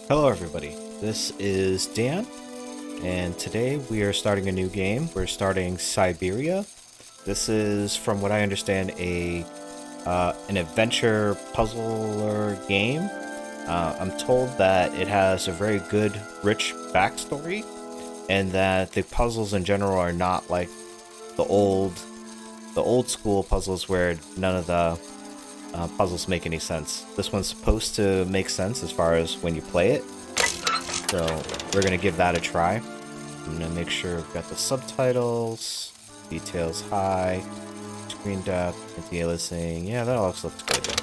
Hello everybody, this is Dan, and today we are starting a new game. We're starting Syberia. This is, from what I understand, an adventure puzzler game. I'm told that it has a very good, rich backstory, and that the puzzles in general are not like the old school puzzles where none of the puzzles make any sense. This one's supposed to make sense as far as when you play it. So we're going to give that a try. I'm going to make sure we've got the subtitles, details high, screen depth, anti-aliasing. Yeah, that all looks good.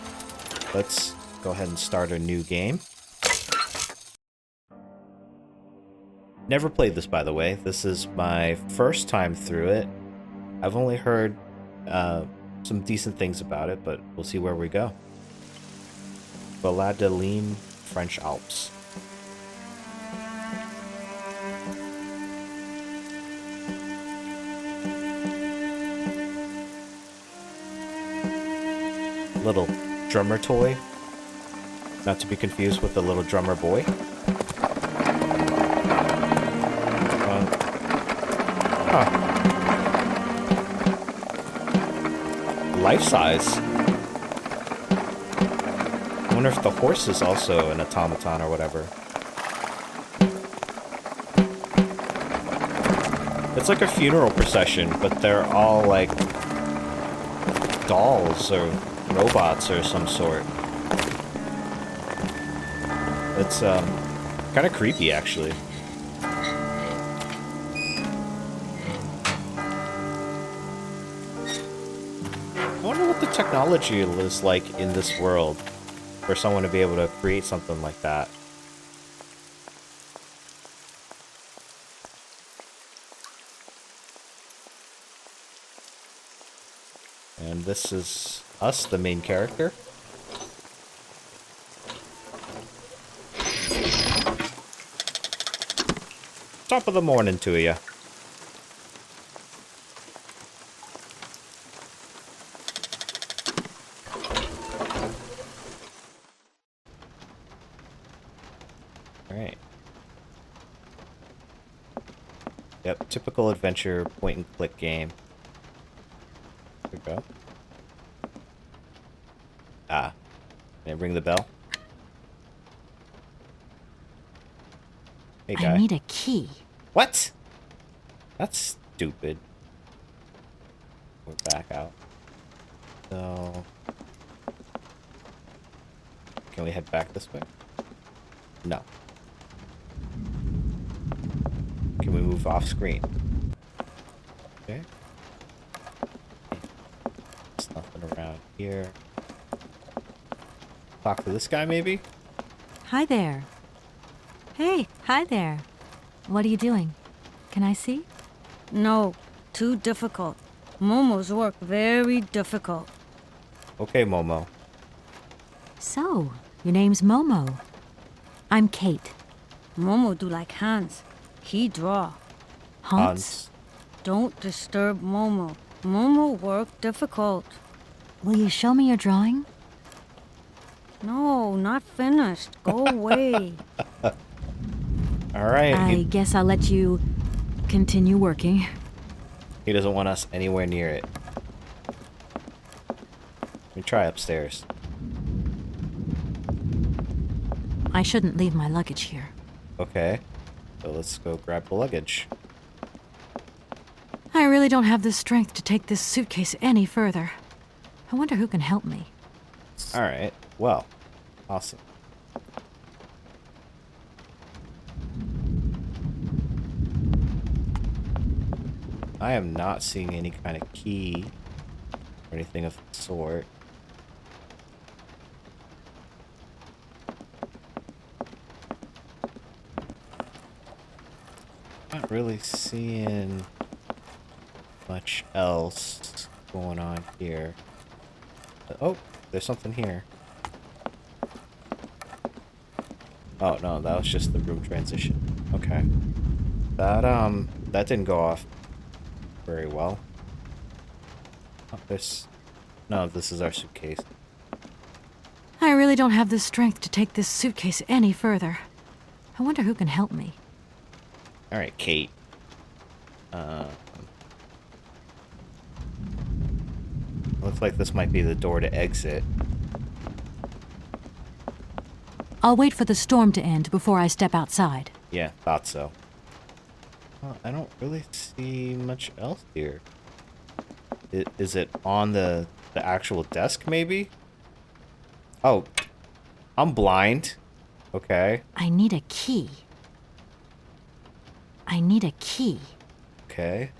Let's go ahead and start a new game. Never played this, by the way. This is my first time through it. I've only heard some decent things about it, but we'll see where we go. Validelene, French Alps. Little drummer toy, not to be confused with the little drummer boy. Life size. I wonder if the horse is also an automaton or whatever. It's like a funeral procession, but they're all like dolls or robots or some sort. It's kind of creepy, actually. I wonder what the technology is like in this world for someone to be able to create something like that. And this is us, the main character. Top of the morning to you. Alright. Yep, typical adventure point-and-click game. There we go. Ah. Can I ring the bell? Hey, guy. I need a key. What? That's stupid. We're back out. So... Can we head back this way? No. Can we move off screen? Okay. There's nothing around here. Talk to this guy, maybe? Hi there. Hey, hi there. What are you doing? Can I see? No, too difficult. Momo's work very difficult. Okay, Momo. So, your name's Momo. I'm Kate. Momo do like Hans. He draw. Hans? Don't disturb Momo. Momo work difficult. Will you show me your drawing? No, not finished. Go away. Alright. I guess I'll let you continue working. He doesn't want us anywhere near it. Let me try upstairs. I shouldn't leave my luggage here. Okay. So let's go grab the luggage. I really don't have the strength to take this suitcase any further. I wonder who can help me. Alright. Well. Awesome. I am not seeing any kind of key or anything of the sort. Not really seeing much else going on here. Oh, there's something here. Oh no, that was just the room transition. Okay. That didn't go off very well. Oh, no, this is our suitcase. I really don't have the strength to take this suitcase any further. I wonder who can help me. All right, Kate. Looks like this might be the door to exit. I'll wait for the storm to end before I step outside. Yeah, thought so. Well, I don't really see much else here. Is it on the actual desk, maybe? Oh, I'm blind. Okay. I need a key. I need a key. Okay.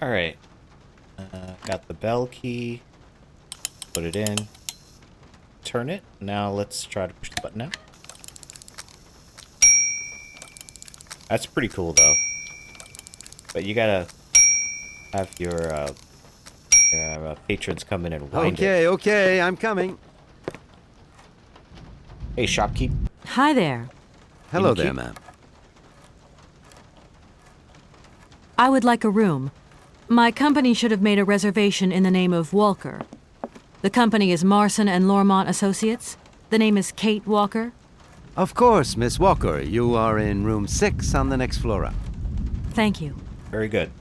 All right. Got the bell key. Put it in. Turn it. Now let's try to push the button now. That's pretty cool, though. But you gotta have your patrons come in and wind it. Okay, I'm coming. Hey, shopkeep. Hi there. Hello Thank there, you. ma'am. I would like a room. My company should have made a reservation in the name of Walker. The company is Marson and Lormont Associates. The name is Kate Walker. Of course, Miss Walker. You are in room 6 on the next floor up. Thank you. Very good.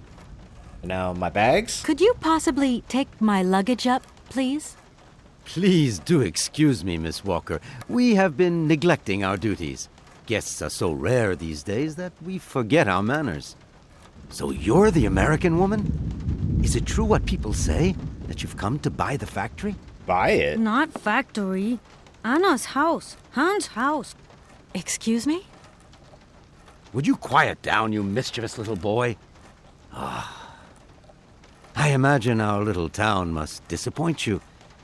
Now, my bags? Could you possibly take my luggage up, please? Please do excuse me, Miss Walker. We have been neglecting our duties. Guests are so rare these days that we forget our manners. So you're the American woman? Is it true what people say? That you've come to buy the factory? Buy it? Not factory. Anna's house. Hans' house. Excuse me? Would you quiet down, you mischievous little boy? I imagine our little town must disappoint you.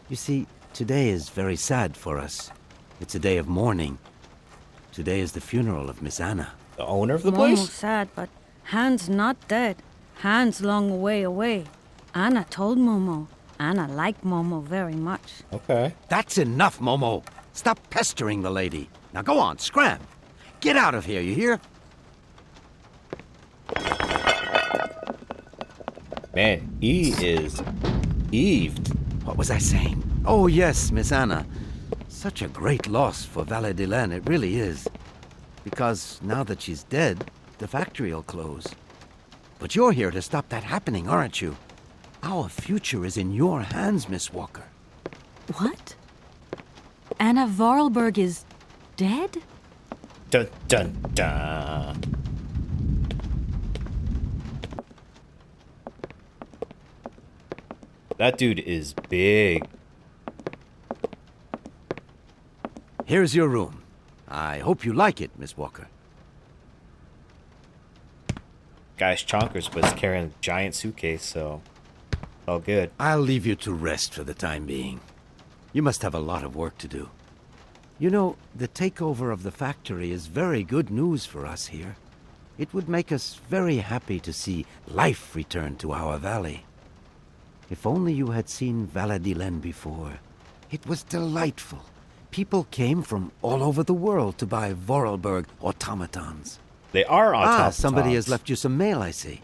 You see, today is very sad for us. It's a day of mourning. Today is the funeral of Miss Anna. The owner of the Momo's place? sad, but Hans not dead. Hans long way away. Anna told Momo. Anna liked Momo very much. Okay. That's enough, Momo. Stop pestering the lady. Now go on, scram. Get out of here, you hear? Man, he is heaved. What was I saying? Oh, yes, Miss Anna. Such a great loss for Validelene, it really is. Because now that she's dead, the factory'll close. But you're here to stop that happening, aren't you? Our future is in your hands, Miss Walker. What? Anna Voralberg is dead? Dun dun dun. That dude is big. Here's your room. I hope you like it, Miss Walker. Guy's chonkers was carrying a giant suitcase, so all good. I'll leave you to rest for the time being. You must have a lot of work to do. You know, the takeover of the factory is very good news for us here. It would make us very happy to see life return to our valley. If only you had seen Validelene before. It was delightful. People came from all over the world to buy Voralberg automatons. They are on top. Ah, somebody has left you some mail, I see.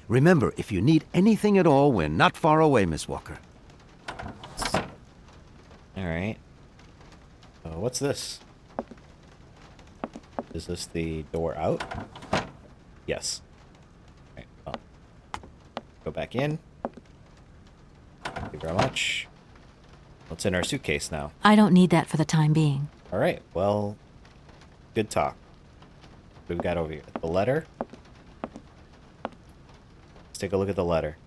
Remember, if you need anything at all, we're not far away, Miss Walker. All right. What's this? Is this the door out? Yes. All right, well, go back in. Thank you very much. What's in our suitcase now? I don't need that for the time being. All right. Well, good talk. What do we got over here? The letter? Let's take a look at the letter.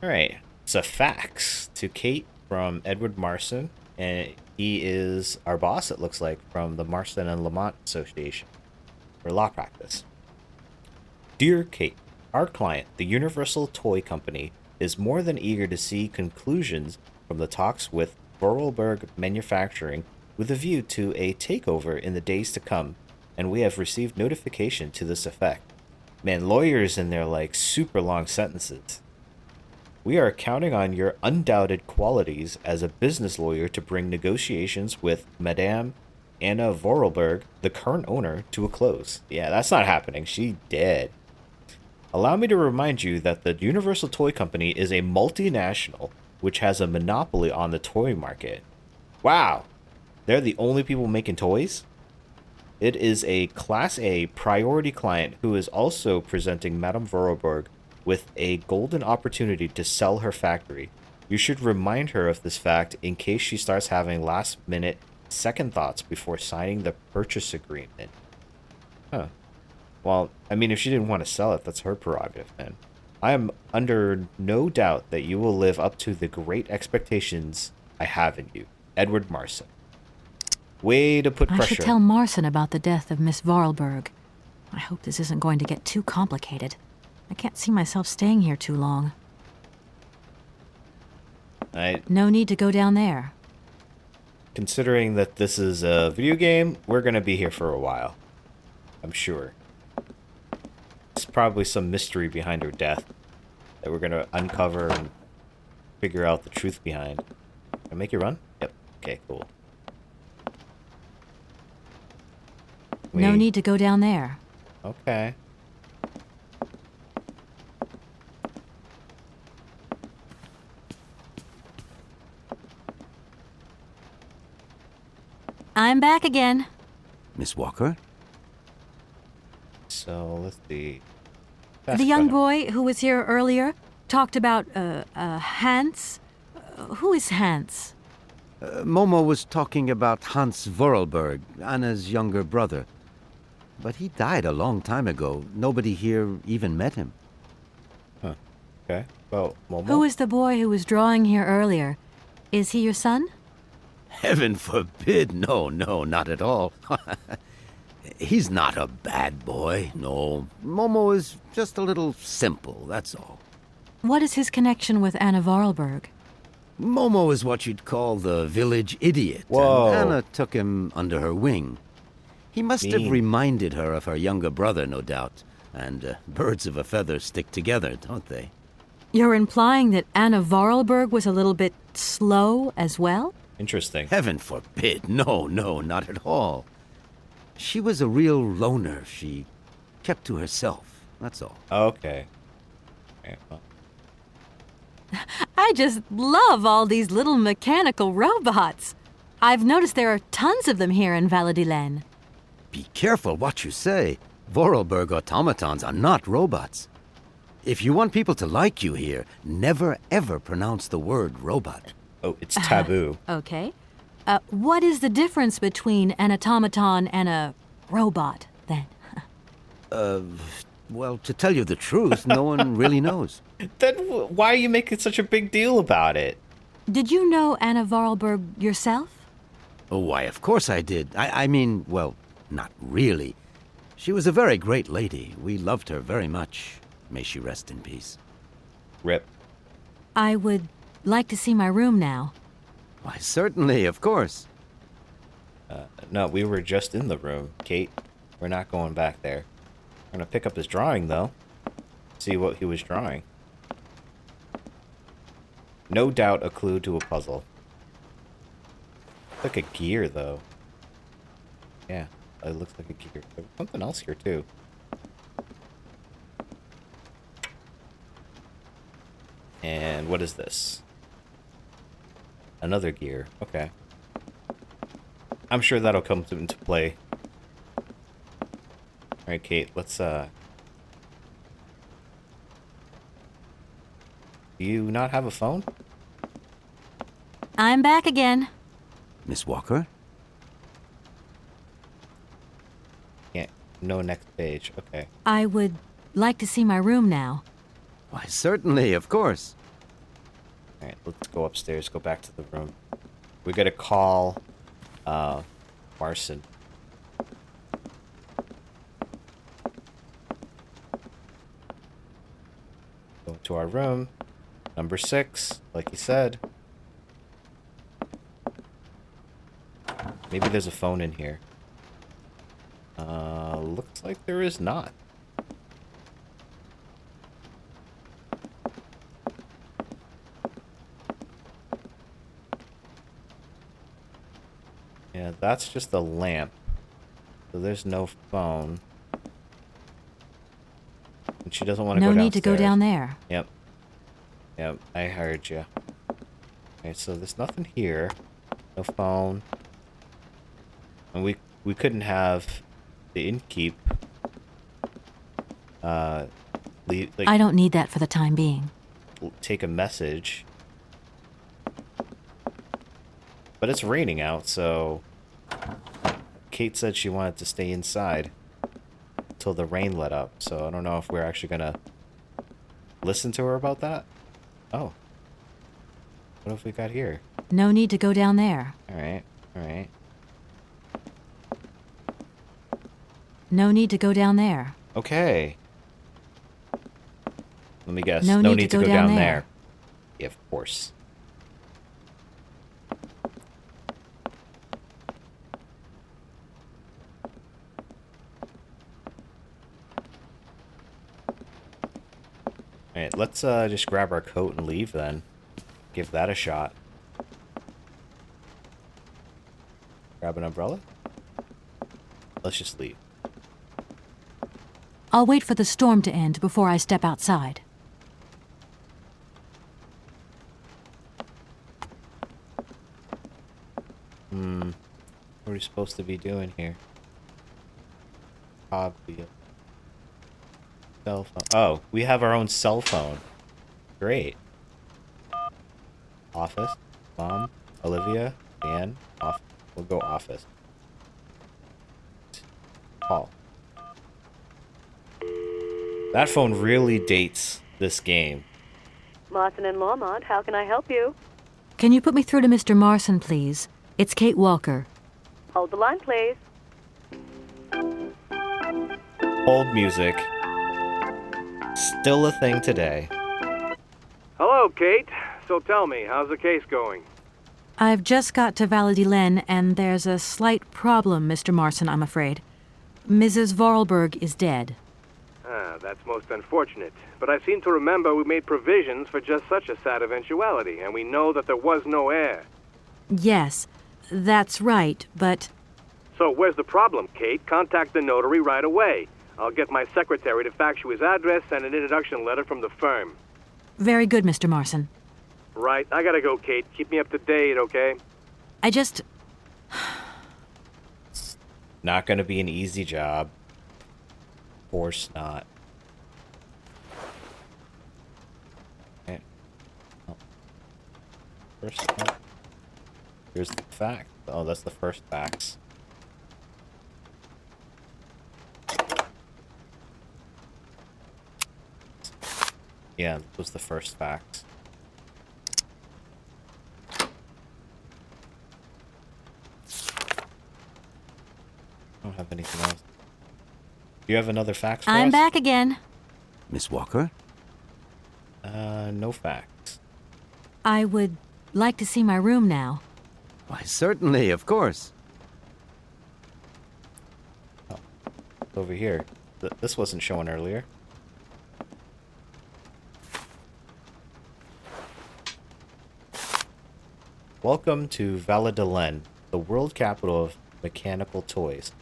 All right. It's a fax to Kate from Edward Marson, and he is our boss, it looks like, from the Marson and Lamont Association for law practice. Dear Kate, our client, the Universal Toy Company, is more than eager to see conclusions from the talks with Voralberg Manufacturing with a view to a takeover in the days to come, and we have received notification to this effect. Man, lawyers in their like super long sentences. We are counting on your undoubted qualities as a business lawyer to bring negotiations with Madame Anna Voralberg, the current owner, to a close. Yeah, that's not happening. She dead. Allow me to remind you that the Universal Toy Company is a multinational which has a monopoly on the toy market. Wow! They're the only people making toys? It is a Class A priority client who is also presenting Madame Voralberg with a golden opportunity to sell her factory. You should remind her of this fact in case she starts having last-minute second thoughts before signing the purchase agreement. Huh. Well, I mean, if she didn't want to sell it, that's her prerogative, man. I am under no doubt that you will live up to the great expectations I have in you. Edward Marson. Way to put I pressure. should tell Marson about the death of Miss Voralberg. I hope this isn't going to get too complicated. I can't see myself staying here too long. No need to go down there. Considering that this is a video game, we're going to be here for a while. I'm sure. There's probably some mystery behind her death that we're going to uncover and figure out the truth behind. Can I make you run? Yep. Okay, cool. No need to go down there. Okay. I'm back again. Miss Walker? So, let's see. The young boy who was here earlier talked about, Hans. Who is Hans? Momo was talking about Hans Voralberg, Anna's younger brother. But he died a long time ago. Nobody here even met him. Huh. Okay. Well, Momo? Who is the boy who was drawing here earlier? Is he your son? Heaven forbid, no, not at all. He's not a bad boy, no. Momo is just a little simple, that's all. What is his connection with Anna Voralberg? Momo is what you'd call the village idiot. Whoa. And Anna took him under her wing. He must have reminded her of her younger brother, no doubt. And birds of a feather stick together, don't they? You're implying that Anna Voralberg was a little bit slow as well? Interesting. Heaven forbid, no, not at all. She was a real loner. She kept to herself, that's all. Okay. Okay, well. I just love all these little mechanical robots. I've noticed there are tons of them here in Validelene. Be careful what you say. Voralberg automatons are not robots. If you want people to like you here, never ever pronounce the word robot. Oh, it's taboo. Okay. What is the difference between an automaton and a robot, then? Well, to tell you the truth, no one really knows. Then why are you making such a big deal about it? Did you know Anna Voralberg yourself? Oh, why, of course I did. I mean, well, not really. She was a very great lady. We loved her very much. May she rest in peace. Rip. I would like to see my room now. Why, certainly, of course. No, we were just in the room, Kate. We're not going back there. We're gonna pick up his drawing, though. See what he was drawing. No doubt a clue to a puzzle. Like a gear, though. Yeah, it looks like a gear. There's something else here, too. And what is this? Another gear. Okay. I'm sure that'll come into play. Alright, Kate, let's, Do you not have a phone? I'm back again. Miss Walker? Yeah, no next page. Okay. I would like to see my room now. Why, certainly, of course. Alright, let's go upstairs, go back to the room. We gotta call, Marson. Go to our room. Number 6, like you said. Maybe there's a phone in here. Looks like there is not. Yeah, that's just a lamp. So there's no phone. And she doesn't want to No go downstairs. need to go down there. Yep. Yep, I heard you. Okay, so there's nothing here. No phone. And we couldn't have the innkeep leave, like, I don't need that for the time being. take a message. But it's raining out, so Kate said she wanted to stay inside till the rain let up. So I don't know if we're actually gonna listen to her about that. Oh. What have we got here? No need to go down there. Alright, alright. No need to go down there. Okay. Let me guess. No need to go down there. Yeah, of course. Alright, let's just grab our coat and leave then. Give that a shot. Grab an umbrella? Let's just leave. I'll wait for the storm to end before I step outside. What are we supposed to be doing here? Cogwheel. Cell phone. Oh, we have our own cell phone. Great. Office. Mom. Olivia. Dan. Office. We'll go office. Call. That phone really dates this game. Marson and Lormont, how can I help you? Can you put me through to Mr. Marson, please? It's Kate Walker. Hold the line, please. Old music. Still a thing today. Hello, Kate. So tell me, how's the case going? I've just got to Validelene, and there's a slight problem, Mr. Marson, I'm afraid. Mrs. Voralberg is dead. Ah, that's most unfortunate. But I seem to remember we made provisions for just such a sad eventuality, and we know that there was no heir. Yes, that's right, but... So where's the problem, Kate? Contact the notary right away. I'll get my secretary to fax you his address and an introduction letter from the firm. Very good, Mr. Marson. Right, I gotta go, Kate. Keep me up to date, okay? I just... Not gonna be an easy job. Of course not. Okay. Oh. First, here's the fact. Oh, that's the first fax. Yeah, that was the first fax. I don't have anything else. Do you have another fax for I'm us? back again. Miss Walker? No fax. I would like to see my room now. Why, certainly, of course. It's over here. This wasn't shown earlier. Welcome to Validelene, the world capital of mechanical toys.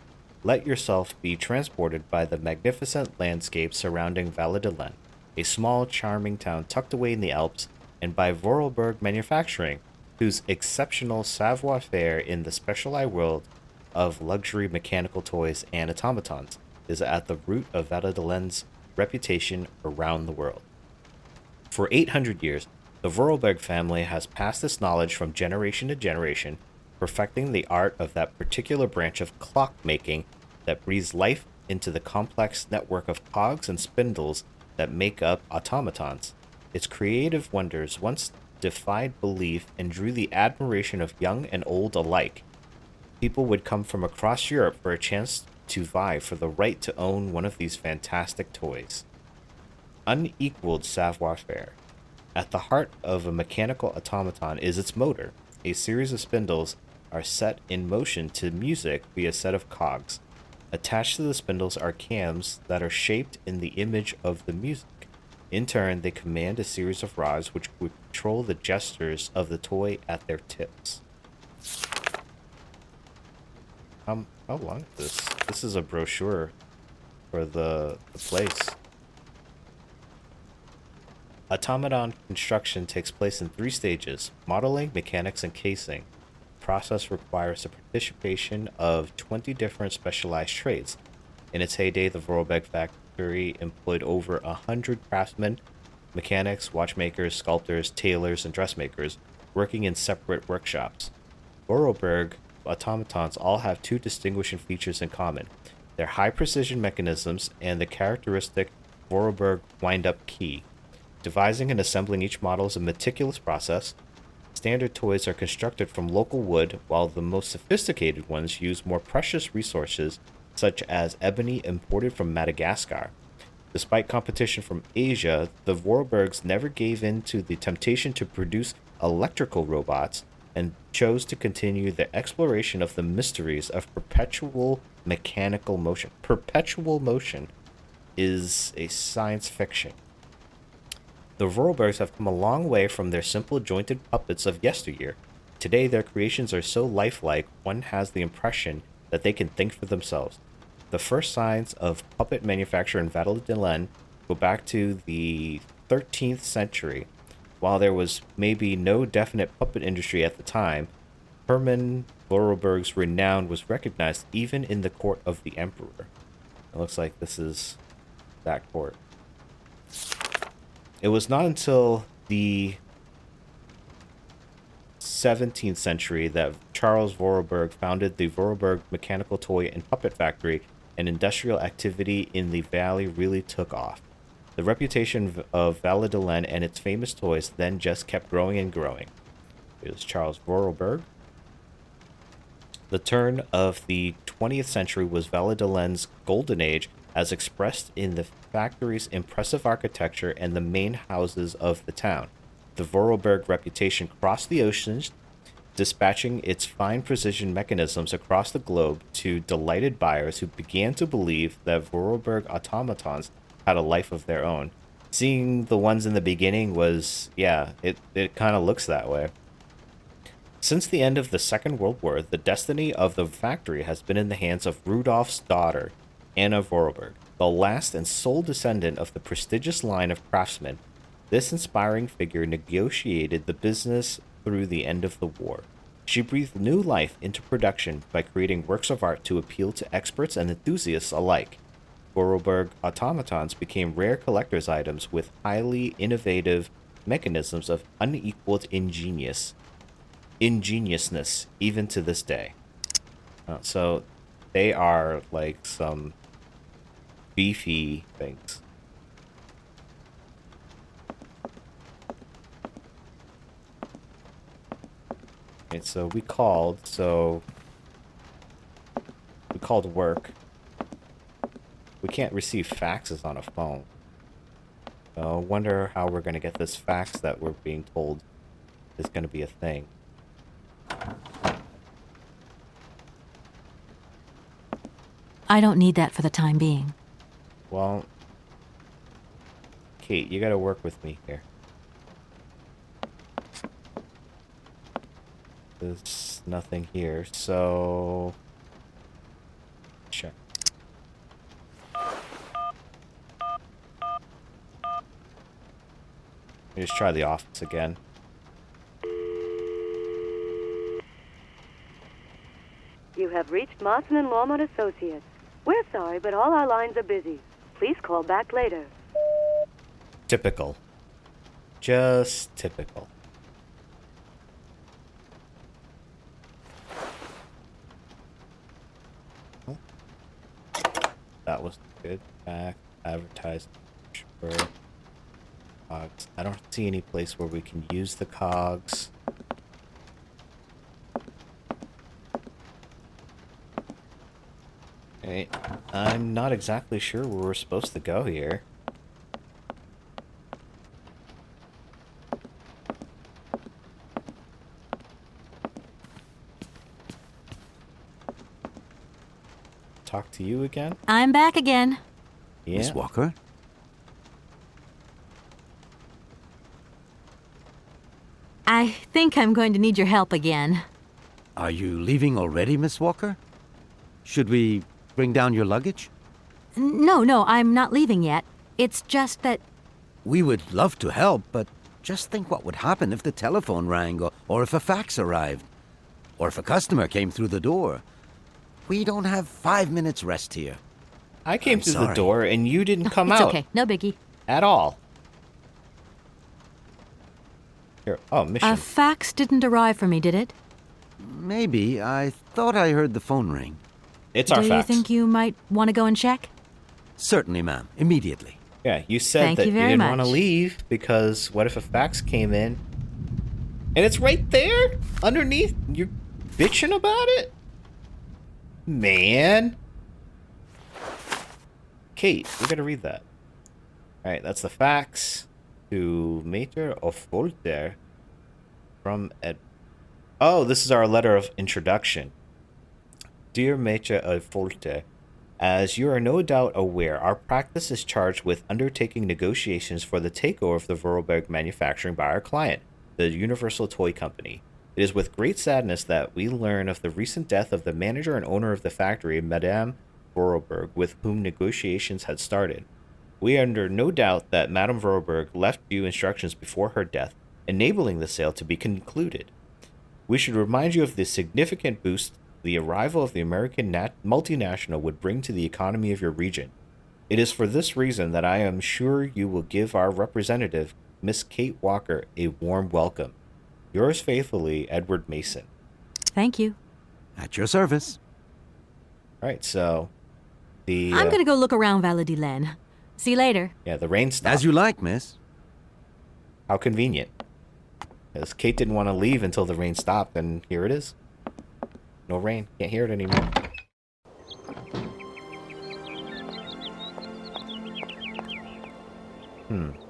Let yourself be transported by the magnificent landscape surrounding Validelene, a small, charming town tucked away in the Alps, and by Voralberg Manufacturing, whose exceptional savoir-faire in the specialized world of luxury mechanical toys and automatons is at the root of Validelene's reputation around the world. For 800 years, the Voralberg family has passed this knowledge from generation to generation, perfecting the art of that particular branch of clockmaking that breathes life into the complex network of cogs and spindles that make up automatons. Its creative wonders once defied belief and drew the admiration of young and old alike. People would come from across Europe for a chance to vie for the right to own one of these fantastic toys. Unequaled savoir-faire. At the heart of a mechanical automaton is its motor. A series of spindles are set in motion to music via a set of cogs. Attached to the spindles are cams that are shaped in the image of the music. In turn, they command a series of rods which control the gestures of the toy at their tips. How long is this? This is a brochure for the place. Automaton construction takes place in 3 stages: modeling, mechanics, and casing. The process requires the participation of 20 different specialized trades. In its heyday, the Voralberg factory employed over 100 craftsmen, mechanics, watchmakers, sculptors, tailors, and dressmakers, working in separate workshops. Voralberg automatons all have 2 distinguishing features in common: their high-precision mechanisms and the characteristic Voralberg wind-up key. Devising and assembling each model is a meticulous process. Standard toys are constructed from local wood, while the most sophisticated ones use more precious resources, such as ebony imported from Madagascar. Despite competition from Asia, the Voralbergs never gave in to the temptation to produce electrical robots and chose to continue their exploration of the mysteries of perpetual mechanical motion. Perpetual motion is a science fiction. The Voralbergs have come a long way from their simple jointed puppets of yesteryear. Today, their creations are so lifelike, one has the impression that they can think for themselves. The first signs of puppet manufacture in Validelene go back to the 13th century. While there was maybe no definite puppet industry at the time, Hermann Vorarlberg's renown was recognized even in the court of the emperor. It looks like this is that court. It was not until the 17th century that Charles Vorarlberg founded the Vorarlberg Mechanical Toy and Puppet Factory, and industrial activity in the valley really took off. The reputation of Validelene and its famous toys then just kept growing and growing. It was Charles Vorarlberg. The turn of the 20th century was Validelene's golden age, as expressed in the factory's impressive architecture and the main houses of the town. The Vorarlberg reputation crossed the oceans, dispatching its fine precision mechanisms across the globe to delighted buyers who began to believe that Vorarlberg automatons had a life of their own. Seeing the ones in the beginning was, it kind of looks that way. Since the end of the Second World War, the destiny of the factory has been in the hands of Rudolf's daughter, Anna Vorarlberg, the last and sole descendant of the prestigious line of craftsmen. This inspiring figure negotiated the business through the end of the war. She breathed new life into production by creating works of art to appeal to experts and enthusiasts alike. Vorarlberg automatons became rare collector's items with highly innovative mechanisms of unequaled ingeniousness even to this day. So they are like some beefy things. Okay, so we called work. We can't receive faxes on a phone. So I wonder how we're going to get this fax that we're being told is going to be a thing. I don't need that for the time being. Well, Kate, you gotta work with me here. There's nothing here, so... check. Let me just try the office again. You have reached Marson and Lormont Associates. We're sorry, but all our lines are busy. Please call back later. Typical. Just typical. Oh. That was good. Back, advertise, sure. Cogs. I don't see any place where we can use the cogs. Okay, I'm not exactly sure where we're supposed to go here. Talk to you again? I'm back again. Yeah. Miss Walker? I think I'm going to need your help again. Are you leaving already, Miss Walker? Should we bring down your luggage? No, I'm not leaving yet. It's just that We would love to help, but just think what would happen if the telephone rang, or if a fax arrived, or if a customer came through the door. We don't have 5 minutes rest here. I came I'm through the sorry. door and you didn't come It's out okay, no biggie. at all. Here, oh, mission. A fax didn't arrive for me, did it? Maybe. I thought I heard the phone ring. It's our Do you fax. think you might want to go and check? Certainly, ma'am. Immediately. Yeah, you said Thank that you you very didn't want to much. leave because what if a fax came in and it's right there underneath? You're bitching about it? Man. Kate, we gotta read that. Alright, that's the fax to Mater of Voltaire from Ed. Oh, this is our letter of introduction. Dear Maître of Voltaire, as you are no doubt aware, our practice is charged with undertaking negotiations for the takeover of the Voralberg Manufacturing by our client, the Universal Toy Company. It is with great sadness that we learn of the recent death of the manager and owner of the factory, Madame Vorarlberg, with whom negotiations had started. We are under no doubt that Madame Vorarlberg left you instructions before her death, enabling the sale to be concluded. We should remind you of the significant boost the arrival of the American multinational would bring to the economy of your region. It is for this reason that I am sure you will give our representative, Miss Kate Walker, a warm welcome. Yours faithfully, Edward Mason. Thank you. At your service. All right, so the I'm gonna go look around Validelene. See you later. yeah, the rain stopped. As you like, miss. How convenient. Because Kate didn't want to leave until the rain stopped, and here it is. No rain. Can't hear it anymore.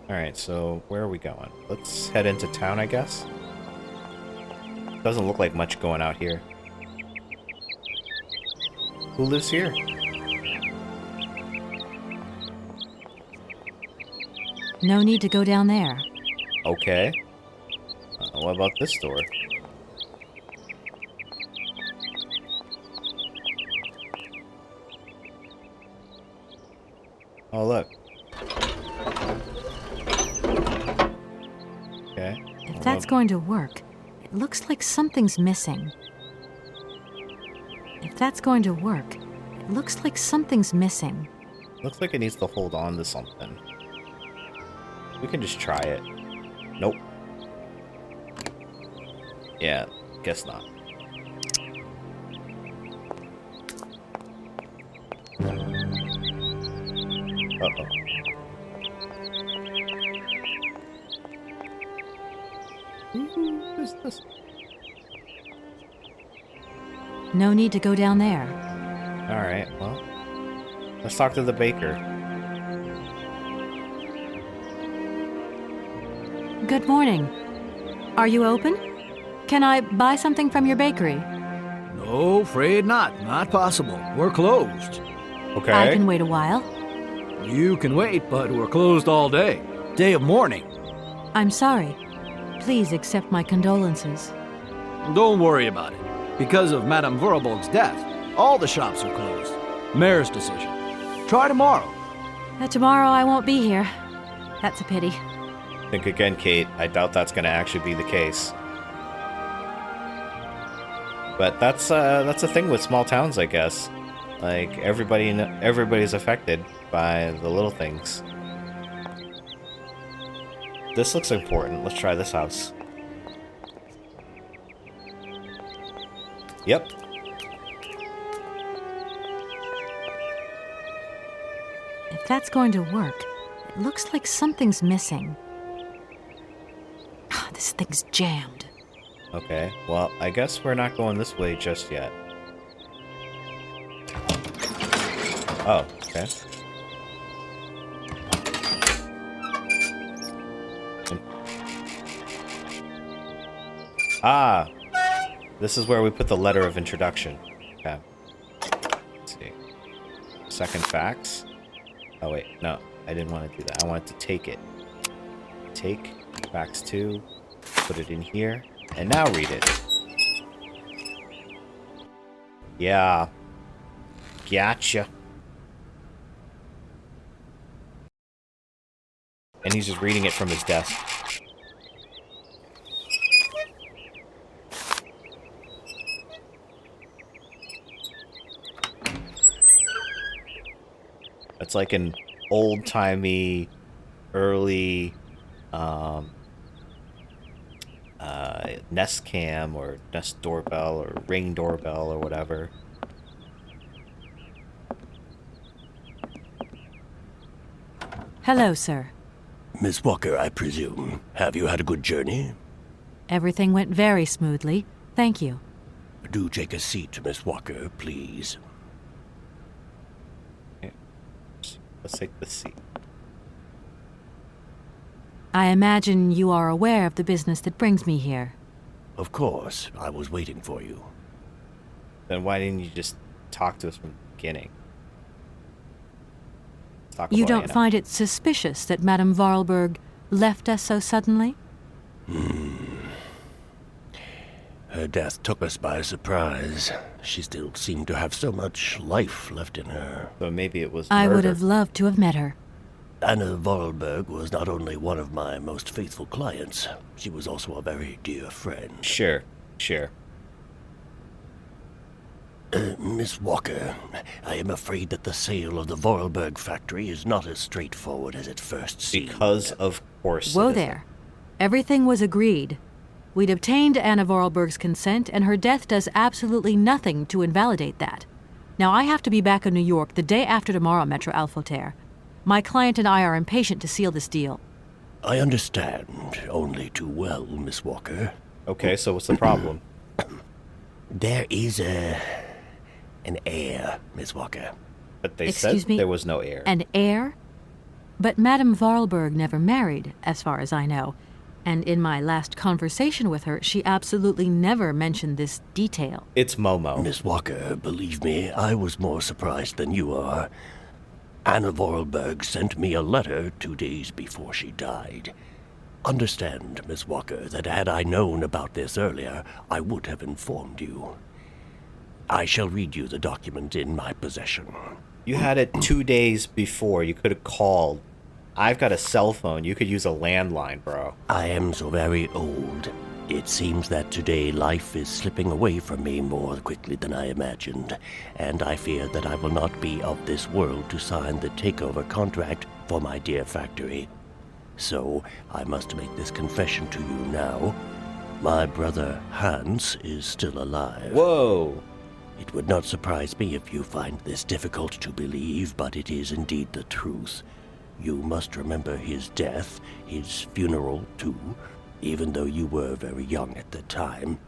Alright, so where are we going? Let's head into town, I guess. Doesn't look like much going out here. Who lives here? No need to go down there. Okay. What about this door? Oh, look. Okay. If that's going to work, it looks like something's missing. If that's going to work, it looks like something's missing. Looks like it needs to hold on to something. We can just try it. Nope. Yeah, guess not. Uh-oh. Who is this? No need to go down there. Alright, well. Let's talk to the baker. Good morning. Are you open? Can I buy something from your bakery? No, afraid not. Not possible. We're closed. Okay. I can wait a while. You can wait, but we're closed all day. Day of mourning. I'm sorry. Please accept my condolences. Don't worry about it. Because of Madame Vorarlberg's death, all the shops are closed. Mayor's decision. Try tomorrow. Tomorrow I won't be here. That's a pity. Think again, Kate. I doubt that's going to actually be the case. But that's a thing with small towns, I guess. Like everybody's affected by the little things. This looks important. Let's try this house. Yep. If that's going to work, it looks like something's missing. This thing's jammed. Okay. Well, I guess we're not going this way just yet. Oh, okay. Ah! This is where we put the letter of introduction. Okay. Let's see. Second fax. Oh, wait. No. I didn't want to do that. I wanted to take it. Take. Fax 2. Put it in here. And now read it. Yeah. Gotcha. And he's just reading it from his desk. It's like an old-timey, early Nest Cam or Nest doorbell or Ring doorbell or whatever. Hello, sir. Miss Walker, I presume. Have you had a good journey? Everything went very smoothly. Thank you. Do take a seat, Miss Walker, please. Let's take the seat. I imagine you are aware of the business that brings me here. Of course, I was waiting for you. Then why didn't you just talk to us from the beginning? Talk You about don't Anna. find it suspicious that Madame Voralberg left us so suddenly? Her death took us by surprise. She still seemed to have so much life left in her. So maybe it was I murder. would have loved to have met her. Anna Voralberg was not only one of my most faithful clients, she was also a very dear friend. Sure. Miss Walker, I am afraid that the sale of the Voralberg factory is not as straightforward as it first seemed. Because of course. Whoa it isn't. there. Everything was agreed. We'd obtained Anna Voralberg's consent, and her death does absolutely nothing to invalidate that. Now, I have to be back in New York the day after tomorrow, Metro Alphoter. My client and I are impatient to seal this deal. I understand only too well, Miss Walker. Okay, so what's the problem? There is an heir, Miss Walker. But they Excuse said me? there was no heir. An heir? But Madame Voralberg never married, as far as I know. And in my last conversation with her, she absolutely never mentioned this detail. It's Momo. Miss Walker, believe me, I was more surprised than you are. Anna Voralberg sent me a letter 2 days before she died. Understand, Miss Walker, that had I known about this earlier, I would have informed you. I shall read you the document in my possession. You had it 2 days before. You could have called. I've got a cell phone. You could use a landline, bro. I am so very old. It seems that today life is slipping away from me more quickly than I imagined, and I fear that I will not be of this world to sign the takeover contract for my dear factory. So, I must make this confession to you now. My brother Hans is still alive. Whoa. It would not surprise me if you find this difficult to believe, but it is indeed the truth. You must remember his death, his funeral too. Even though you were very young at the time,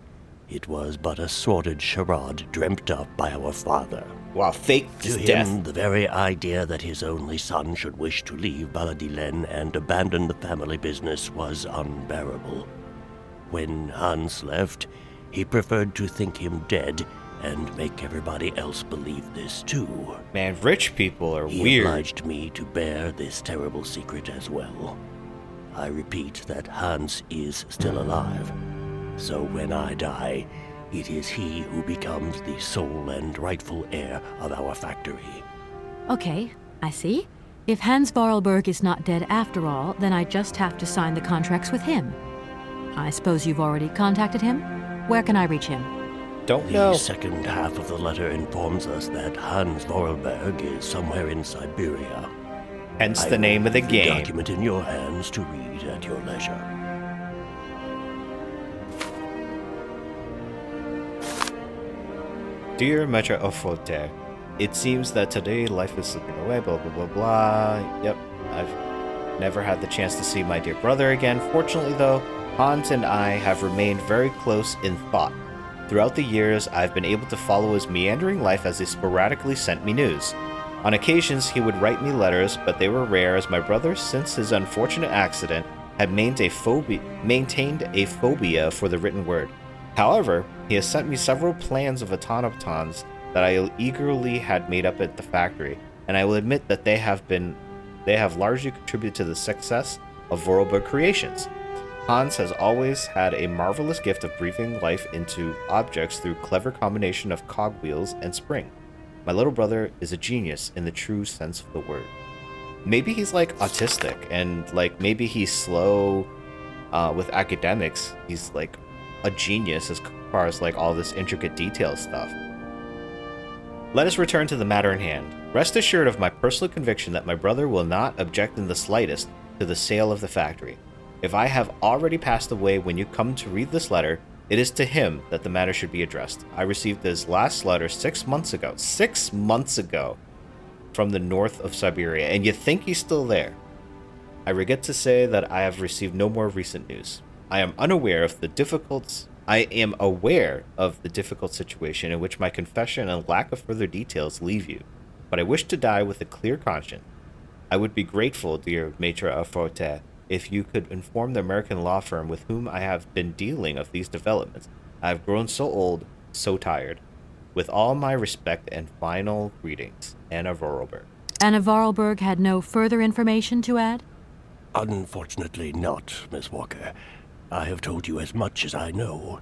it was but a sordid charade dreamt up by our father. Wow, faked To his him, death. the very idea that his only son should wish to leave Validelene and abandon the family business was unbearable. When Hans left, he preferred to think him dead and make everybody else believe this too. Man, rich people are He weird. obliged me to bear this terrible secret as well. I repeat that Hans is still alive. So when I die, it is he who becomes the sole and rightful heir of our factory. Okay, I see. If Hans Voralberg is not dead after all, then I just have to sign the contracts with him. I suppose you've already contacted him? Where can I reach him? Don't The know. second half of the letter informs us that Hans Voralberg is somewhere in Syberia. Hence I the name of the leave game. document in your hands to read at your leisure. Dear Metro Alphoter, it seems that today life is slipping away, blah blah blah blah. Yep, I've never had the chance to see my dear brother again. Fortunately though, Hans and I have remained very close in thought. Throughout the years, I've been able to follow his meandering life as he sporadically sent me news. On occasions, he would write me letters, but they were rare as my brother, since his unfortunate accident, had maintained a phobia for the written word. However, he has sent me several plans of automatons that I eagerly had made up at the factory, and I will admit that they have largely contributed to the success of Voralberg Creations. Hans has always had a marvelous gift of breathing life into objects through clever combination of cogwheels and spring. My little brother is a genius in the true sense of the word. maybe he's like autistic, and like maybe he's slow with academics. He's like a genius as far as like all this intricate detail stuff. Let us return to the matter in hand. Rest assured of my personal conviction that my brother will not object in the slightest to the sale of the factory. If I have already passed away when you come to read this letter, it is to him that the matter should be addressed. I received his last letter 6 months ago. 6 months ago! From the north of Syberia, and you think he's still there. I regret to say that I have received no more recent news. I am aware of the difficult situation in which my confession and lack of further details leave you, but I wish to die with a clear conscience. I would be grateful, dear Maitre Forte, if you could inform the American law firm with whom I have been dealing of these developments. I have grown so old, so tired. With all my respect and final greetings, Anna Voralberg. Anna Voralberg had no further information to add? Unfortunately not, Miss Walker. I have told you as much as I know.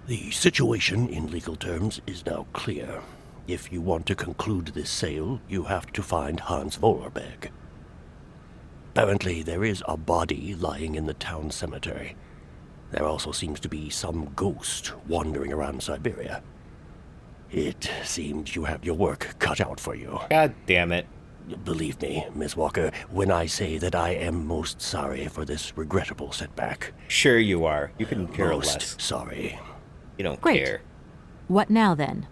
The situation, in legal terms, is now clear. If you want to conclude this sale, you have to find Hans Vorarlberg. Apparently, there is a body lying in the town cemetery. There also seems to be some ghost wandering around Syberia. It seems you have your work cut out for you. God damn it. Believe me, Miss Walker, when I say that I am most sorry for this regrettable setback. Sure you are. You couldn't care most less. Sorry. You don't Great. care. What now, then?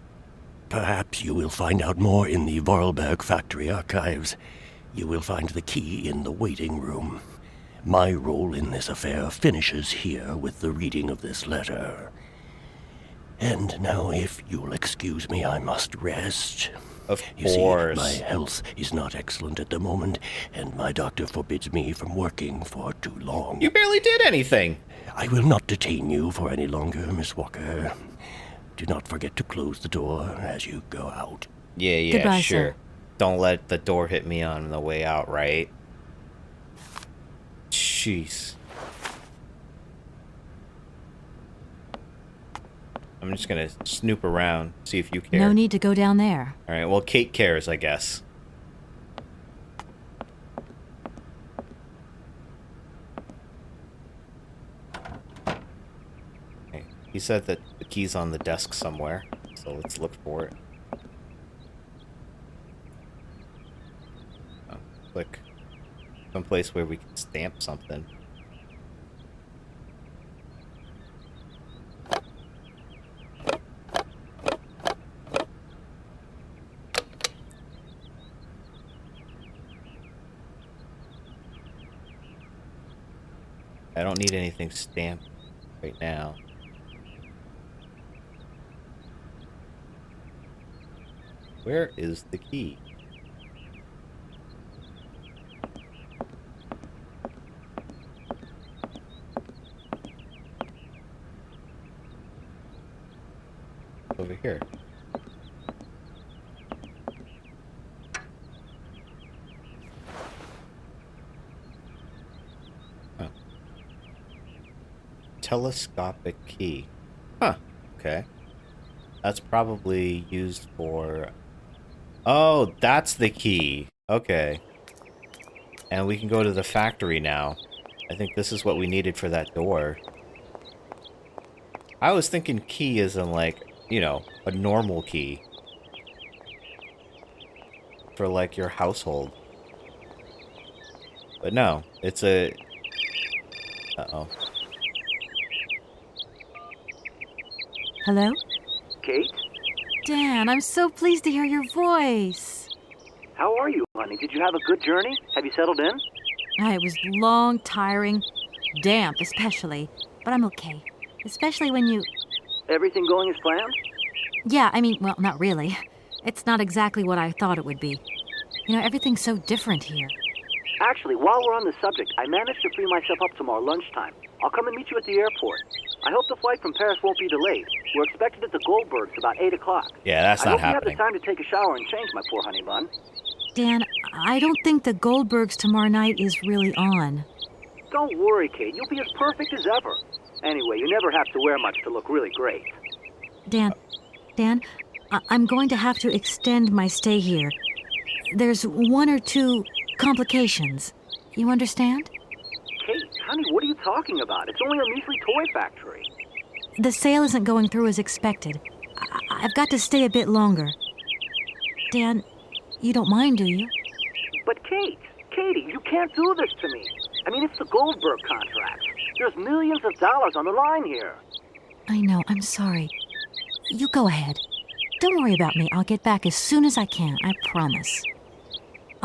Perhaps you will find out more in the Voralberg factory archives. You will find the key in the waiting room. My role in this affair finishes here with the reading of this letter. And now, if you'll excuse me, I must rest. Of You course. see, my health is not excellent at the moment, and my doctor forbids me from working for too long. You barely did anything. I will not detain you for any longer, Miss Walker. Do not forget to close the door as you go out. Yeah, Goodbye, sure. sir. Don't let the door hit me on the way out, right? Jeez. I'm just gonna snoop around, see if you care. No need to go down there. Alright, well, Kate cares, I guess. Okay. He said that the key's on the desk somewhere, so let's look for it. Oh, click. Someplace where we can stamp something. I don't need anything stamped right now. Where is the key? Over here. Oh. Telescopic key. Huh. Okay. That's probably used for... Oh, that's the key. Okay. And we can go to the factory now. I think this is what we needed for that door. I was thinking key as in, like, you know, a normal key. For, like, your household. But no, it's a... Uh-oh. Hello? Kate? Dan, I'm so pleased to hear your voice. How are you, honey? Did you have a good journey? Have you settled in? It was long, tiring, damp especially, but I'm okay. Especially when you... Everything going as planned? Yeah, I mean, well, not really. It's not exactly what I thought it would be. You know, everything's so different here. Actually, while we're on the subject, I managed to free myself up tomorrow lunchtime. I'll come and meet you at the airport. I hope the flight from Paris won't be delayed. We're expected at the Goldbergs about 8 o'clock. Yeah, that's not happening. I hope you have the time to take a shower and change, my poor honey bun. Dan, I don't think the Goldbergs tomorrow night is really on. Don't worry, Kate. You'll be as perfect as ever. Anyway, you never have to wear much to look really great. Dan, I'm going to have to extend my stay here. There's one or two complications. You understand? Kate, honey, what are you talking about? It's only a measly toy factory. The sale isn't going through as expected. I've got to stay a bit longer. Dan, you don't mind, do you? But Katie, you can't do this to me. I mean, it's the Goldberg contract. There's millions of dollars on the line here. I know, I'm sorry. You go ahead. Don't worry about me. I'll get back as soon as I can, I promise.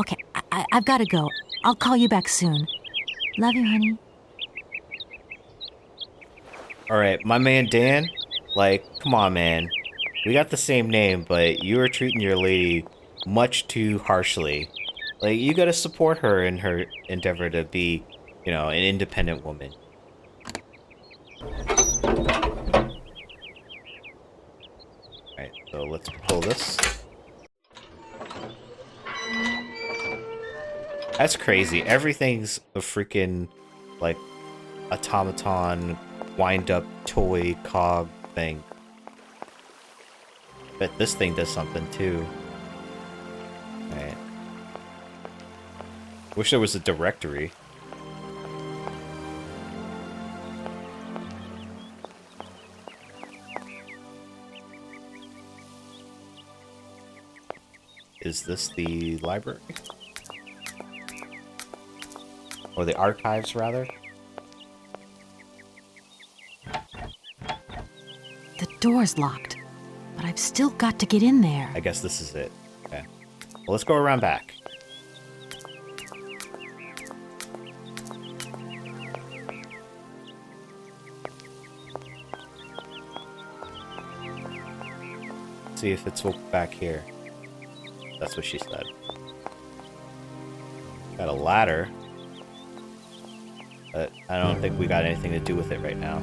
Okay, I've got to go. I'll call you back soon. Love you, honey. Alright, my man Dan, like, come on, man. We got the same name, but you are treating your lady much too harshly. Like, you gotta support her in her endeavor to be, you know, an independent woman. Alright, so let's pull this. That's crazy. Everything's a freaking, like, automaton, wind-up toy cog thing. Bet this thing does something, too. Alright. Wish there was a directory. Is this the library? Or the archives, rather? The door's locked, but I've still got to get in there. I guess this is it. Okay. Well, let's go around back. See if it's back here. That's what she said. Got a ladder. But I don't think we got anything to do with it right now.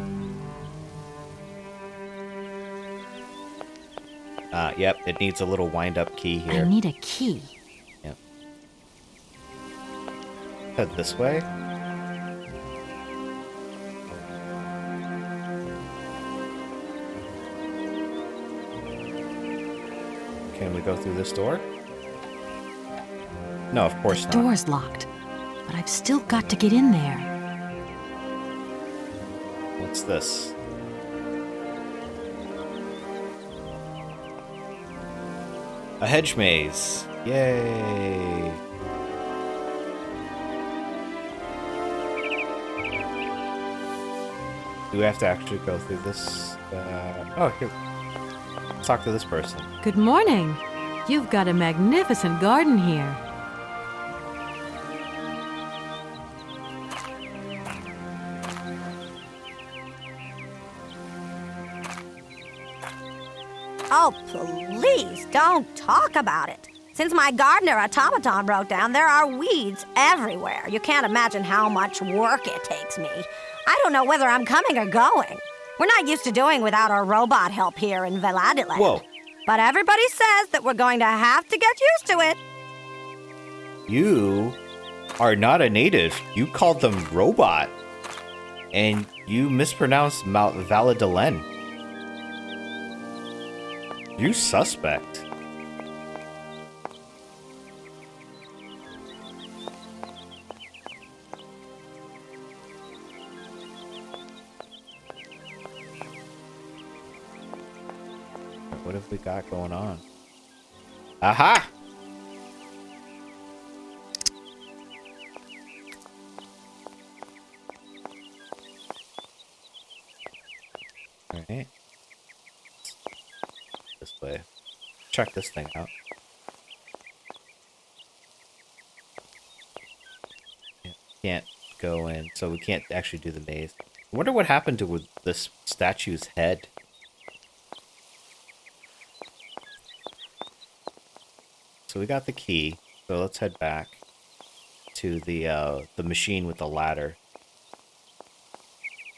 Yep, it needs a little wind-up key here. I need a key. Yep. Head this way. Can we go through this door? No, of course not. The door's locked, but I've still got to get in there. What's this? A hedge maze. Yay. Do we have to actually go through this? Oh, here. Let's talk to this person. Good morning. You've got a magnificent garden here. Oh, please don't talk about it. Since my gardener automaton broke down, there are weeds everywhere. You can't imagine how much work it takes me. I don't know whether I'm coming or going. We're not used to doing without our robot help here in Validelene. Whoa. But everybody says that we're going to have to get used to it. You are not a native. You called them robot. And you mispronounced Mount Validelene. You suspect. What have we got going on? Aha! Alright. This way. Check this thing out. Yeah, can't go in, so we can't actually do the maze. I wonder what happened to this statue's head. So we got the key, so let's head back to the machine with the ladder.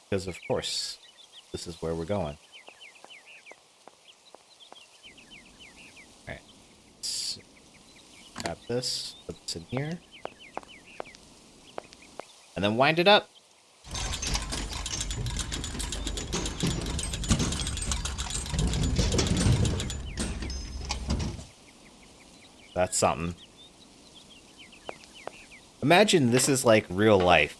Because of course, this is where we're going. Alright. Let's grab this, put this in here. And then wind it up. That's something. Imagine this is like real life.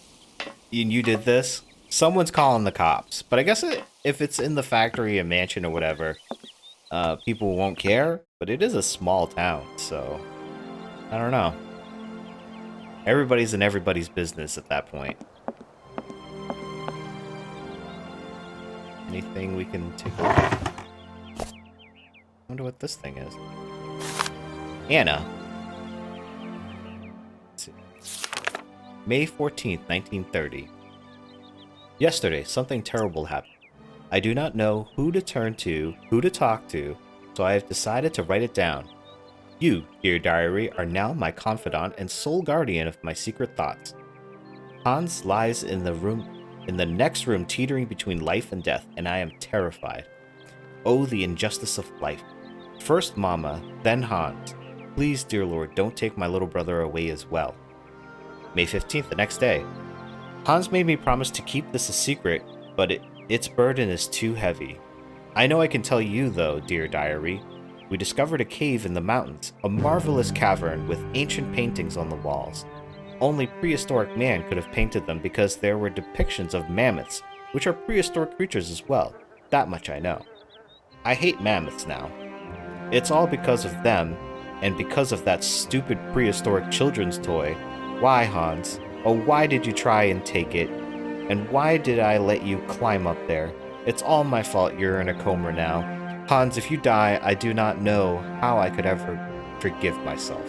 And you did this, someone's calling the cops. But I guess if it's in the factory, a mansion, or whatever, people won't care. But it is a small town, so I don't know. Everybody's in everybody's business at that point. Anything we can take a look at? Wonder what this thing is. Anna. Let's see. May 14th, 1930. Yesterday, something terrible happened. I do not know who to turn to, who to talk to, so I have decided to write it down. You, dear diary, are now my confidant and sole guardian of my secret thoughts. Hans lies in the next room, teetering between life and death, and I am terrified. Oh, the injustice of life. First Mama, then Hans. Please, dear Lord, don't take my little brother away as well. May 15th, the next day. Hans made me promise to keep this a secret, but its burden is too heavy. I know I can tell you, though, dear diary. We discovered a cave in the mountains, a marvelous cavern with ancient paintings on the walls. Only prehistoric man could have painted them because there were depictions of mammoths, which are prehistoric creatures as well. That much I know. I hate mammoths now. It's all because of them, and because of that stupid prehistoric children's toy. Why, Hans? Oh, why did you try and take it? And why did I let you climb up there? It's all my fault you're in a coma now. Hans, if you die, I do not know how I could ever forgive myself.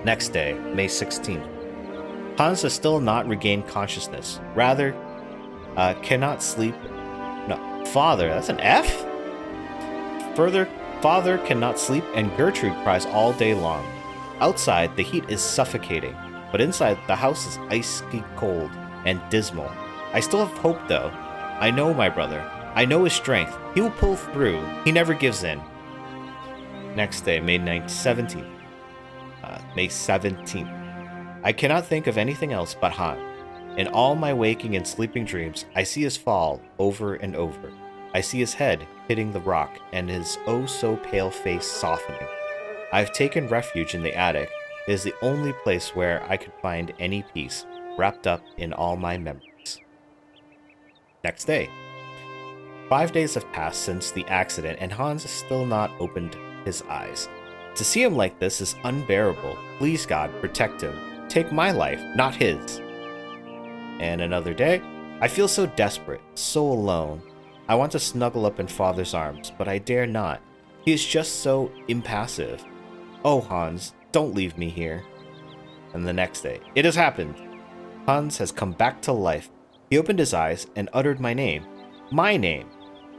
Next day, May 16th. Hans has still not regained consciousness. Rather, cannot sleep. No, father, that's an F? Further, father cannot sleep and Gertrude cries all day long. Outside, the heat is suffocating, but inside, the house is icy cold and dismal. I still have hope, though. I know my brother. I know his strength. He will pull through. He never gives in. Next day, May 17th. May 17th. I cannot think of anything else but Han. In all my waking and sleeping dreams, I see his fall over and over. I see his head hitting the rock and his oh-so-pale face softening. I have taken refuge in the attic. It is the only place where I could find any peace, wrapped up in all my memories. Next day. 5 days have passed since the accident, and Hans has still not opened his eyes. To see him like this is unbearable. Please, God, protect him. Take my life, not his. And another day. I feel so desperate, so alone. I want to snuggle up in Father's arms, but I dare not. He is just so impassive. Oh, Hans, don't leave me here. And the next day. It has happened. Hans has come back to life. He opened his eyes and uttered my name. My name.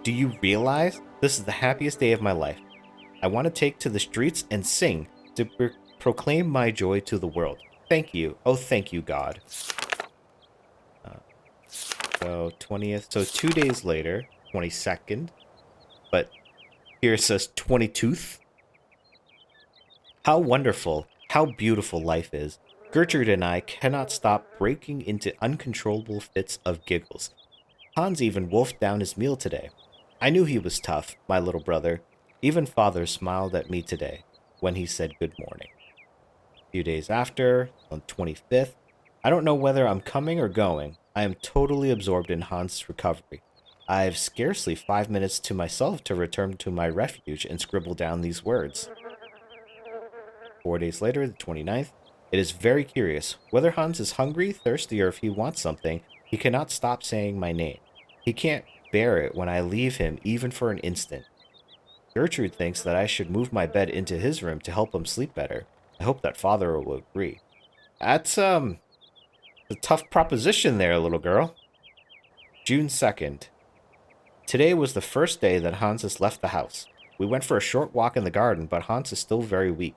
Do you realize? This is the happiest day of my life. I want to take to the streets and sing to proclaim my joy to the world. Thank you. Oh, thank you, God. So 20th. So 2 days later, 22nd. But here it says 22nd. How wonderful, how beautiful life is. Gertrude and I cannot stop breaking into uncontrollable fits of giggles. Hans even wolfed down his meal today. I knew he was tough, my little brother. Even Father smiled at me today when he said good morning. A few days after, on 25th, I don't know whether I'm coming or going. I am totally absorbed in Hans' recovery. I have scarcely 5 minutes to myself to return to my refuge and scribble down these words. 4 days later, the 29th, it is very curious. Whether Hans is hungry, thirsty, or if he wants something, he cannot stop saying my name. He can't bear it when I leave him even for an instant. Gertrude thinks that I should move my bed into his room to help him sleep better. I hope that Father will agree. That's, a tough proposition there, little girl. June 2nd. Today was the first day that Hans has left the house. We went for a short walk in the garden, but Hans is still very weak.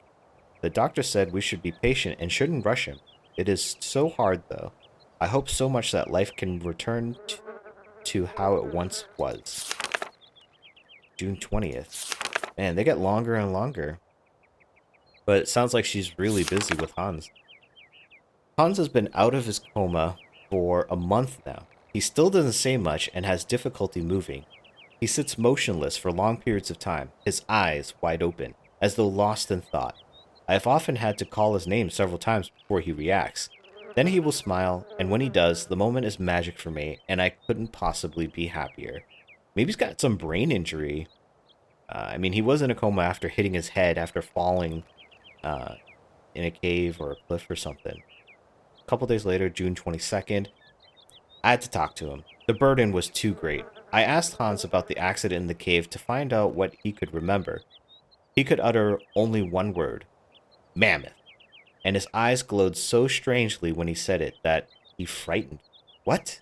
The doctor said we should be patient and shouldn't rush him. It is so hard, though. I hope so much that life can return to how it once was. June 20th. Man, they get longer and longer. But it sounds like she's really busy with Hans. Hans has been out of his coma for a month now. He still doesn't say much and has difficulty moving. He sits motionless for long periods of time, his eyes wide open, as though lost in thought. I have often had to call his name several times before he reacts. Then he will smile, and when he does, the moment is magic for me, and I couldn't possibly be happier. Maybe he's got some brain injury. I mean, he was in a coma after hitting his head after falling in a cave or a cliff or something. A couple days later, June 22nd, I had to talk to him. The burden was too great. I asked Hans about the accident in the cave to find out what he could remember. He could utter only one word, mammoth, and his eyes glowed so strangely when he said it that he frightened. What?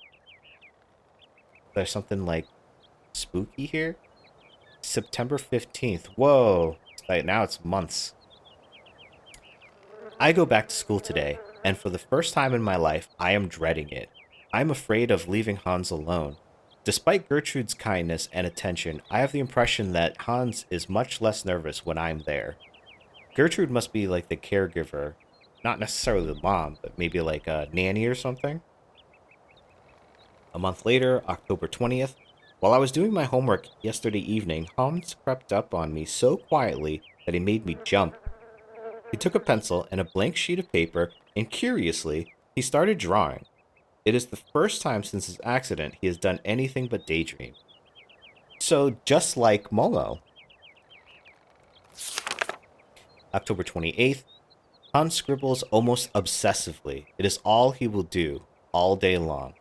There's something like spooky here? September 15th. Whoa. Now it's months. I go back to school today, and for the first time in my life, I am dreading it. I'm afraid of leaving Hans alone. Despite Gertrude's kindness and attention, I have the impression that Hans is much less nervous when I'm there. Gertrude must be like the caregiver, not necessarily the mom, but maybe like a nanny or something. A month later, October 20th, while I was doing my homework yesterday evening, Hans crept up on me so quietly that he made me jump. He took a pencil and a blank sheet of paper, and curiously, he started drawing. It is the first time since his accident he has done anything but daydream. So, just like Momo. October 28th, Hans scribbles almost obsessively. It is all he will do, all day long.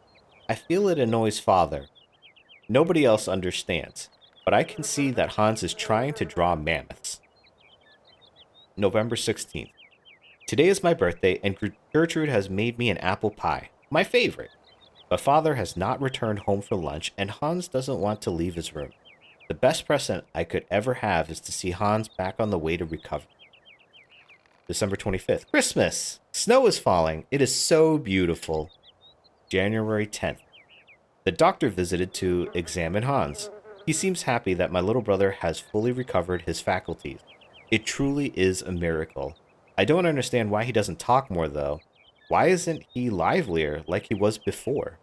I feel it annoys Father. Nobody else understands, but I can see that Hans is trying to draw mammoths. November 16th. Today is my birthday, and Gertrude has made me an apple pie. My favorite. But Father has not returned home for lunch, and Hans doesn't want to leave his room. The best present I could ever have is to see Hans back on the way to recovery. December 25th. Christmas! Snow is falling. It is so beautiful. January 10th. The doctor visited to examine Hans. He seems happy that my little brother has fully recovered his faculties. It truly is a miracle. I don't understand why he doesn't talk more, though. Why isn't he livelier like he was before?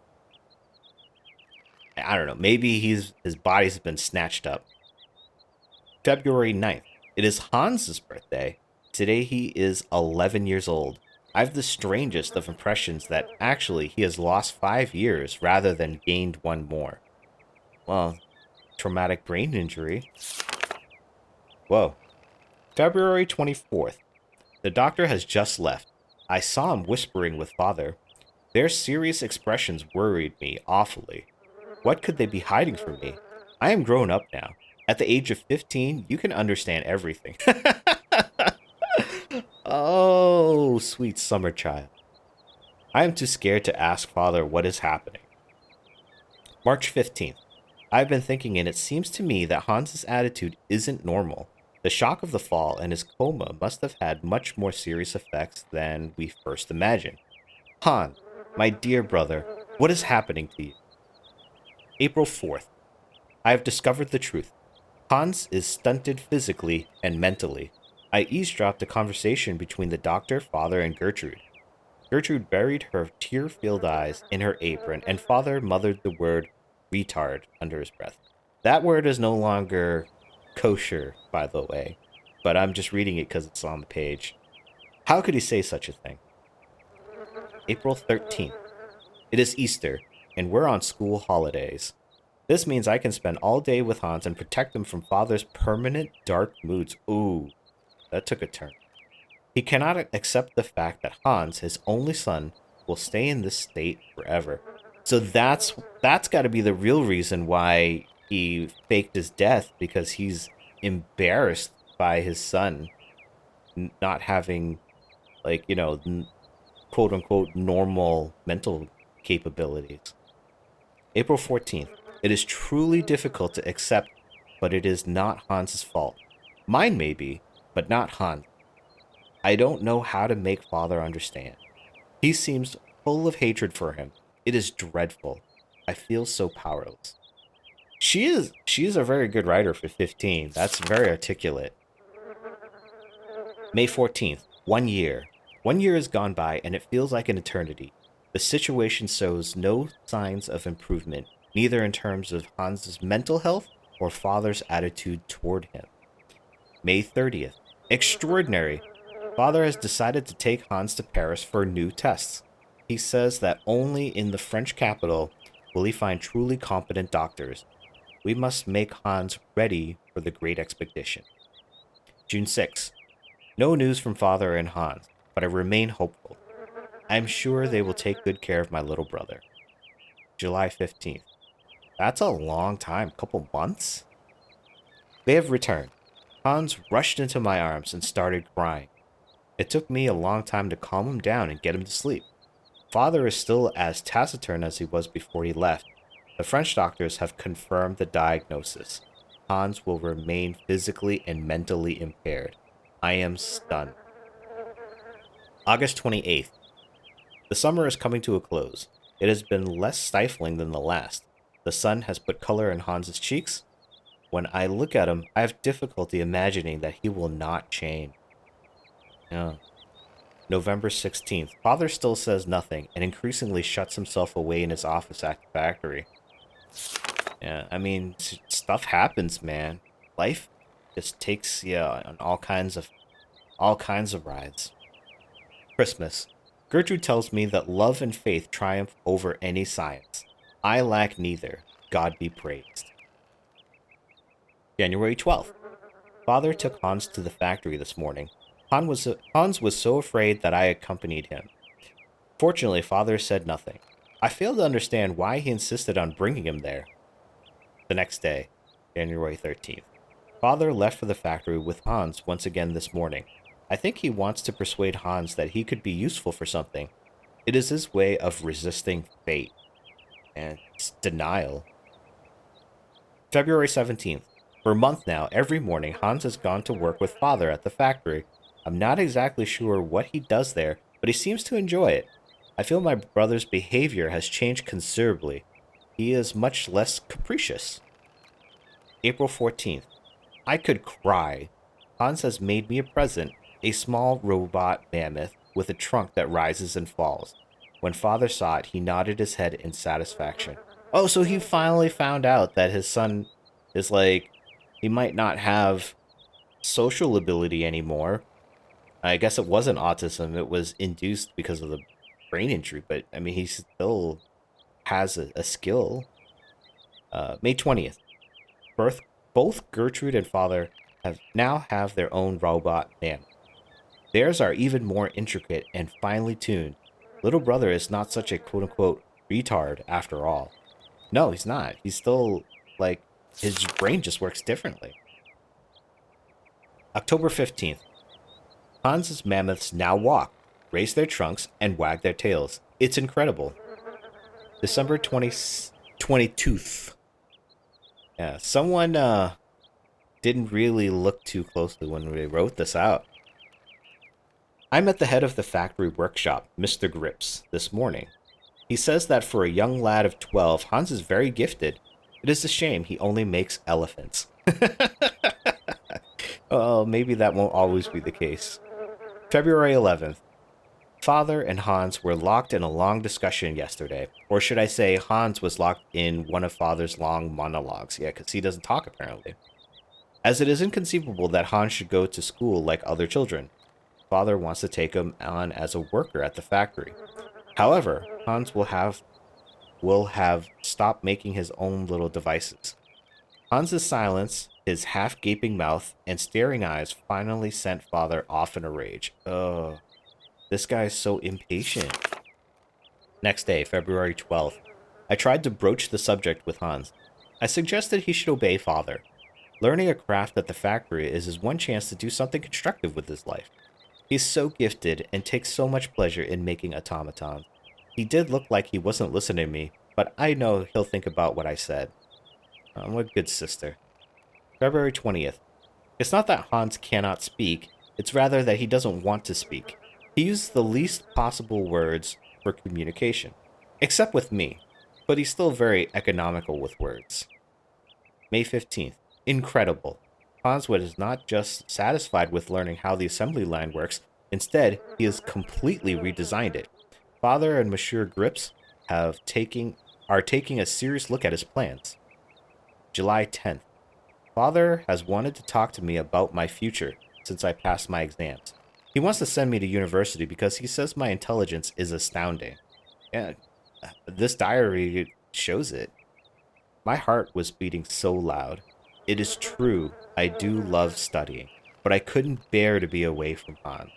I don't know. Maybe his body's been snatched up. February 9th. It is Hans's birthday. Today he is 11 years old. I have the strangest of impressions that actually he has lost 5 years rather than gained one more. Well, traumatic brain injury. Whoa. February 24th. The doctor has just left. I saw him whispering with Father. Their serious expressions worried me awfully. What could they be hiding from me? I am grown up now. At the age of 15, you can understand everything. Oh, sweet summer child. I am too scared to ask Father what is happening. March 15th. I've been thinking, and it seems to me that Hans's attitude isn't normal. The shock of the fall and his coma must have had much more serious effects than we first imagined. Hans, my dear brother, what is happening to you? April 4th. I have discovered the truth. Hans is stunted physically and mentally. I eavesdropped a conversation between the doctor, Father, and Gertrude. Gertrude buried her tear-filled eyes in her apron, and Father muttered the word retard under his breath. That word is no longer kosher, by the way, but I'm just reading it because it's on the page. How could he say such a thing? April 13th. It is Easter, and we're on school holidays. This means I can spend all day with Hans and protect him from Father's permanent dark moods. Ooh, that took a turn. He cannot accept the fact that Hans, his only son, will stay in this state forever. So that's got to be the real reason why he faked his death, because he's embarrassed by his son not having, like, you know, quote unquote normal mental capabilities. April 14th. It is truly difficult to accept, but it is not Hans's fault. Mine may be, but not Hans. I don't know how to make Father understand. He seems full of hatred for him. It is dreadful. I feel so powerless. She is a very good writer for 15. That's very articulate. May 14th. 1 year. 1 year has gone by, and it feels like an eternity. The situation shows no signs of improvement, neither in terms of Hans's mental health or Father's attitude toward him. May 30th. Extraordinary. Father has decided to take Hans to Paris for new tests. He says that only in the French capital will he find truly competent doctors. We must make Hans ready for the great expedition. June 6. No news from Father and Hans, but I remain hopeful. I am sure they will take good care of my little brother. July 15th. That's a long time, couple months? They have returned. Hans rushed into my arms and started crying. It took me a long time to calm him down and get him to sleep. Father is still as taciturn as he was before he left. The French doctors have confirmed the diagnosis. Hans will remain physically and mentally impaired. I am stunned. August 28th. The summer is coming to a close. It has been less stifling than the last. The sun has put color in Hans's cheeks. When I look at him, I have difficulty imagining that he will not change. Yeah. November 16th. Father still says nothing and increasingly shuts himself away in his office at the factory. Yeah, I mean, stuff happens, man. Life just takes you on all kinds of rides. Christmas. Gertrude tells me that love and faith triumph over any science. I lack neither. God be praised. January 12th. Father took Hans to the factory this morning. Hans was so afraid that I accompanied him. Fortunately, Father said nothing. I fail to understand why he insisted on bringing him there. The next day, January 13th. Father left for the factory with Hans once again this morning. I think he wants to persuade Hans that he could be useful for something. It is his way of resisting fate. And it's denial. February 17th. For a month now, every morning, Hans has gone to work with Father at the factory. I'm not exactly sure what he does there, but he seems to enjoy it. I feel my brother's behavior has changed considerably. He is much less capricious. April 14th. I could cry. Hans has made me a present, a small robot mammoth with a trunk that rises and falls. When Father saw it, he nodded his head in satisfaction. Oh, so he finally found out that his son is he might not have social ability anymore. I guess it wasn't autism, it was induced because of the brain injury, but I mean, he still has a skill. May 20th. Both Gertrude and Father now have their own robot mammoth. Theirs are even more intricate and finely tuned. Little brother is not such a quote-unquote retard after all. No, he's not. He's still, his brain just works differently. October 15th. Hans's mammoths now walk, raise their trunks, and wag their tails. It's incredible. December 22nd. Yeah, someone didn't really look too closely when we wrote this out. I met the head of the factory workshop, Mr. Grips, this morning. He says that for a young lad of 12, Hans is very gifted. It is a shame he only makes elephants. Oh, maybe that won't always be the case. February 11th. Father and Hans were locked in a long discussion yesterday. Or should I say, Hans was locked in one of Father's long monologues. Yeah, because he doesn't talk, apparently. As it is inconceivable that Hans should go to school like other children. Father wants to take him on as a worker at the factory. However, Hans will have stopped making his own little devices. Hans's silence, his half-gaping mouth, and staring eyes finally sent Father off in a rage. Ugh. This guy is so impatient. Next day, February 12th. I tried to broach the subject with Hans. I suggested he should obey Father. Learning a craft at the factory is his one chance to do something constructive with his life. He's so gifted and takes so much pleasure in making automatons. He did look like he wasn't listening to me, but I know he'll think about what I said. I'm a good sister. February 20th. It's not that Hans cannot speak, it's rather that he doesn't want to speak. He uses the least possible words for communication, except with me, but he's still very economical with words. May 15th. Incredible. Hans was not just satisfied with learning how the assembly line works, instead, he has completely redesigned it. Father and Monsieur Grips are taking a serious look at his plans. July 10th. Father has wanted to talk to me about my future since I passed my exams. He wants to send me to university because he says my intelligence is astounding. Yeah, this diary shows it. My heart was beating so loud. It is true, I do love studying, but I couldn't bear to be away from Han.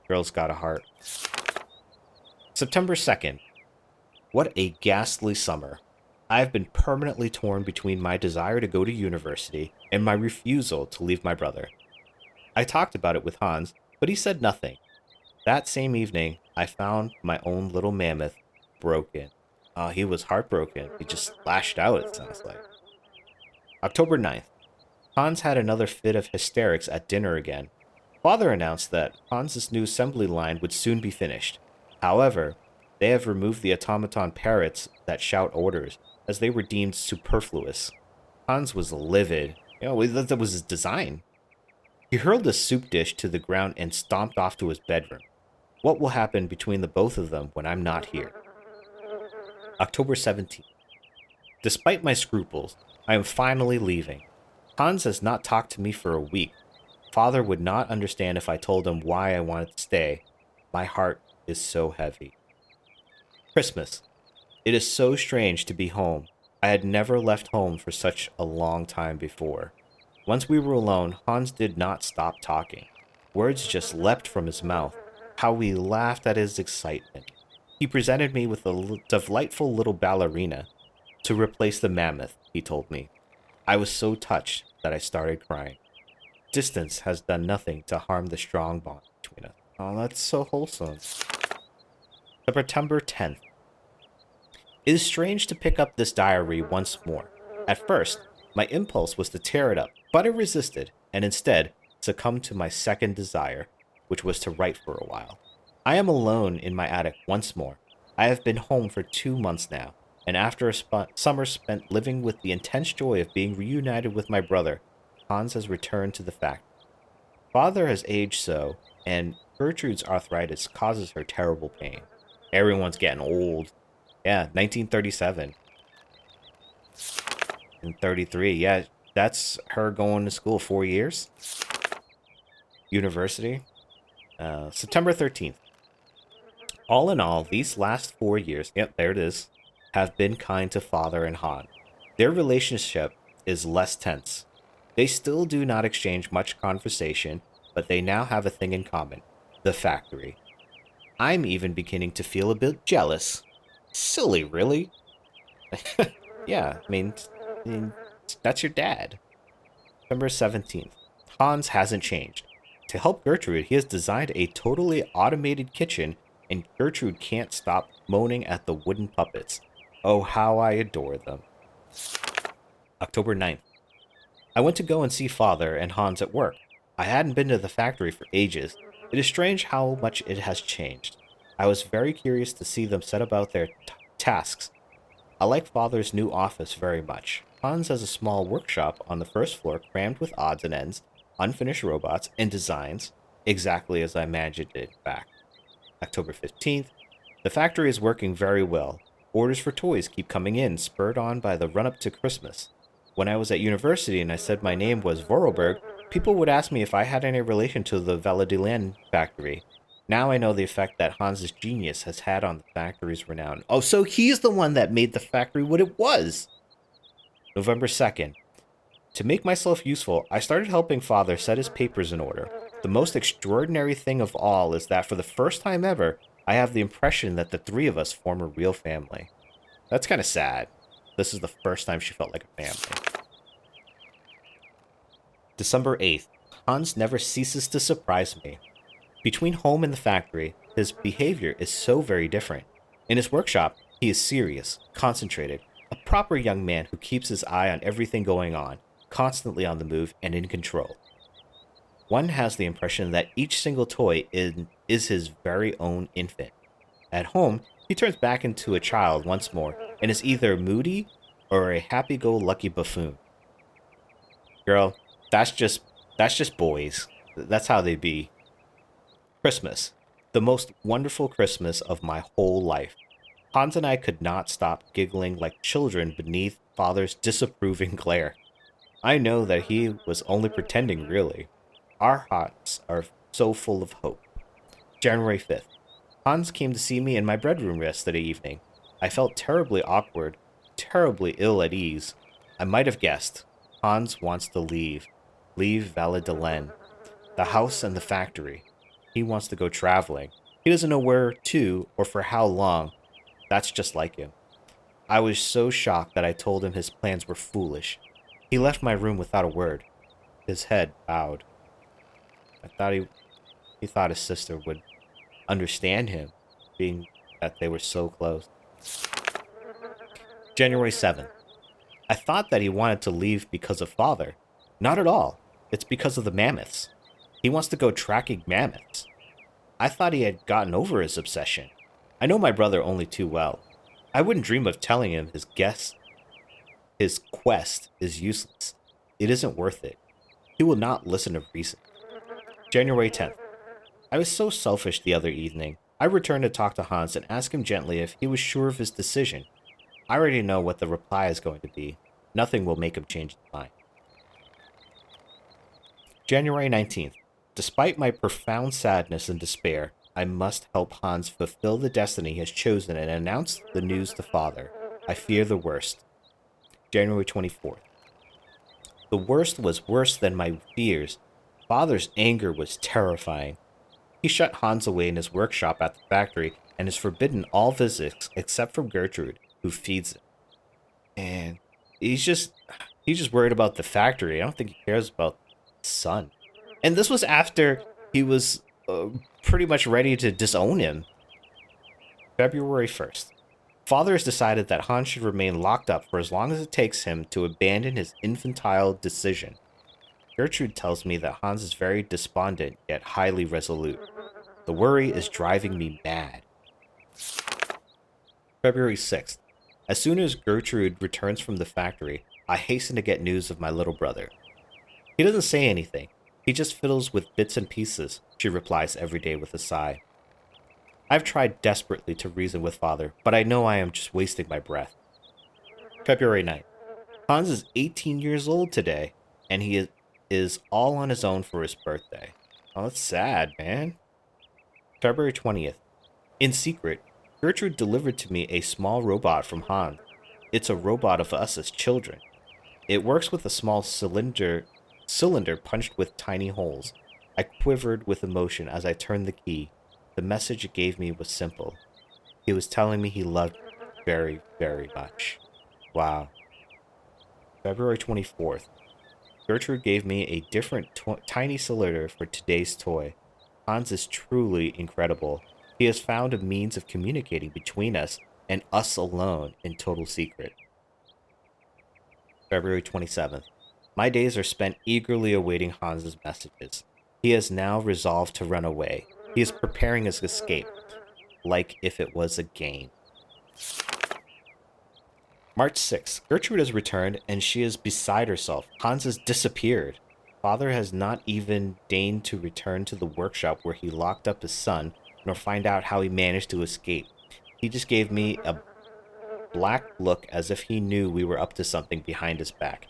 Girl's got a heart. September 2nd. What a ghastly summer. I have been permanently torn between my desire to go to university and my refusal to leave my brother. I talked about it with Hans, but he said nothing. That same evening, I found my own little mammoth broken. He was heartbroken. He just lashed out, it sounds like. October 9th. Hans had another fit of hysterics at dinner again. Father announced that Hans's new assembly line would soon be finished. However, they have removed the automaton parrots that shout orders, as they were deemed superfluous. Hans was livid. That was his design. He hurled a soup dish to the ground and stomped off to his bedroom. What will happen between the both of them when I'm not here? October 17th. Despite my scruples, I am finally leaving. Hans has not talked to me for a week. Father would not understand if I told him why I wanted to stay. My heart is so heavy. Christmas. It is so strange to be home. I had never left home for such a long time before. Once we were alone, Hans did not stop talking. Words just leapt from his mouth. How we laughed at his excitement. He presented me with a delightful little ballerina to replace the mammoth, he told me. I was so touched that I started crying. Distance has done nothing to harm the strong bond between us. Oh, that's so wholesome. September 10th. It is strange to pick up this diary once more. At first, my impulse was to tear it up, but I resisted, and instead succumbed to my second desire, which was to write for a while. I am alone in my attic once more. I have been home for 2 months now, and after a summer spent living with the intense joy of being reunited with my brother, Hans has returned to the factory. Father has aged so, and Gertrude's arthritis causes her terrible pain. Everyone's getting old. Yeah, 1937. And 33, yeah, that's her going to school 4 years. University. September 13th. All in all, these last 4 years, yep, there it is, have been kind to Father and Han. Their relationship is less tense. They still do not exchange much conversation, but they now have a thing in common, the factory. I'm even beginning to feel a bit jealous. Silly, really? Yeah, I mean, that's your dad. September 17th. Hans hasn't changed. To help Gertrude, he has designed a totally automated kitchen, and Gertrude can't stop moaning at the wooden puppets. Oh, how I adore them. October 9th. I went to go and see Father and Hans at work. I hadn't been to the factory for ages. It is strange how much it has changed. I was very curious to see them set about their tasks. I like Father's new office very much. Hans has a small workshop on the first floor crammed with odds and ends, unfinished robots, and designs, exactly as I imagined it back. October 15th. The factory is working very well. Orders for toys keep coming in, spurred on by the run-up to Christmas. When I was at university and I said my name was Voralberg, people would ask me if I had any relation to the Validelene factory. Now I know the effect that Hans's genius has had on the factory's renown. Oh, so he's the one that made the factory what it was! November 2nd. To make myself useful, I started helping Father set his papers in order. The most extraordinary thing of all is that for the first time ever, I have the impression that the three of us form a real family. That's kind of sad. This is the first time she felt like a family. December 8th. Hans never ceases to surprise me. Between home and the factory, his behavior is so very different. In his workshop, he is serious, concentrated, a proper young man who keeps his eye on everything going on, constantly on the move and in control. One has the impression that each single toy is his very own infant. At home, he turns back into a child once more and is either moody or a happy-go-lucky buffoon. Girl, that's just boys. That's how they be. Christmas. The most wonderful Christmas of my whole life. Hans and I could not stop giggling like children beneath Father's disapproving glare. I know that he was only pretending, really. Our hearts are so full of hope. January 5th. Hans came to see me in my bedroom yesterday evening. I felt terribly awkward, terribly ill at ease. I might have guessed. Hans wants to leave. Leave Validelene. The house and the factory. He wants to go traveling. He doesn't know where to or for how long. That's just like him. I was so shocked that I told him his plans were foolish. He left my room without a word. His head bowed. I thought he thought his sister would understand him, being that they were so close. January 7th. I thought that he wanted to leave because of father. Not at all. It's because of the mammoths. He wants to go tracking mammoths. I thought he had gotten over his obsession. I know my brother only too well. I wouldn't dream of telling him his quest is useless. It isn't worth it. He will not listen to reason. January 10th. I was so selfish the other evening. I returned to talk to Hans and ask him gently if he was sure of his decision. I already know what the reply is going to be. Nothing will make him change his mind. January 19th. Despite my profound sadness and despair, I must help Hans fulfill the destiny he has chosen and announce the news to father. I fear the worst. January 24th. The worst was worse than my fears. Father's anger was terrifying. He shut Hans away in his workshop at the factory and has forbidden all visits except from Gertrude, who feeds him. And he's just worried about the factory. I don't think he cares about his son. And this was after he was pretty much ready to disown him. February 1st. Father has decided that Hans should remain locked up for as long as it takes him to abandon his infantile decision. Gertrude tells me that Hans is very despondent, yet highly resolute. The worry is driving me mad. February 6th. As soon as Gertrude returns from the factory, I hasten to get news of my little brother. He doesn't say anything. He just fiddles with bits and pieces, she replies every day with a sigh. I've tried desperately to reason with father, but I know I am just wasting my breath. February 9th. Hans is 18 years old today, and he is all on his own for his birthday. Oh, that's sad, man. February 20th. In secret, Gertrude delivered to me a small robot from Hans. It's a robot of us as children. It works with a small cylinder punched with tiny holes. I quivered with emotion as I turned the key. The message it gave me was simple. He was telling me he loved me very, very much. Wow. February 24th. Gertrude gave me a different tiny cylinder for today's toy. Hans is truly incredible. He has found a means of communicating between us and us alone in total secret. February 27th. My days are spent eagerly awaiting Hans's messages. He has now resolved to run away. He is preparing his escape, like if it was a game. March 6th. Gertrude has returned, and she is beside herself. Hans has disappeared. Father has not even deigned to return to the workshop where he locked up his son, nor find out how he managed to escape. He just gave me a black look as if he knew we were up to something behind his back.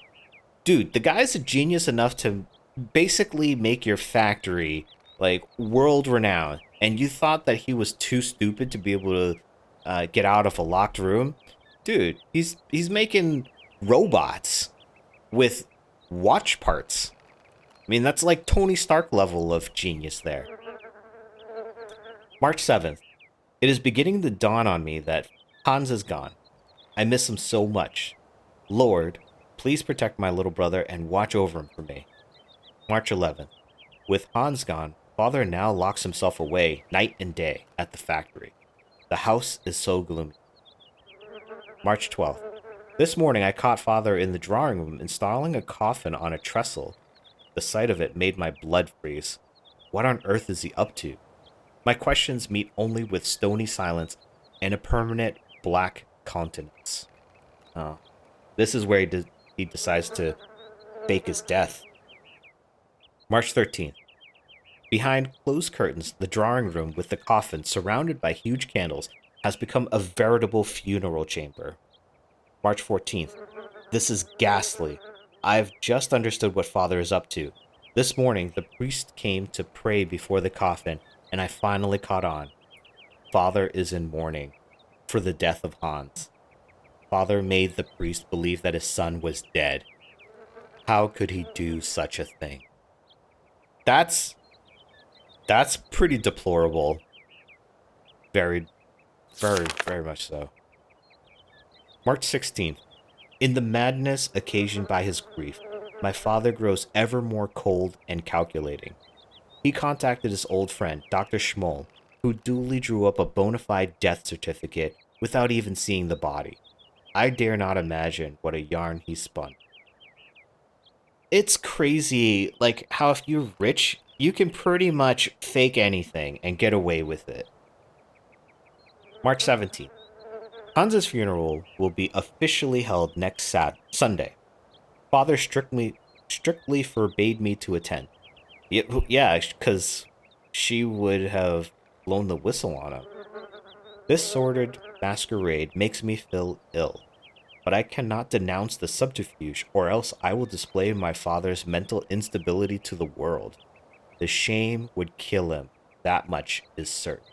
Dude, the guy's a genius enough to basically make your factory like world-renowned, and you thought that he was too stupid to be able to get out of a locked room? Dude, he's making robots with watch parts. I mean, that's like Tony Stark level of genius there. March 7th. It is beginning to dawn on me that Hans is gone. I miss him so much. Lord, please protect my little brother and watch over him for me. March 11th. With Hans gone, Father now locks himself away night and day at the factory. The house is so gloomy. March 12th. This morning I caught Father in the drawing room installing a coffin on a trestle. The sight of it made my blood freeze. What on earth is he up to? My questions meet only with stony silence and a permanent black countenance. Oh, this is where he decides to fake his death. March 13th. Behind closed curtains, the drawing room with the coffin surrounded by huge candles has become a veritable funeral chamber. March 14th. This is ghastly. I've just understood what Father is up to. This morning, the priest came to pray before the coffin, and I finally caught on. Father is in mourning for the death of Hans. Father made the priest believe that his son was dead. How could he do such a thing? That's pretty deplorable. Very, very, very much so. March 16th. In the madness occasioned by his grief, my father grows ever more cold and calculating. He contacted his old friend, Dr. Schmoll, who duly drew up a bona fide death certificate without even seeing the body. I dare not imagine what a yarn he spun. It's crazy, like, how if you're rich, you can pretty much fake anything and get away with it. March 17th. Hans's funeral will be officially held next Sunday. Father strictly forbade me to attend. Yeah, because she would have blown the whistle on him. This sordid masquerade makes me feel ill, but I cannot denounce the subterfuge, or else I will display my father's mental instability to the world. The shame would kill him, that much is certain.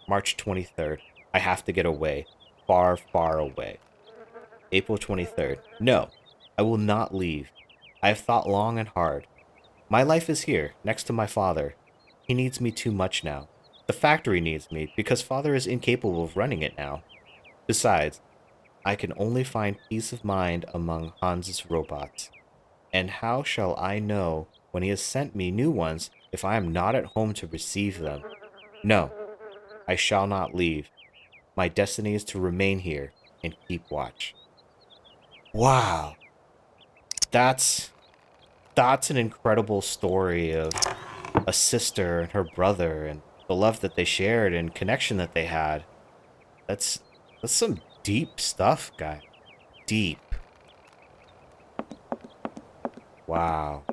March 23rd. I have to get away. Far, far away. April 23rd. No, I will not leave. I have thought long and hard. My life is here, next to my father. He needs me too much now. The factory needs me, because father is incapable of running it now. Besides, I can only find peace of mind among Hans's robots. And how shall I know when he has sent me new ones if I am not at home to receive them? No, I shall not leave. My destiny is to remain here and keep watch. Wow. That's an incredible story of a sister and her brother and the love that they shared and connection that they had. That's some deep stuff, guy. Deep. Wow.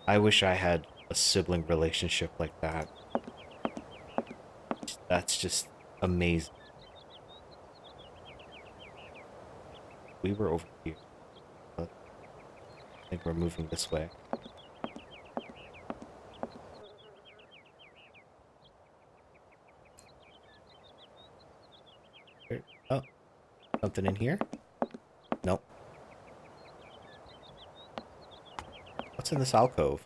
I wish I had a sibling relationship like that. That's just amazing. We were over here. But I think we're moving this way. Oh, something in here? Nope. What's in this alcove?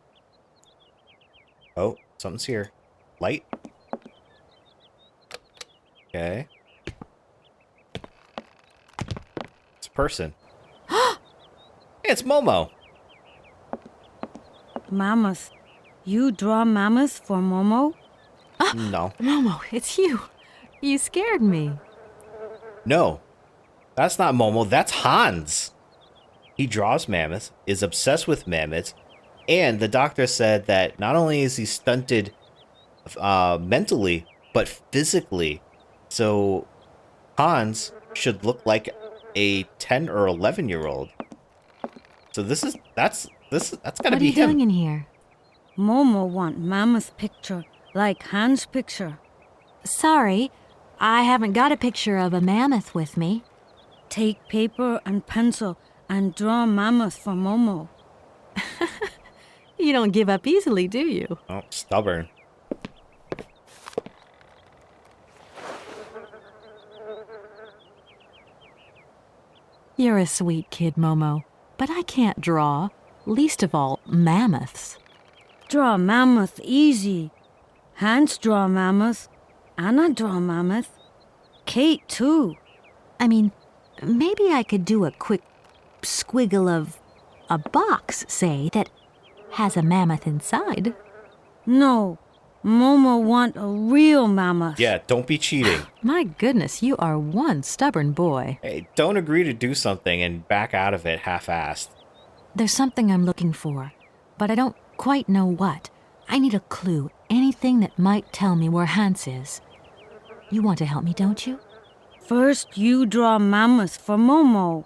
Oh, something's here. Light? Okay. It's a person. Hey, it's Momo! Mammoth. You draw mammoth for Momo? No. Momo, it's you. You scared me. No. That's not Momo, that's Hans. He draws mammoths, is obsessed with mammoths, and the doctor said that not only is he stunted mentally, but physically. So Hans should look like a 10 or 11-year-old. So that's gotta be him. What are you doing in here? Momo want mammoth picture, like Hans' picture. Sorry, I haven't got a picture of a mammoth with me. Take paper and pencil and draw mammoth for Momo. You don't give up easily, do you? Oh, stubborn. You're a sweet kid, Momo, but I can't draw, least of all mammoths. Draw mammoth easy. Hans draw mammoth. Anna draw mammoth. Kate too. I mean, maybe I could do a quick squiggle of a box, say, that has a mammoth inside. No, Momo want a real mammoth. Yeah, don't be cheating. My goodness, you are one stubborn boy. Hey, don't agree to do something and back out of it half-assed. There's something I'm looking for, but I don't quite know what. I need a clue, anything that might tell me where Hans is. You want to help me, don't you? First, you draw mammoth for Momo.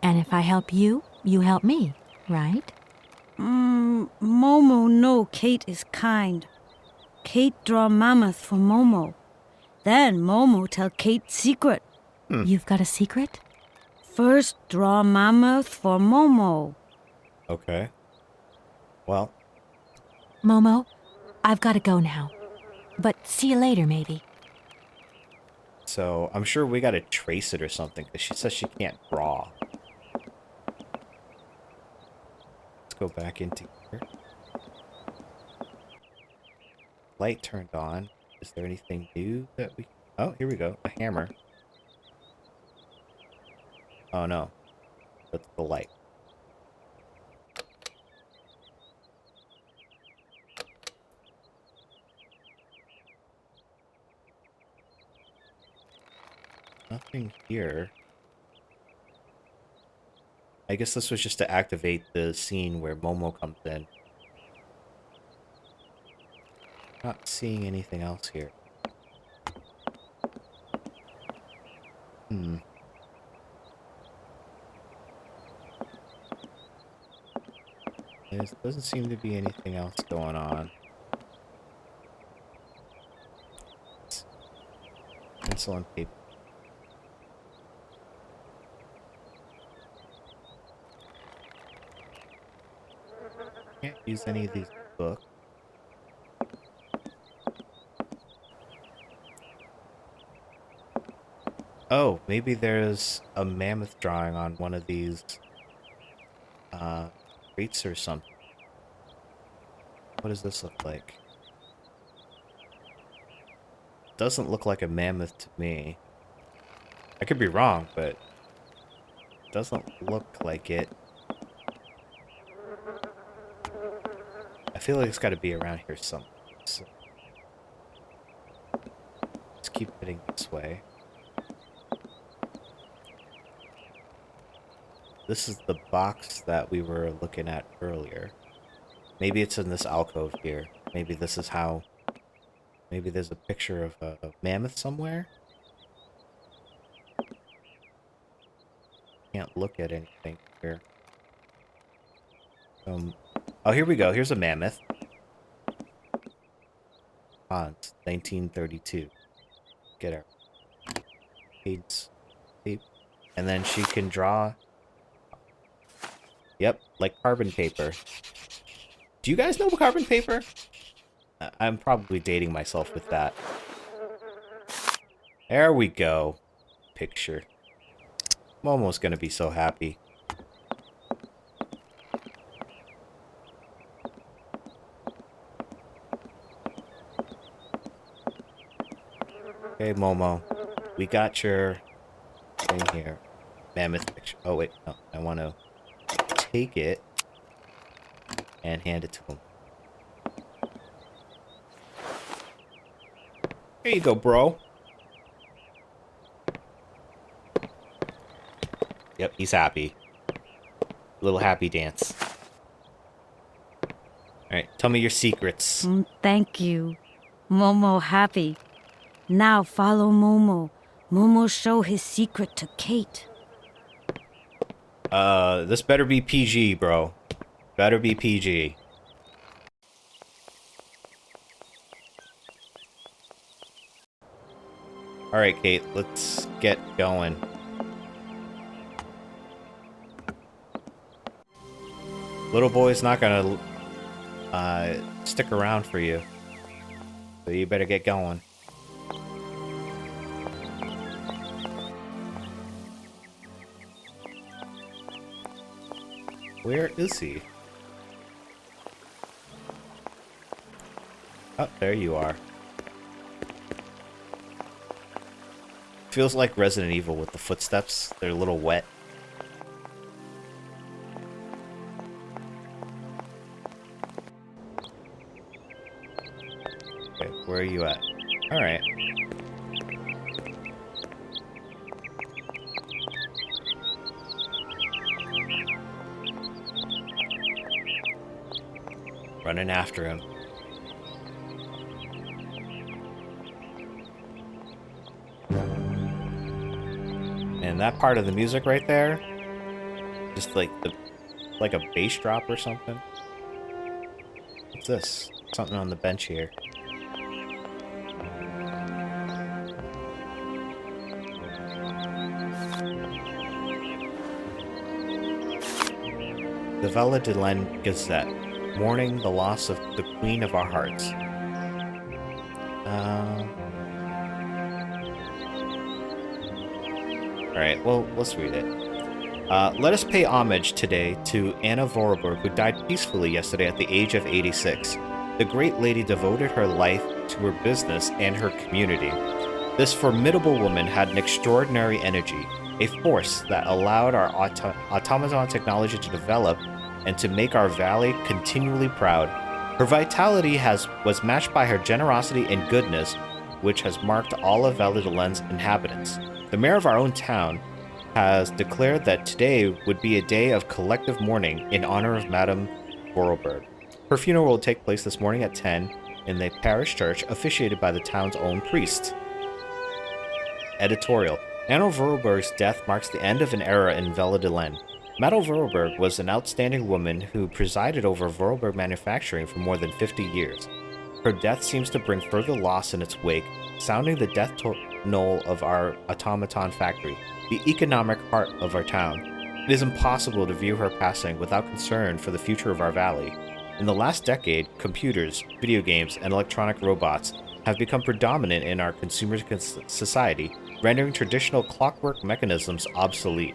And if I help you, you help me, right? Momo know Kate is kind. Kate draw mammoth for Momo. Then Momo tell Kate secret. You've got a secret? First, draw mammoth for Momo. Okay. Well, Momo, I've got to go now. But see you later, maybe. so I'm sure we gotta trace it or something, because she says she can't draw. Let's go back into here. Light turned on. Is there anything new that we... Oh, here we go. A hammer. Oh, no. That's the light. Nothing here. I guess this was just to activate the scene where Momo comes in. Not seeing anything else here. There doesn't seem to be anything else going on. Pencil and paper. Can't use any of these books. Oh, maybe there's a mammoth drawing on one of these crates or something. What does this look like? Doesn't look like a mammoth to me. I could be wrong, but it doesn't look like it. I feel like it's got to be around here somewhere. So let's keep heading this way. This is the box that we were looking at earlier. Maybe it's in this alcove here. Maybe this is how... Maybe there's a picture of a mammoth somewhere? Can't look at anything here. Oh, here we go. Here's a mammoth. It's 1932. Get her. Tape. And then she can draw... Yep, like carbon paper. Do you guys know carbon paper? I'm probably dating myself with that. There we go. Picture. Momo's gonna be so happy. Okay, Momo. We got your thing here. Mammoth picture. Oh, wait. No, I want to take it and hand it to him. Here you go, bro. Yep, he's happy. Little happy dance. Alright, tell me your secrets. Thank you. Momo happy. Now follow Momo. Momo show his secret to Kate. This better be PG, bro. Better be PG. Alright, Kate, let's get going. Little boy's not gonna stick around for you. So you better get going. Where is he? Oh, there you are. Feels like Resident Evil with the footsteps. They're a little wet. Okay, where are you at? Alright. Running after him. And that part of the music right there, just like a bass drop or something. What's this? Something on the bench here. The Validelene Gazette. mourning the loss of the queen of our hearts. Alright, well, let's read it. Let us pay homage today to Anna Voralberg, who died peacefully yesterday at the age of 86. The great lady devoted her life to her business and her community. This formidable woman had an extraordinary energy, a force that allowed our automaton technology to develop and to make our valley continually proud. Her vitality was matched by her generosity and goodness, which has marked all of Validelene's inhabitants. The mayor of our own town has declared that today would be a day of collective mourning in honor of Madame Voralberg. Her funeral will take place this morning at 10 in the parish church, officiated by the town's own priest. Editorial. Anna Voralberg's death marks the end of an era in Validelene. Madame Voralberg was an outstanding woman who presided over Voralberg Manufacturing for more than 50 years. Her death seems to bring further loss in its wake, sounding the death knell of our automaton factory, the economic heart of our town. It is impossible to view her passing without concern for the future of our valley. In the last decade, computers, video games, and electronic robots have become predominant in our consumer society, rendering traditional clockwork mechanisms obsolete.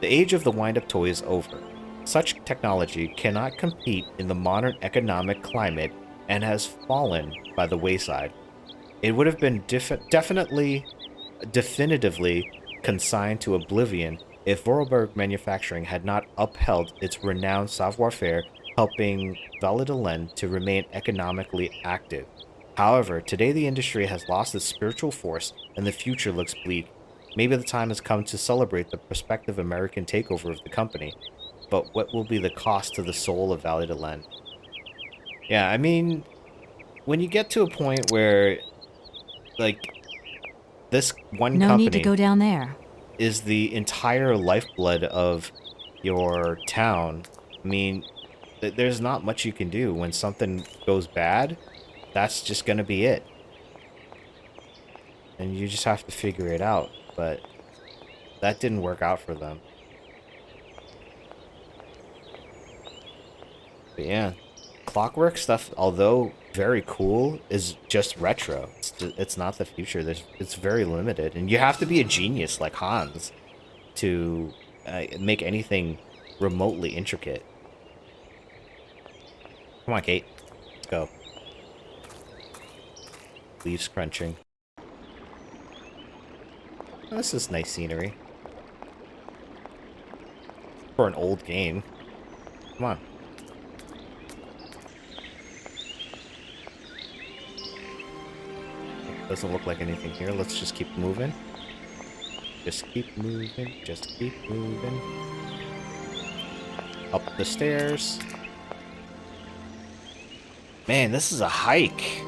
The age of the wind-up toy is over. Such technology cannot compete in the modern economic climate and has fallen by the wayside. It would have been definitively consigned to oblivion if Voralberg Manufacturing had not upheld its renowned savoir-faire, helping Validelene to remain economically active. However, today the industry has lost its spiritual force and the future looks bleak. Maybe the time has come to celebrate the prospective American takeover of the company, but what will be the cost to the soul of Validelene? Yeah, I mean, when you get to a point where, like, this one No company need to go down there. is the entire lifeblood of your town, I mean, there's not much you can do. When something goes bad, that's just gonna be it. And you just have to figure it out, but that didn't work out for them. But yeah, clockwork stuff, although very cool, is just retro. It's not the future. It's very limited, and you have to be a genius like Hans to make anything remotely intricate. Come on, Kate. Let's go. Leaves crunching. Oh, this is nice scenery. For an old game. Come on. Doesn't look like anything here. Let's just keep moving. Just keep moving. Just keep moving. Up the stairs. Man, this is a hike.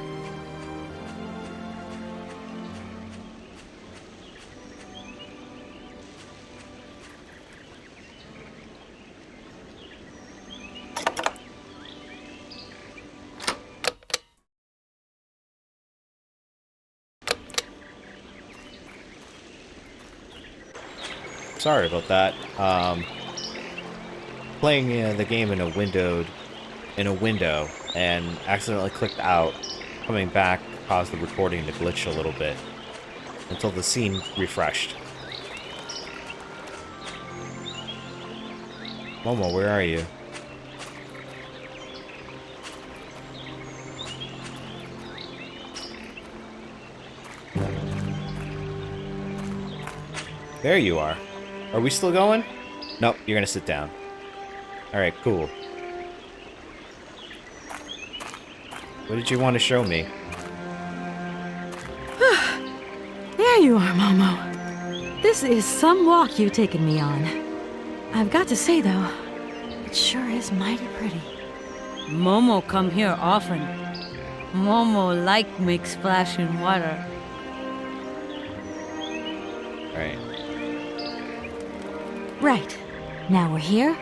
Sorry about that. Playing the game in a window, and accidentally clicked out. Coming back caused the recording to glitch a little bit until the scene refreshed. Momo, where are you? There you are. Are we still going? Nope, you're gonna sit down. Alright, cool. What did you want to show me? There you are, Momo. This is some walk you've taken me on. I've got to say, though, it sure is mighty pretty. Momo come here often. Momo like make splash in water. Alright. Right. Now we're here.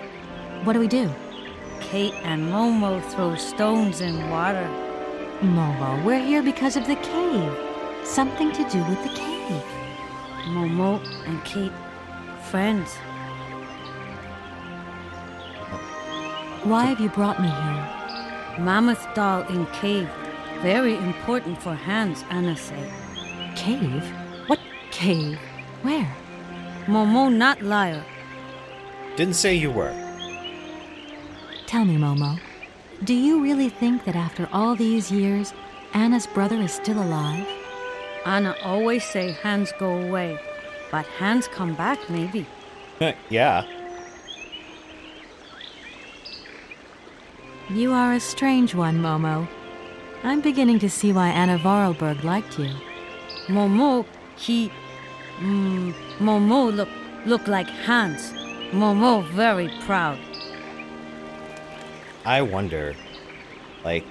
What do we do? Kate and Momo throw stones in water. Momo, we're here because of the cave. Something to do with the cave. Momo and Kate, friends. Why have you brought me here? Mammoth doll in cave. Very important for Hans, Anna say. Cave? What cave? Where? Momo not liar. Didn't say you were. Tell me, Momo, do you really think that after all these years, Anna's brother is still alive? Anna always say Hans go away, but Hans come back maybe. Yeah. You are a strange one, Momo. I'm beginning to see why Anna Voralberg liked you. Momo, Momo look like Hans. Momo very proud. I wonder, like,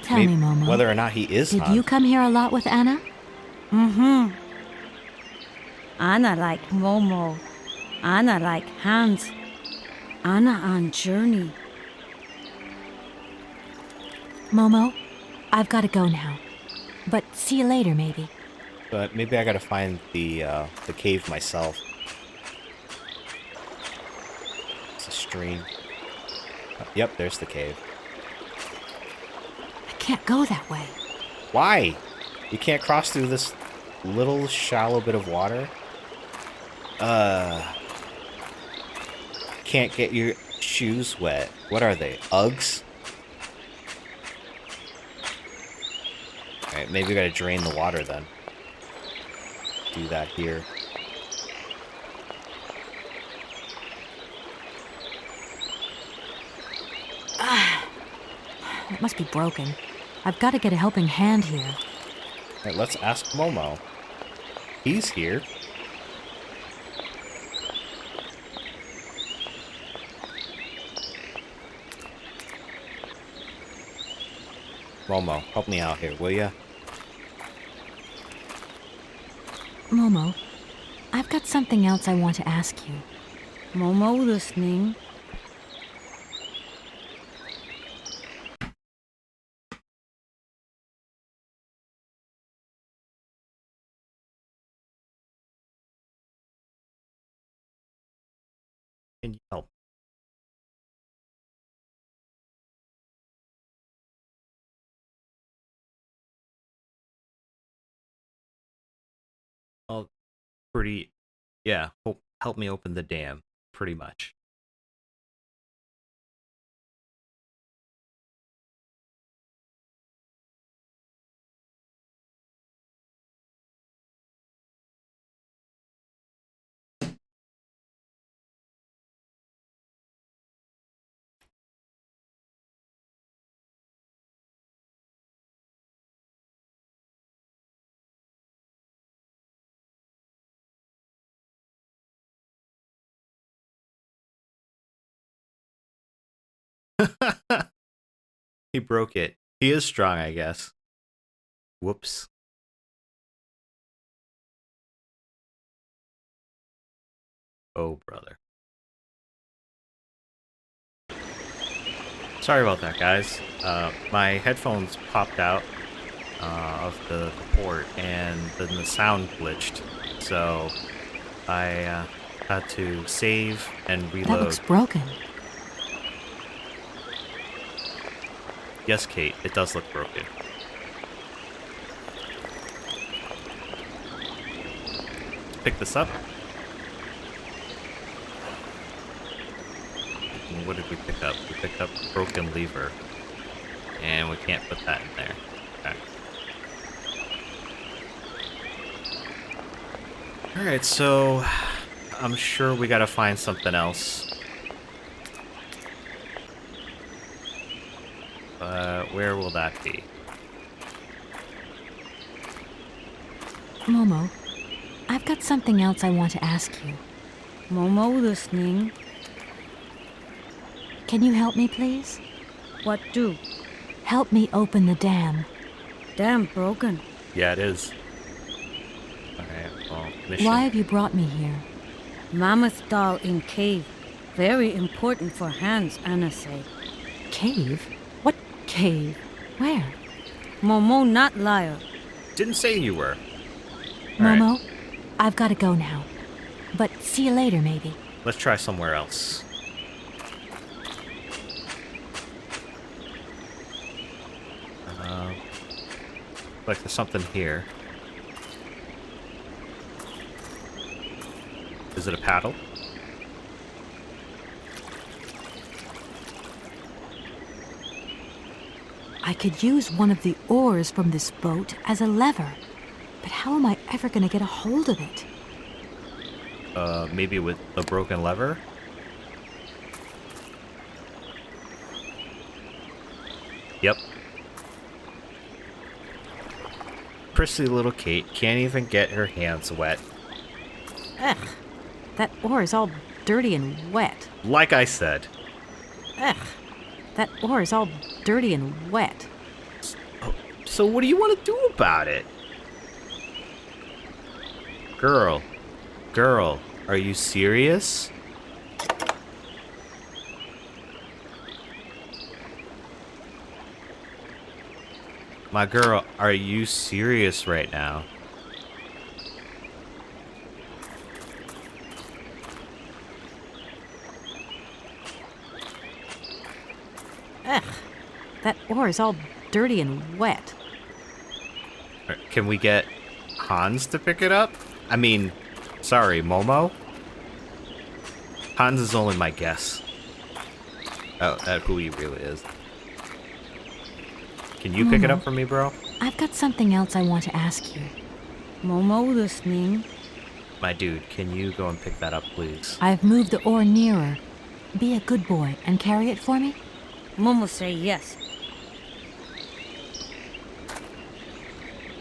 Tell me, Momo, whether or not he is did Han. you come here a lot with Anna? Mm-hmm. Anna like Momo. Anna like Hans. Anna on journey. Momo, I've got to go now. But see you later, maybe. But maybe I gotta find the cave myself. It's a stream. Yep, there's the cave. I can't go that way. Why? You can't cross through this little shallow bit of water? Can't get your shoes wet. What are they? Uggs? Alright, maybe we gotta drain the water then. Do that here. It must be broken. I've got to get a helping hand here. Alright, let's ask Momo. He's here. Momo, help me out here, will ya? Momo, I've got something else I want to ask you. Momo listening. Can you help? Well, yeah, help me open the dam, pretty much. He broke it. He is strong, I guess. Whoops. Oh, brother. Sorry about that, guys. My headphones popped out of the port, and then the sound glitched. So I had to save and reload. That looks broken. Yes, Kate, it does look broken. Pick this up. And what did we pick up? We picked up broken lever. And we can't put that in there. Okay. Alright, so I'm sure we gotta find something else. Where will that be? Momo, I've got something else I want to ask you. Momo listening. Can you help me, please? What do? Help me open the dam. Dam broken. Yeah, it is. Alright, well, mission. Why have you brought me here? Mammoth doll in cave. Very important for Hans, Anna say. Cave? What cave? Where? Momo not liar. Didn't say you were. Momo, Alright, I've got to go now. But see you later, maybe. let's try somewhere else. Like there's something here. Is it a paddle? I could use one of the oars from this boat as a lever, but how am I ever going to get a hold of it? Maybe with a broken lever? Yep. Prissy little Kate can't even get her hands wet. Ugh, that oar is all dirty and wet. Like I said. Ugh, that oar is all dirty and wet. So what do you want to do about it? Girl, are you serious? My girl, are you serious right now? Ugh, that oar is all dirty and wet. Can we get Hans to pick it up? I mean, sorry, Momo? Hans is only my guess. Oh, at who he really is. Can you pick it up for me, bro? I've got something else I want to ask you. Momo listening. My dude, can you go and pick that up, please? I've moved the oar nearer. Be a good boy and carry it for me? Momo say yes.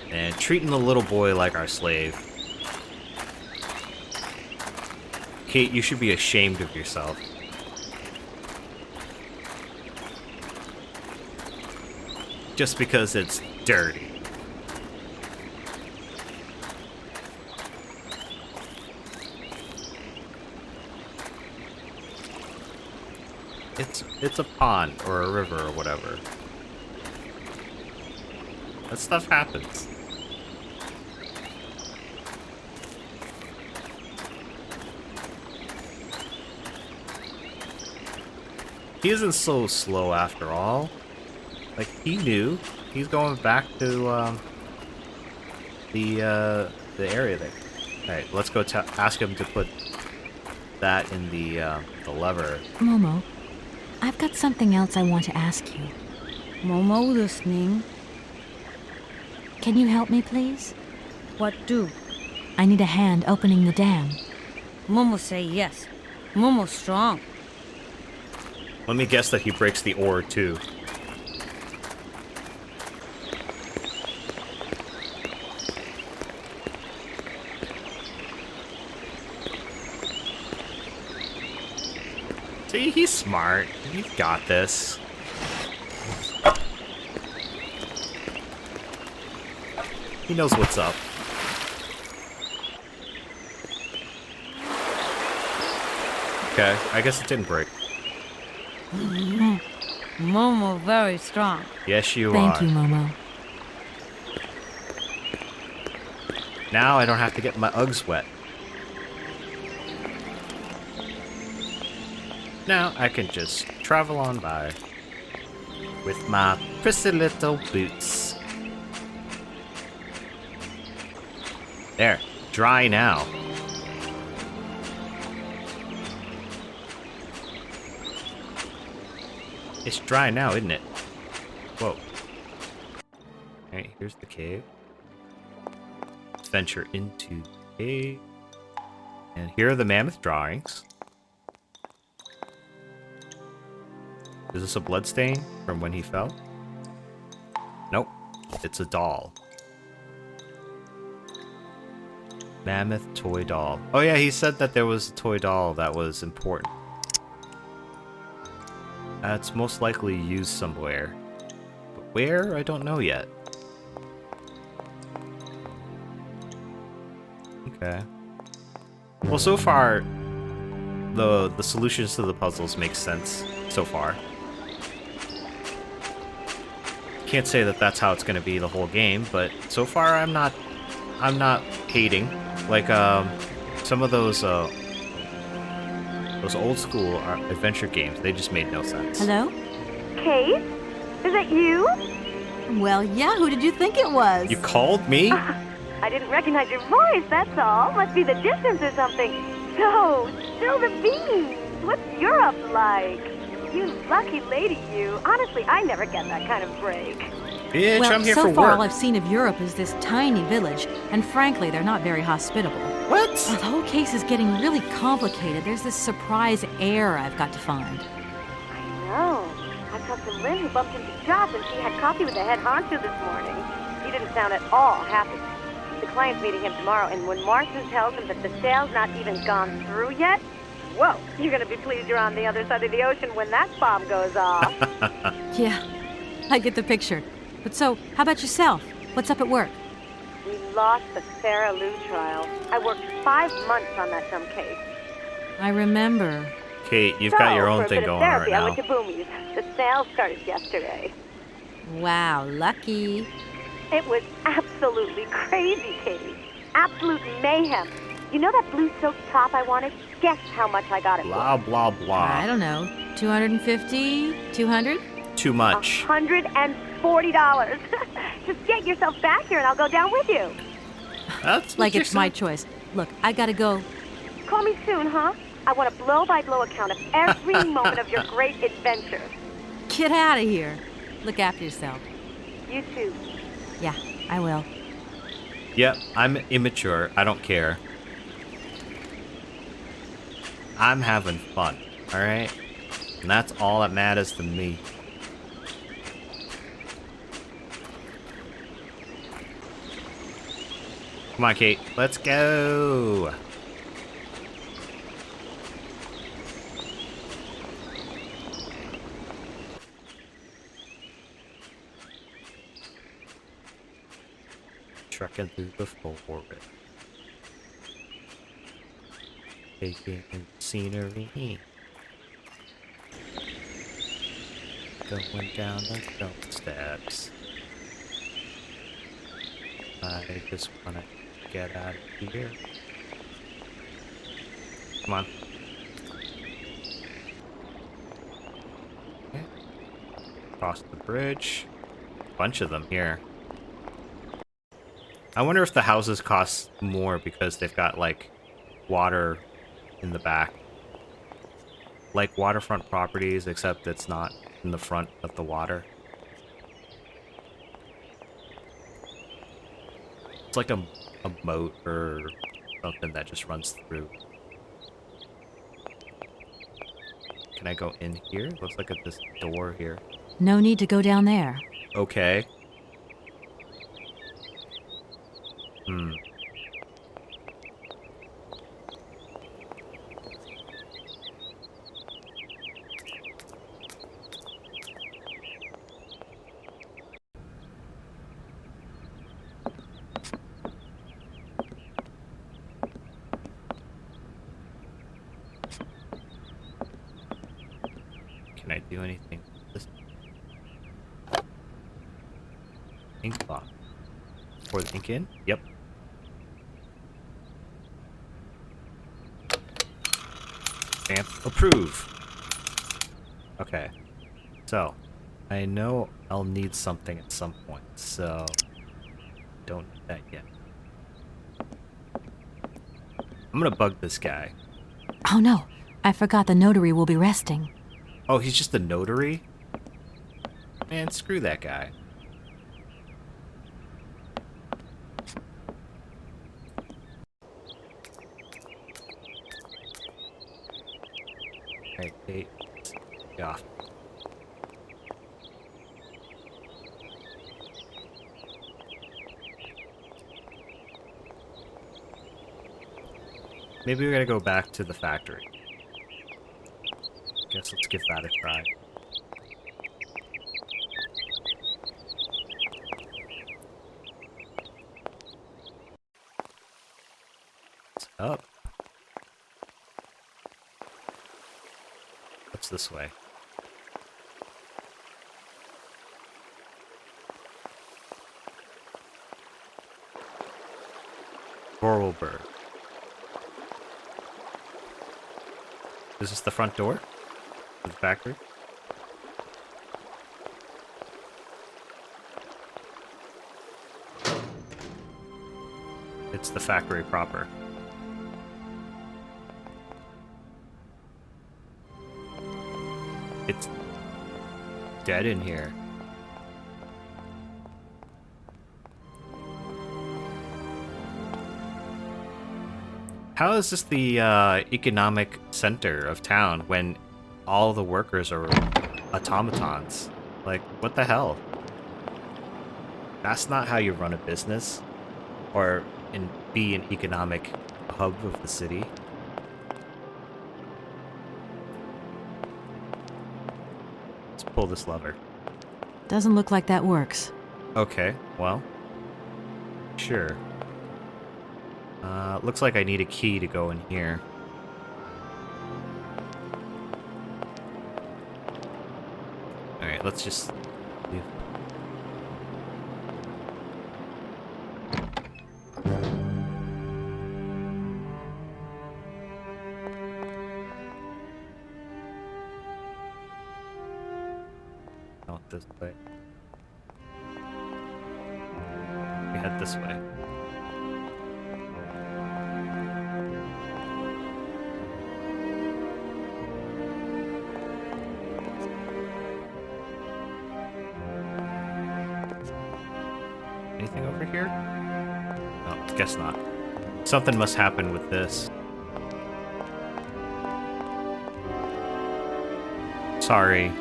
And treating the little boy like our slave. Kate, you should be ashamed of yourself. Just because it's dirty. It's a pond or a river or whatever. That stuff happens. He isn't so slow after all. Like, he knew. He's going back to the area there. Alright, let's go ask him to put that in the lever. Momo, I've got something else I want to ask you. Momo listening. Can you help me, please? What do? I need a hand opening the dam. Momo say yes. Momo strong. Let me guess that he breaks the oar, too. See, he's smart. He's got this. He knows what's up. Okay, I guess it didn't break. Momo very strong. Yes, you are. Thank you, Momo. Now I don't have to get my Uggs wet. Now I can just travel on by with my prissy little boots. There, dry now. It's dry now, isn't it? Whoa. Alright, here's the cave. Let's venture into the cave. And here are the mammoth drawings. Is this a bloodstain from when he fell? Nope. It's a doll. Mammoth toy doll. Oh yeah, he said that there was a toy doll that was important. It's most likely used somewhere. But where? I don't know yet. Okay. Well, so far, the solutions to the puzzles make sense so far. Can't say that that's how it's going to be the whole game, but so far I'm not hating. Like some of those old school adventure games, they just made no sense. Hello? Kate? Is that you? Well, yeah, who did you think it was? You called me? I didn't recognize your voice, that's all. Must be the distance or something. So, spill the beans. What's Europe like? You lucky lady, you. Honestly, I never get that kind of break. Bitch, Well, I'm here so for far work. all I've seen of Europe is this tiny village, and frankly, they're not very hospitable. What? Well, the whole case is getting really complicated. There's this surprise heir I've got to find. I know. I talked to Lynn, who bumped into Joss, and she had coffee with the head honcho this morning. He didn't sound at all happy. The client's meeting him tomorrow, and when Marston tells him that the sale's not even gone through yet, whoa, you're gonna be pleased you're on the other side of the ocean when that bomb goes off. Yeah, I get the picture. But so, how about yourself? What's up at work? We lost the Sarah Lou trial. I worked 5 months on that dumb case. I remember. Kate, you've got your for own a thing bit of going on therapy, right I went now. to Boomy's. The sale started yesterday. Wow, lucky. It was absolutely crazy, Katie. Absolute mayhem. You know that blue silk top I wanted? Guess how much I got it Blah, for? blah, blah. I don't know. 250? 200? Too much. $140. Just get yourself back here and I'll go down with you. That's Like what it's you're my saying. choice. Look, I gotta go. Call me soon, huh? I want a blow-by-blow account of every moment of your great adventure. Get out of here. Look after yourself. You too. Yeah, I will. Yep, I'm immature. I don't care. I'm having fun, alright? And that's all that matters to me. Come on, Kate. Let's go. Trekking through the forest. Taking in scenery. Going down the stone steps. I just wanna get out of here. Come on. Okay. Cross the bridge. Bunch of them here. I wonder if the houses cost more because they've got, like, water in the back. Like waterfront properties, except it's not in the front of the water. It's like a moat or something that just runs through. Can I go in here? Looks like this door here. No need to go down there. Okay. Can I do anything with this? Ink block. Pour the ink in? Yep. Stamp approve. Okay. So, I know I'll need something at some point, so don't need that yet. I'm gonna bug this guy. Oh no, I forgot the notary will be resting. Oh, he's just a notary? Man, screw that guy. Alright, Kate. Get off. Maybe we gotta go back to the factory. Guess let's give that a try. What's up? What's this way? Voralberg. Is this the front door of the factory? it's the factory proper. It's dead in here. How is this the economic center of town when all the workers are automatons? Like, what the hell? That's not how you run a business or be an economic hub of the city. Let's pull this lever. Doesn't look like that works. Okay, well, sure. Looks like I need a key to go in here. Alright, let's just leave. Out this way. We head this way. Anything over here? No, guess not. Something must happen with this. Sorry,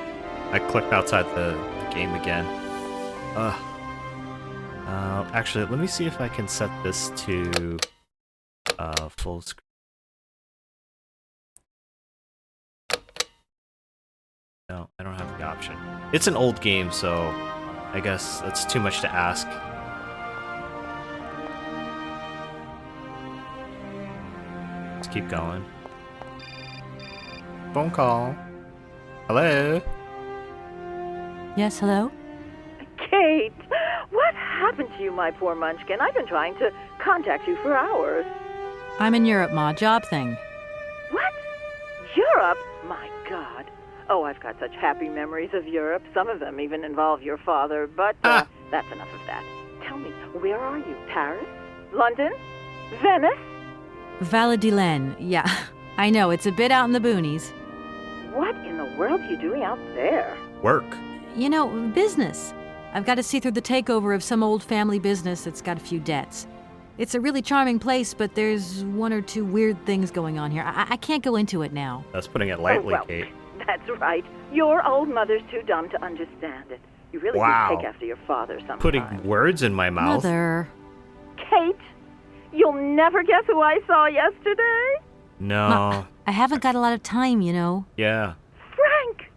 I clicked outside the game again. Ugh. Actually, let me see if I can set this to full screen. No, I don't have the option. It's an old game, so I guess that's too much to ask. Let's keep going. Phone call. Hello? Yes, hello? Kate, what happened to you, my poor munchkin? I've been trying to contact you for hours. I'm in Europe, Ma. Job thing. What? Europe? My God. Oh, I've got such happy memories of Europe. Some of them even involve your father, but that's enough of that. Tell me, where are you? Paris? London? Venice? Validelene. Yeah, I know. It's a bit out in the boonies. What in the world are you doing out there? Work. You know, business. I've got to see through the takeover of some old family business that's got a few debts. It's a really charming place, but there's one or two weird things going on here. I can't go into it now. That's putting it lightly, well, Kate. That's right. Your old mother's too dumb to understand it. You really Wow. do take after your father sometimes. Putting words in my mouth. Mother. Kate, you'll never guess who I saw yesterday? No. Ma, I haven't got a lot of time, you know. Yeah. Frank!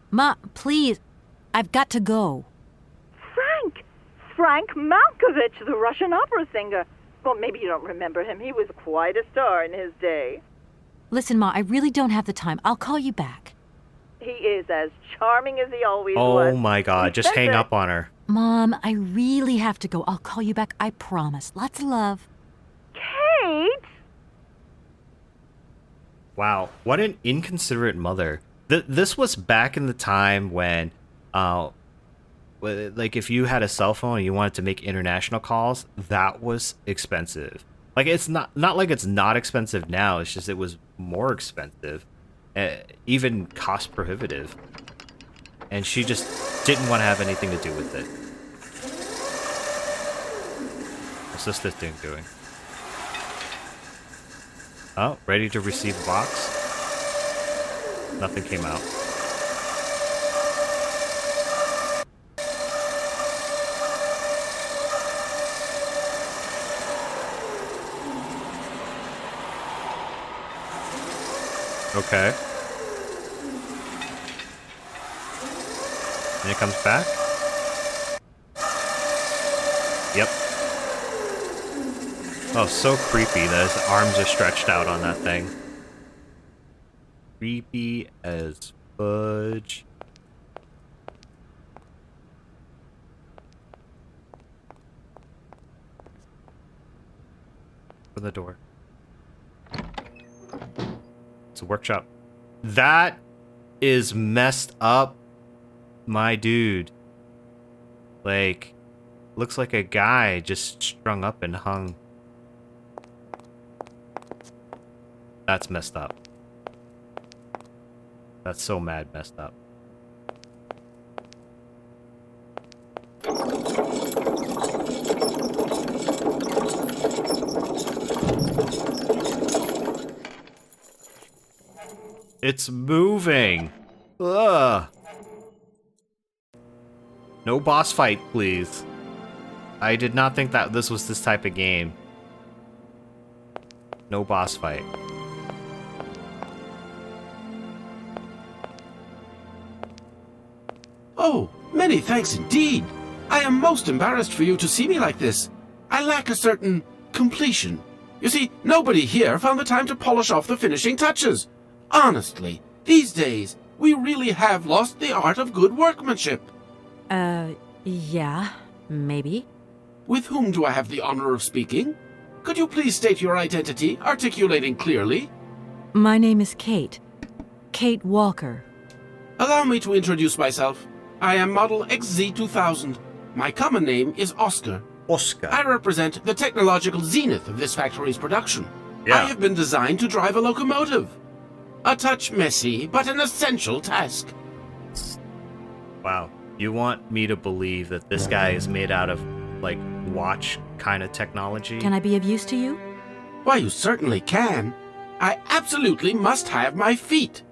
Ma, please. I've got to go. Frank Malkovich, the Russian opera singer. Well, maybe you don't remember him. He was quite a star in his day. Listen, Ma, I really don't have the time. I'll call you back. He is as charming as he always was. Oh my God, just hang up on her. Mom, I really have to go. I'll call you back, I promise. Lots of love. Kate! Wow, what an inconsiderate mother. This was back in the time when, like, if you had a cell phone and you wanted to make international calls, that was expensive. Like, it's not like it's not expensive now. It's just it was more expensive, even cost prohibitive. And she just didn't want to have anything to do with it. What's this thing doing? Oh, ready to receive a box? Nothing came out. Okay. And it comes back? Yep. Oh, so creepy that his arms are stretched out on that thing. Creepy as fudge. Open the door. It's a workshop. That is messed up, my dude. Like, looks like a guy just strung up and hung. That's messed up. That's so mad messed up. It's moving. Ugh. No boss fight, please. I did not think that this was this type of game. No boss fight. Oh, many thanks indeed. I am most embarrassed for you to see me like this. I lack a certain completion. You see, nobody here found the time to polish off the finishing touches. Honestly, these days, we really have lost the art of good workmanship. Yeah, maybe. With whom do I have the honor of speaking? Could you please state your identity, articulating clearly? My name is Kate. Kate Walker. Allow me to introduce myself. I am Model XZ2000. My common name is Oscar. Oscar. I represent the technological zenith of this factory's production. Yeah. I have been designed to drive a locomotive. A touch messy, but an essential task. Wow. You want me to believe that this guy is made out of, like, watch kind of technology? Can I be of use to you? Why, you certainly can. I absolutely must have my feet.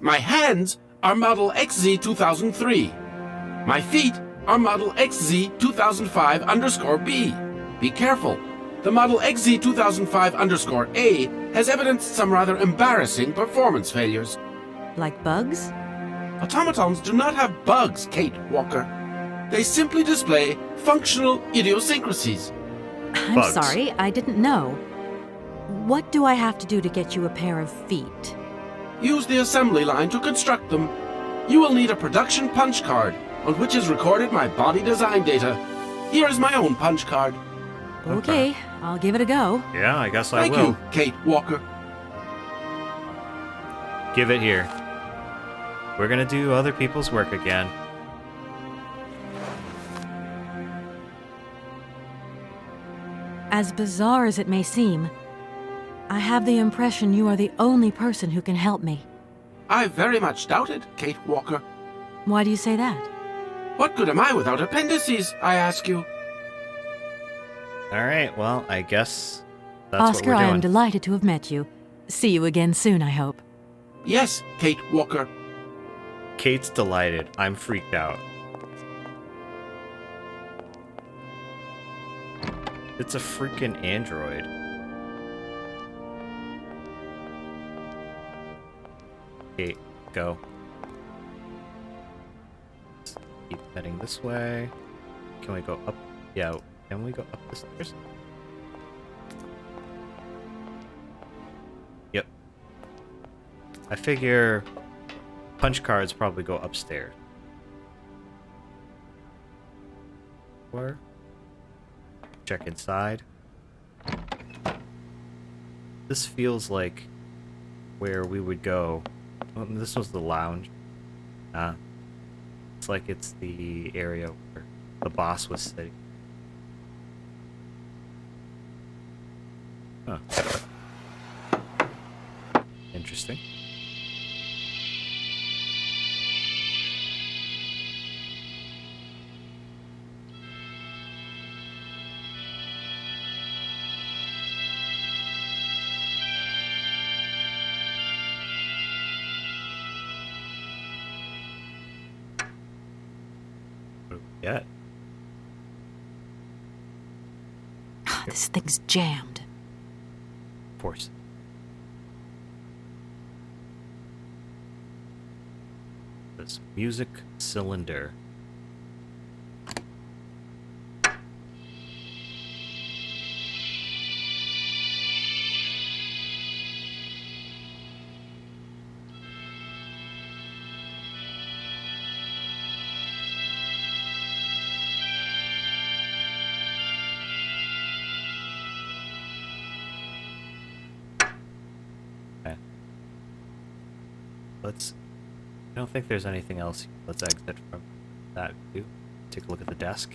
My hands are Model XZ2003. My feet are Model XZ2005_B. Be careful. The Model XZ2005_A has evidenced some rather embarrassing performance failures. Like bugs? Automatons do not have bugs, Kate Walker. They simply display functional idiosyncrasies. I'm Bugs. sorry, I didn't know. What do I have to do to get you a pair of feet? Use the assembly line to construct them. You will need a production punch card, on which is recorded my body design data. Here is my own punch card. Okay, I'll give it a go. Yeah, I guess I Thank will. you, Kate Walker. Give it here. We're gonna do other people's work again. As bizarre as it may seem, I have the impression you are the only person who can help me. I very much doubt it, Kate Walker. Why do you say that? What good am I without appendices, I ask you? Alright, well, I guess that's Oscar, what we're I doing. am delighted to have met you. See you again soon, I hope. Yes, Kate Walker. Kate's delighted. I'm freaked out. It's a freaking android. Kate, go. Let's keep heading this way. Can we go up? Yeah, can we go up the stairs? Yep. I figure punch cards probably go upstairs. Or check inside. This feels like where we would go. Oh, this was the lounge. It's like it's the area where the boss was sitting. Huh. Interesting. Yet. This thing's jammed. Of course. This music cylinder. Let's. I don't think there's anything else. Let's exit from that view. Take a look at the desk.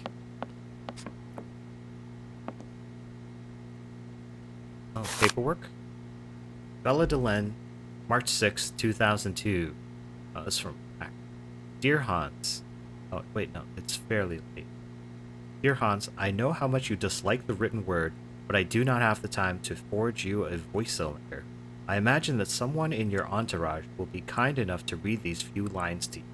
Oh, paperwork. Validelene, March 6, 2002. Oh, this is from Dear Hans. Oh, wait, no, it's fairly late. Dear Hans, I know how much you dislike the written word, but I do not have the time to forge you a voice cylinder. I imagine that someone in your entourage will be kind enough to read these few lines to you.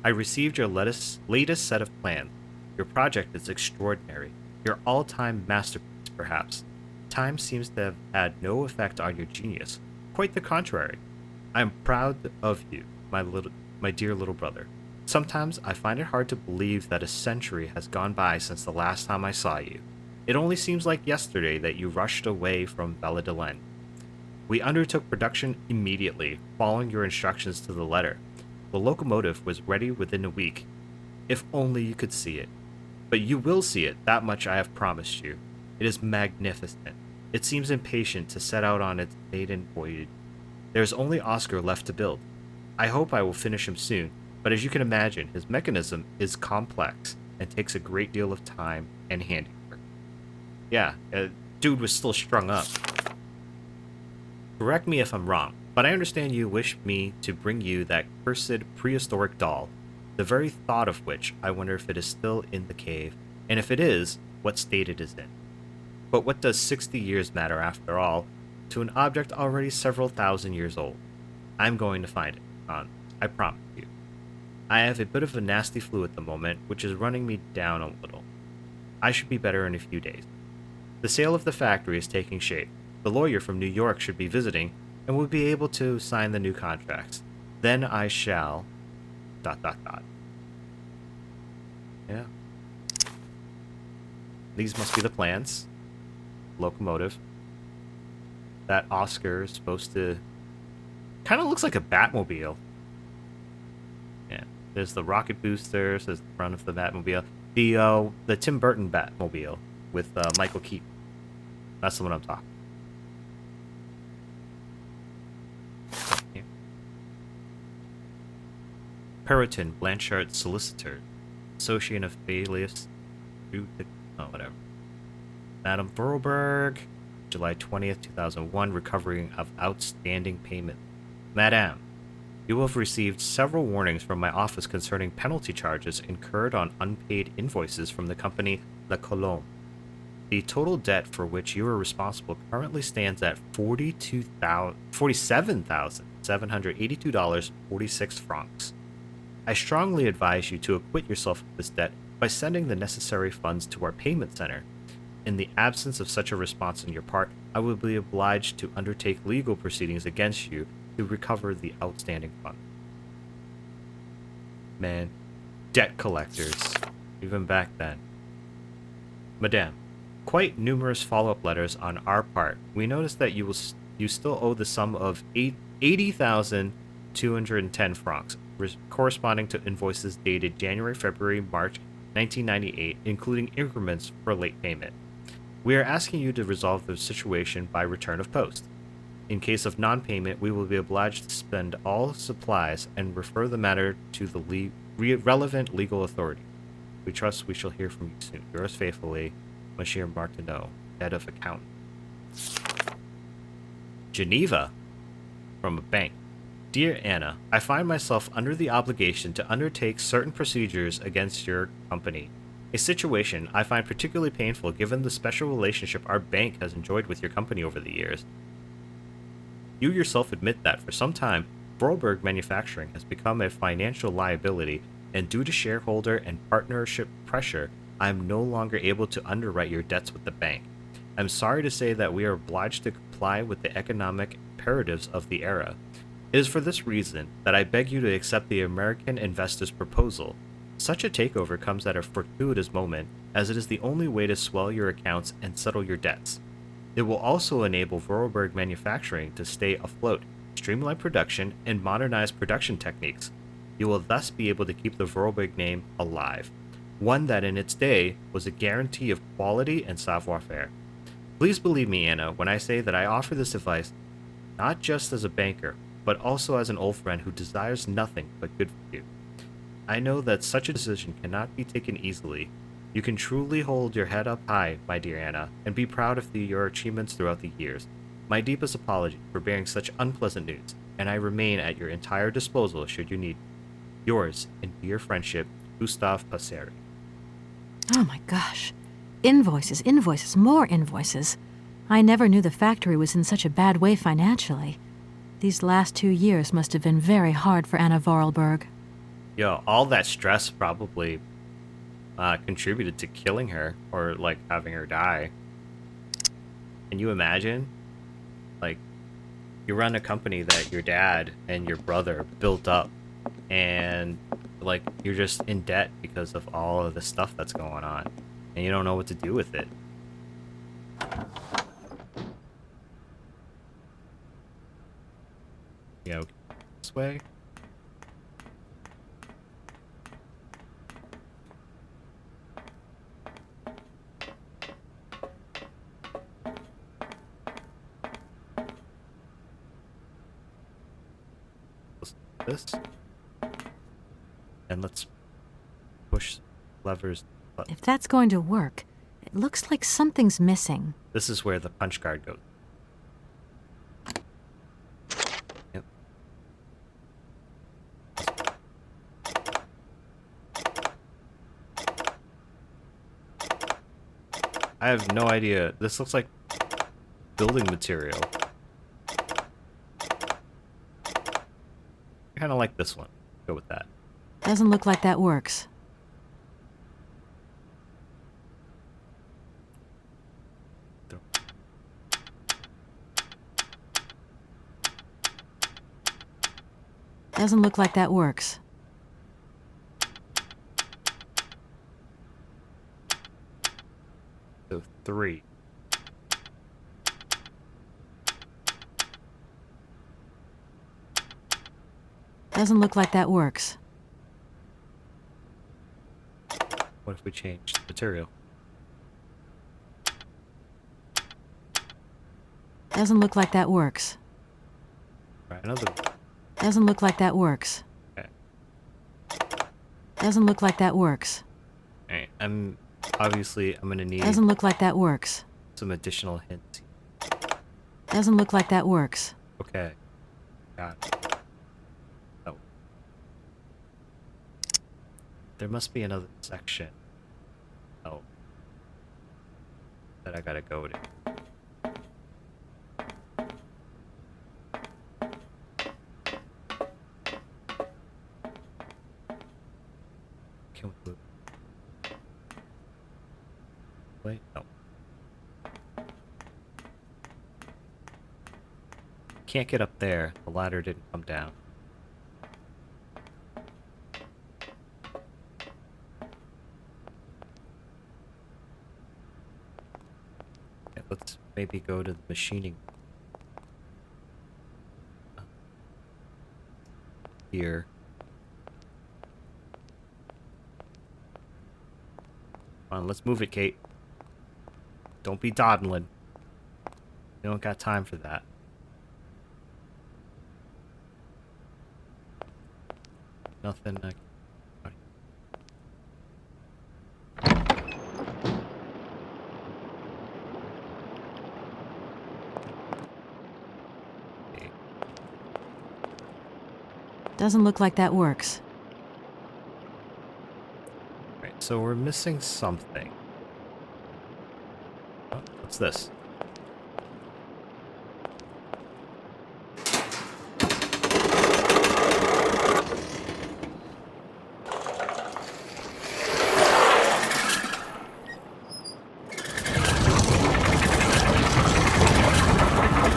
I received your latest set of plans. Your project is extraordinary. Your all-time masterpiece, perhaps. Time seems to have had no effect on your genius. Quite the contrary. I am proud of you, my dear little brother. Sometimes I find it hard to believe that a century has gone by since the last time I saw you. It only seems like yesterday that you rushed away from Validelene. We undertook production immediately, following your instructions to the letter. The locomotive was ready within a week. If only you could see it. But you will see it, that much I have promised you. It is magnificent. It seems impatient to set out on its maiden voyage. There is only Oscar left to build. I hope I will finish him soon, but as you can imagine, his mechanism is complex and takes a great deal of time and handiwork. Yeah, dude was still strung up. Correct me if I'm wrong, but I understand you wish me to bring you that cursed prehistoric doll, the very thought of which I wonder if it is still in the cave, and if it is, what state it is in. But what does 60 years matter after all, to an object already several thousand years old? I'm going to find it, Hans, I promise you. I have a bit of a nasty flu at the moment, which is running me down a little. I should be better in a few days. The sale of the factory is taking shape. The lawyer from New York should be visiting, and will be able to sign the new contracts. Then I shall... ... Yeah. These must be the plans. Locomotive. That Oscar is supposed to... Kind of looks like a Batmobile. Yeah. There's the rocket boosters. There's the front of the Batmobile. The Tim Burton Batmobile with Michael Keaton. That's the one I'm talking. Perrotin Blanchard Solicitor, Associate of Bailiffs, whatever. Madame Voralberg, July 20th, 2001, recovering of outstanding payment. Madame, you will have received several warnings from my office concerning penalty charges incurred on unpaid invoices from the company La Colombe. The total debt for which you are responsible currently stands at $47,782.46 francs. I strongly advise you to acquit yourself of this debt by sending the necessary funds to our payment center. In the absence of such a response on your part, I will be obliged to undertake legal proceedings against you to recover the outstanding funds. Man, debt collectors, even back then. Madame, quite numerous follow-up letters on our part. We notice that you still owe the sum of 80,210 francs, corresponding to invoices dated January, February, March 1998, including increments for late payment. We are asking you to resolve the situation by return of post. In case of non-payment, we will be obliged to spend all supplies and refer the matter to the relevant legal authority. We trust we shall hear from you soon. Yours faithfully, Monsieur Martineau, head of accounting. Geneva, from a bank. Dear Anna, I find myself under the obligation to undertake certain procedures against your company, a situation I find particularly painful given the special relationship our bank has enjoyed with your company over the years. You yourself admit that for some time, Voralberg Manufacturing has become a financial liability, and due to shareholder and partnership pressure, I am no longer able to underwrite your debts with the bank. I'm sorry to say that we are obliged to comply with the economic imperatives of the era. It is for this reason that I beg you to accept the American investor's proposal. Such a takeover comes at a fortuitous moment, as it is the only way to swell your accounts and settle your debts. It will also enable Voralberg Manufacturing to stay afloat, streamline production, and modernize production techniques. You will thus be able to keep the Voralberg name alive, one that in its day was a guarantee of quality and savoir-faire. Please believe me, Anna, when I say that I offer this advice not just as a banker, but also as an old friend who desires nothing but good for you. I know that such a decision cannot be taken easily. You can truly hold your head up high, my dear Anna, and be proud of your achievements throughout the years. my deepest apology for bearing such unpleasant news, and I remain at your entire disposal should you need me. Yours, in dear friendship, Gustav Passeri. Oh my gosh. Invoices, invoices, more invoices. I never knew the factory was in such a bad way financially. These last 2 years must have been very hard for Anna Voralberg. Yo, all that stress probably contributed to killing her, or like having her die. Can you imagine? Like, you run a company that your dad and your brother built up, and like you're just in debt because of all of the stuff that's going on, and you don't know what to do with it. You know, this way. This, and let's push levers. If that's going to work, it looks like something's missing. This is where the punch card goes. Yep. I have no idea. This looks like building material. I kind of like this one. Go with that. Doesn't look like that works. Doesn't look like that works. So 3. Doesn't look like that works. What if we change the material? Doesn't look like that works. Try another. Doesn't look like that works. Okay. Doesn't look like that works. Alright, I'm gonna need Doesn't look like that works. some additional hints. Doesn't look like that works. Okay. Got it. Oh. There must be another section. Oh. That I gotta go to. Can we move? Wait, no. Can't get up there. The ladder didn't come down. Okay, let's maybe go to the machining. Here. Come on, let's move it, Kate. Don't be dawdling. You don't got time for that. Nothing. Doesn't look like that works. Right, so we're missing something. Oh, what's this?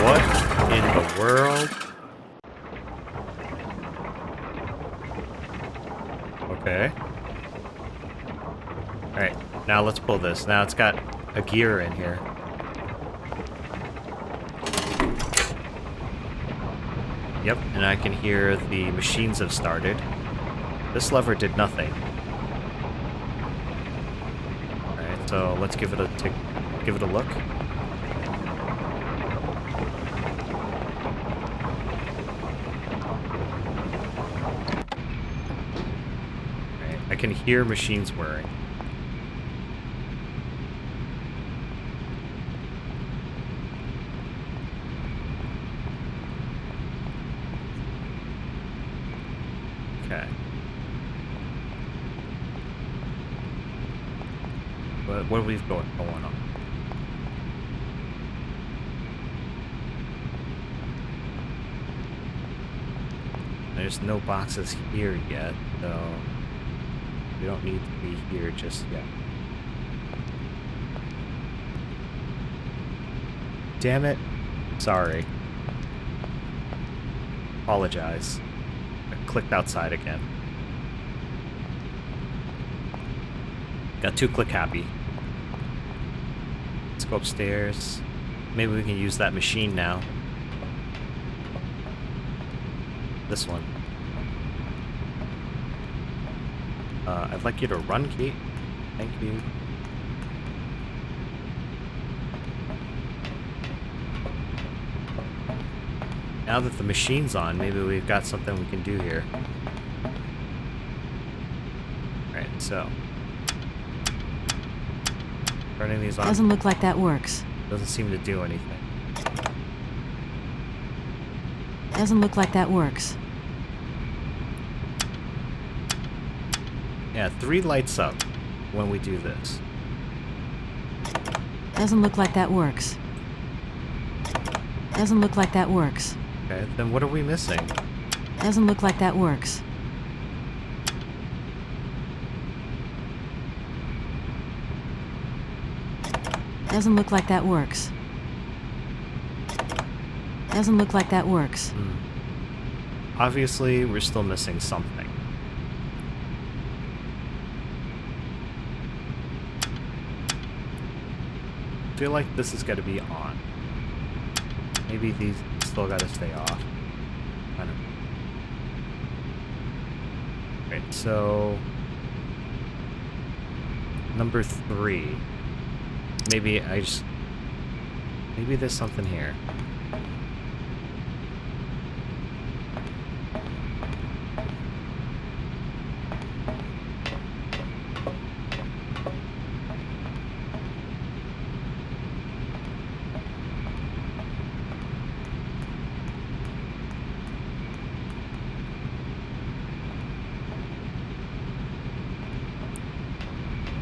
What in the world? Okay. Alright, now let's pull this. Now it's got a gear in here. Yep, and I can hear the machines have started. This lever did nothing. Alright, so let's give it a look. I can hear machines whirring. Okay. What have we got going on? There's no boxes here yet, so we don't need to be here just yet. Damn it. Sorry. Apologize. I clicked outside again. Got too click happy. Let's go upstairs. Maybe we can use that machine now. This one. I'd like you to run, Kate. Thank you. Now that the machine's on, maybe we've got something we can do here. Alright, so. Turning these on. Doesn't look like that works. Doesn't seem to do anything. Doesn't look like that works. Yeah, 3 lights up when we do this. Doesn't look like that works. Doesn't look like that works. Okay, then what are we missing? Doesn't look like that works. Doesn't look like that works. Doesn't look like that works. Obviously, we're still missing something. I feel like this has got to be on. Maybe these still got to stay off. I don't know. Right, so number 3. Maybe there's something here.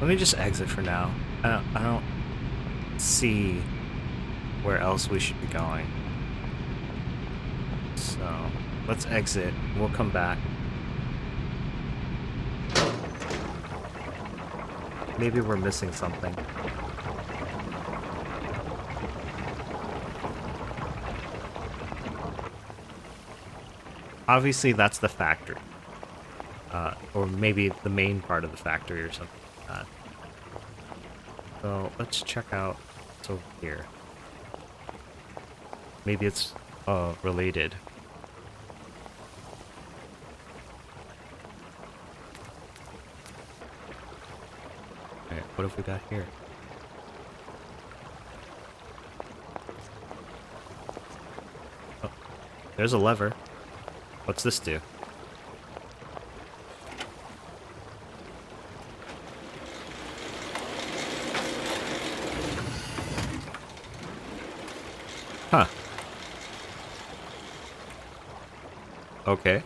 Let me just exit for now. I don't see where else we should be going. So, let's exit. We'll come back. Maybe we're missing something. Obviously, that's the factory. Or maybe the main part of the factory or something like that. So let's check out what's over here. Maybe it's related. Alright, what have we got here? Oh, there's a lever. What's this do? Huh. Okay.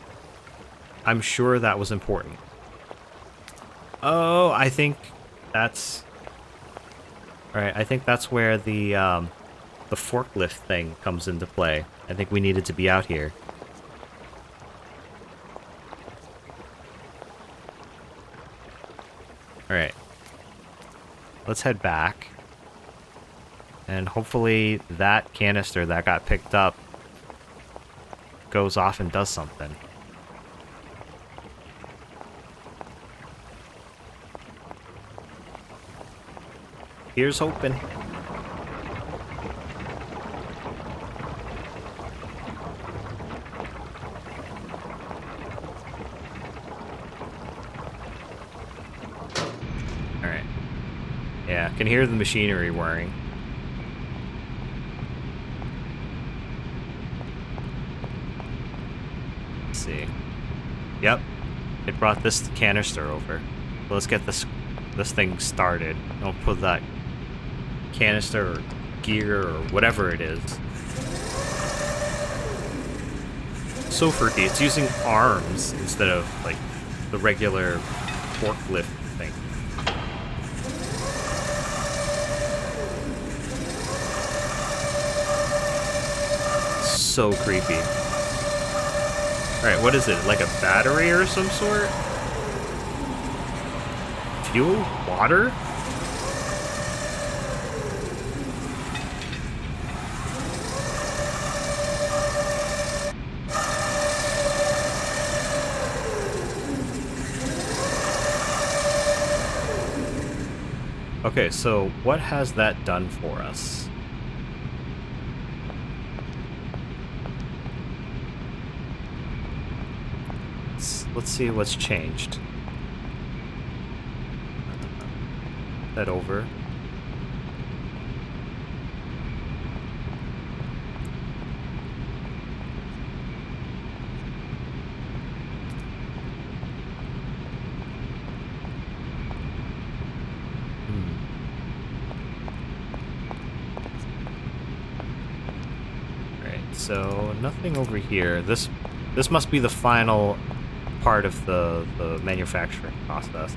I'm sure that was important. Oh, I think that's... Alright, I think that's where the forklift thing comes into play. I think we needed to be out here. Alright. Let's head back. And hopefully that canister that got picked up goes off and does something. Here's hoping. Alright. Yeah, can hear the machinery whirring. See. Yep. It brought this canister over. So let's get this thing started. I'll put that canister or gear or whatever it is So freaky. It's using arms instead of, like, the regular forklift thing. So creepy. Alright, what is it? Like a battery or some sort? Fuel? Water? Okay, so what has that done for us? Let's see what's changed. Head over. Alright, so nothing over here. This must be the final part of the manufacturing process.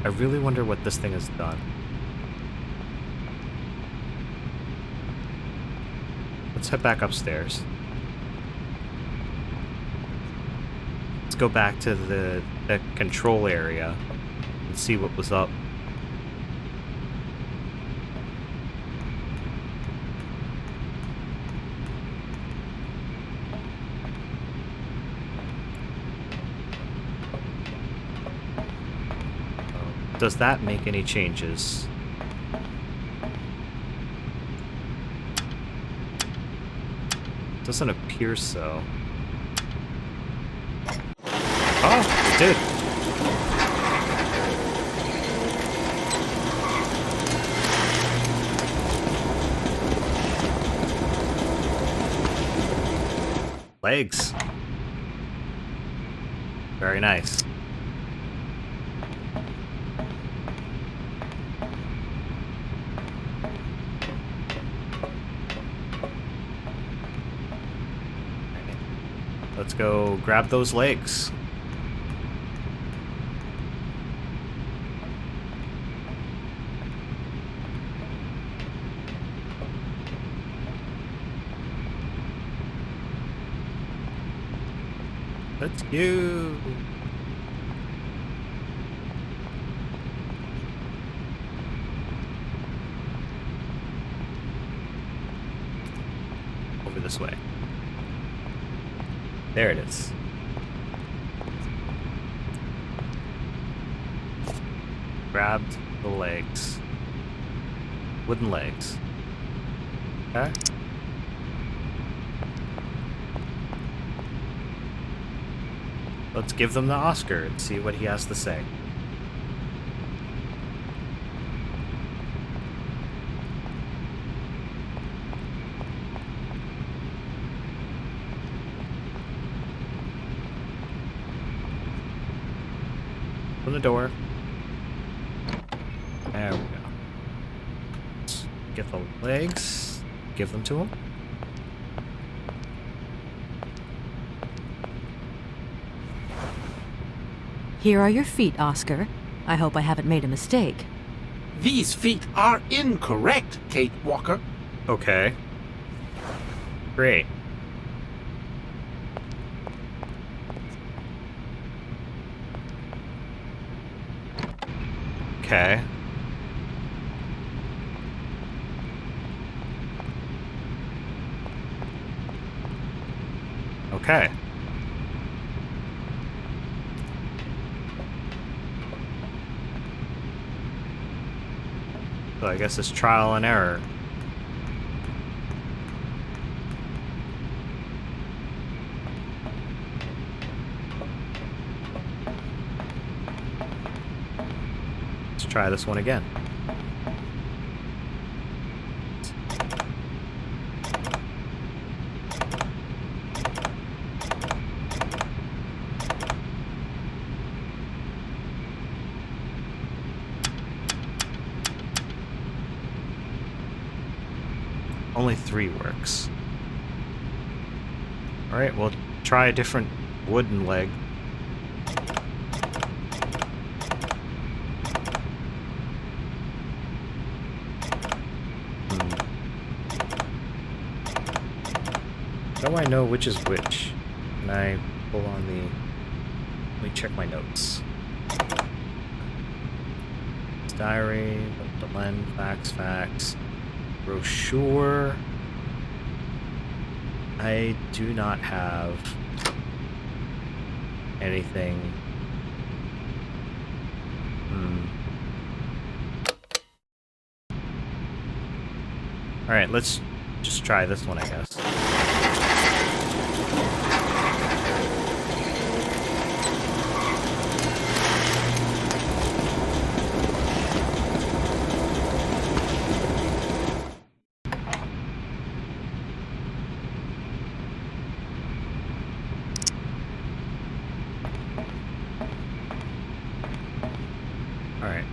I really wonder what this thing has done. Let's head back upstairs. Let's go back to the control area and see what was up. Does that make any changes? Doesn't appear so. Oh, it did. Legs. Very nice. Let's go grab those legs. Let's go. Over this way. There it is. Grabbed the legs. Wooden legs. Okay. Let's give them the Oscar and see what he has to say. Open the door. There we go. Let's get the legs. Give them to him. Here are your feet, Oscar. I hope I haven't made a mistake. These feet are incorrect, Kate Walker. Okay. Great. Okay. Okay. So I guess it's trial and error. Let's try this one again. Only 3 works. Alright, we'll try a different wooden leg. How do I know which is which? Can I pull on the... Let me check my notes. Diary, Validelene, facts, brochure. I do not have anything. Alright, let's just try this one, I guess. Alright.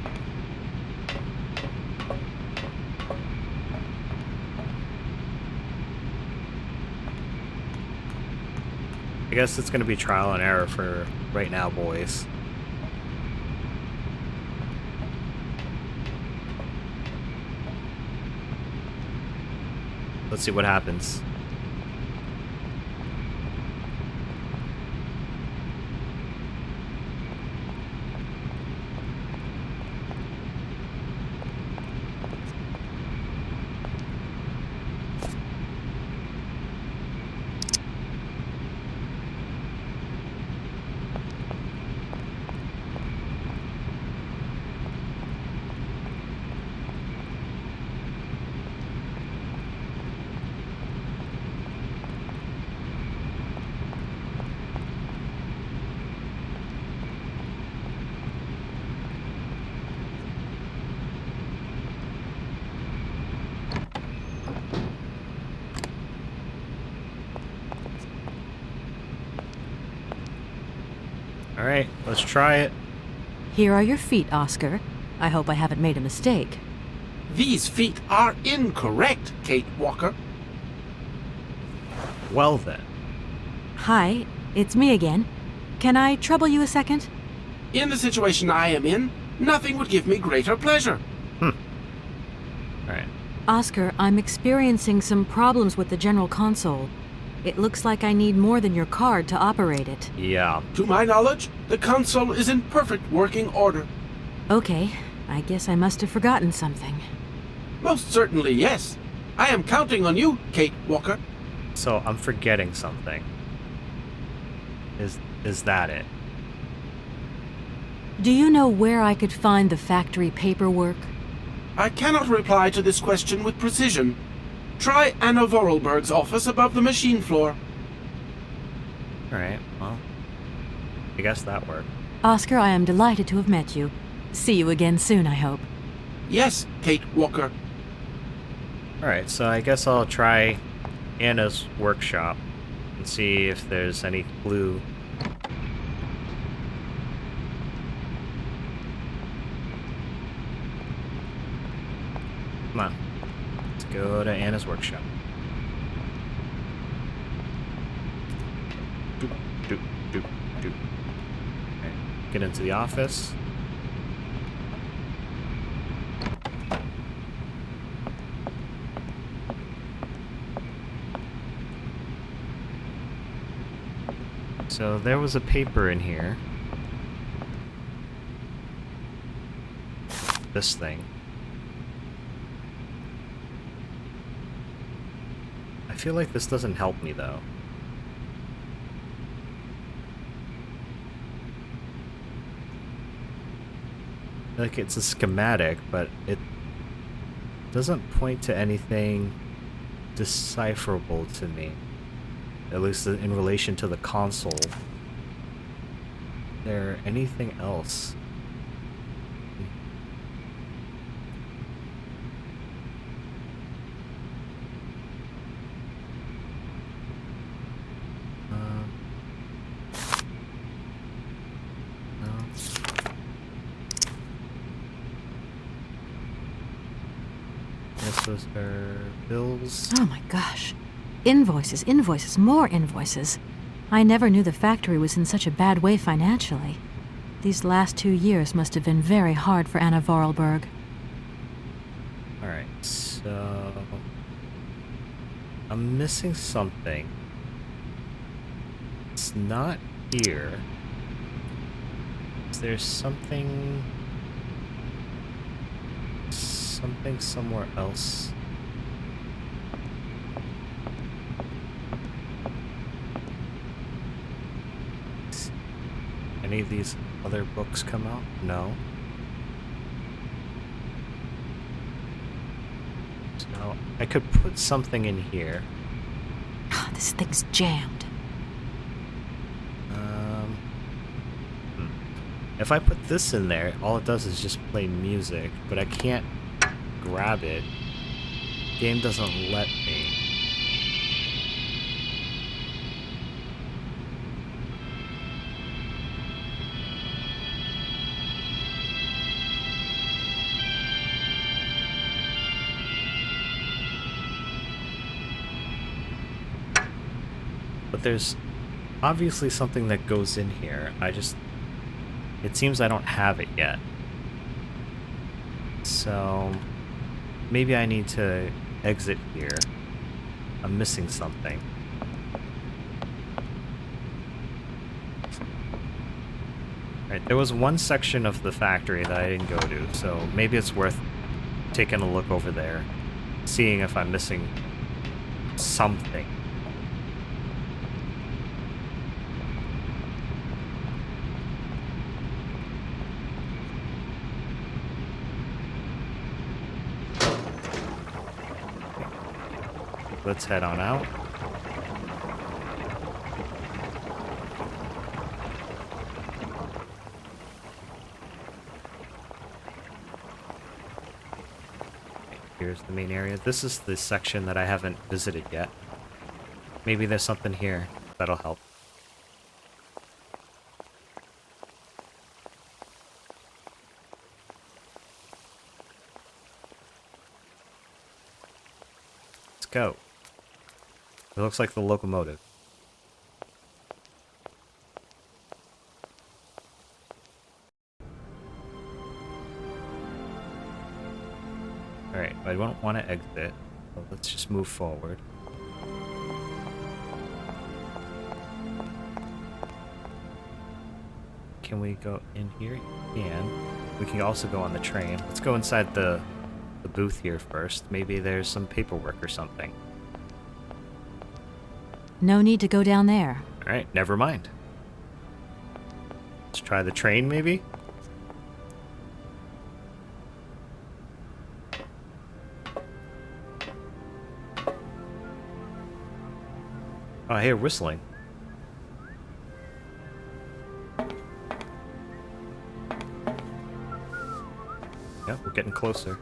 I guess it's going to be trial and error for right now, boys. Let's see what happens. Alright, let's try it. Here are your feet, Oscar. I hope I haven't made a mistake. These feet are incorrect, Kate Walker. Well then. Hi, it's me again. Can I trouble you a second? In the situation I am in, nothing would give me greater pleasure. Alright. Oscar, I'm experiencing some problems with the general console. It looks like I need more than your card to operate it. Yeah. To my knowledge, the console is in perfect working order. Okay, I guess I must have forgotten something. Most certainly, yes. I am counting on you, Kate Walker. So I'm forgetting something. Is that it? Do you know where I could find the factory paperwork? I cannot reply to this question with precision. Try Anna Voralberg's office above the machine floor. Alright, well, I guess that worked. Oscar, I am delighted to have met you. See you again soon, I hope. Yes, Kate Walker. Alright, so I guess I'll try Anna's workshop and see if there's any clue. Come on. Let's go to Anna's workshop. Doop, doop, doop, doop. Okay. Get into the office. So there was a paper in here. This thing. I feel like this doesn't help me though. Like it's a schematic, but it doesn't point to anything decipherable to me. At least in relation to the console. Is there anything else? Those are bills. Oh my gosh. Invoices, invoices, more invoices. I never knew the factory was in such a bad way financially. These last 2 years must have been very hard for Anna Voralberg. Alright, so... I'm missing something. It's not here. Is there something... something somewhere else? Any of these other books come out? No. So I could put something in here. Oh, this thing's jammed. If I put this in there, all it does is just play music, but I can't grab it. Game doesn't let me. But there's obviously something that goes in here. It seems I don't have it yet. So maybe I need to exit here. I'm missing something. Alright, there was one section of the factory that I didn't go to, so maybe it's worth taking a look over there, seeing if I'm missing something. Let's head on out. Here's the main area. This is the section that I haven't visited yet. Maybe there's something here that'll help. Let's go. It looks like the locomotive. Alright, I don't want to exit, so let's just move forward. Can we go in here? We can. We can also go on the train. Let's go inside the booth here first. Maybe there's some paperwork or something. No need to go down there. Alright, never mind. Let's try the train, maybe? Oh, I hear whistling. Yep, we're getting closer.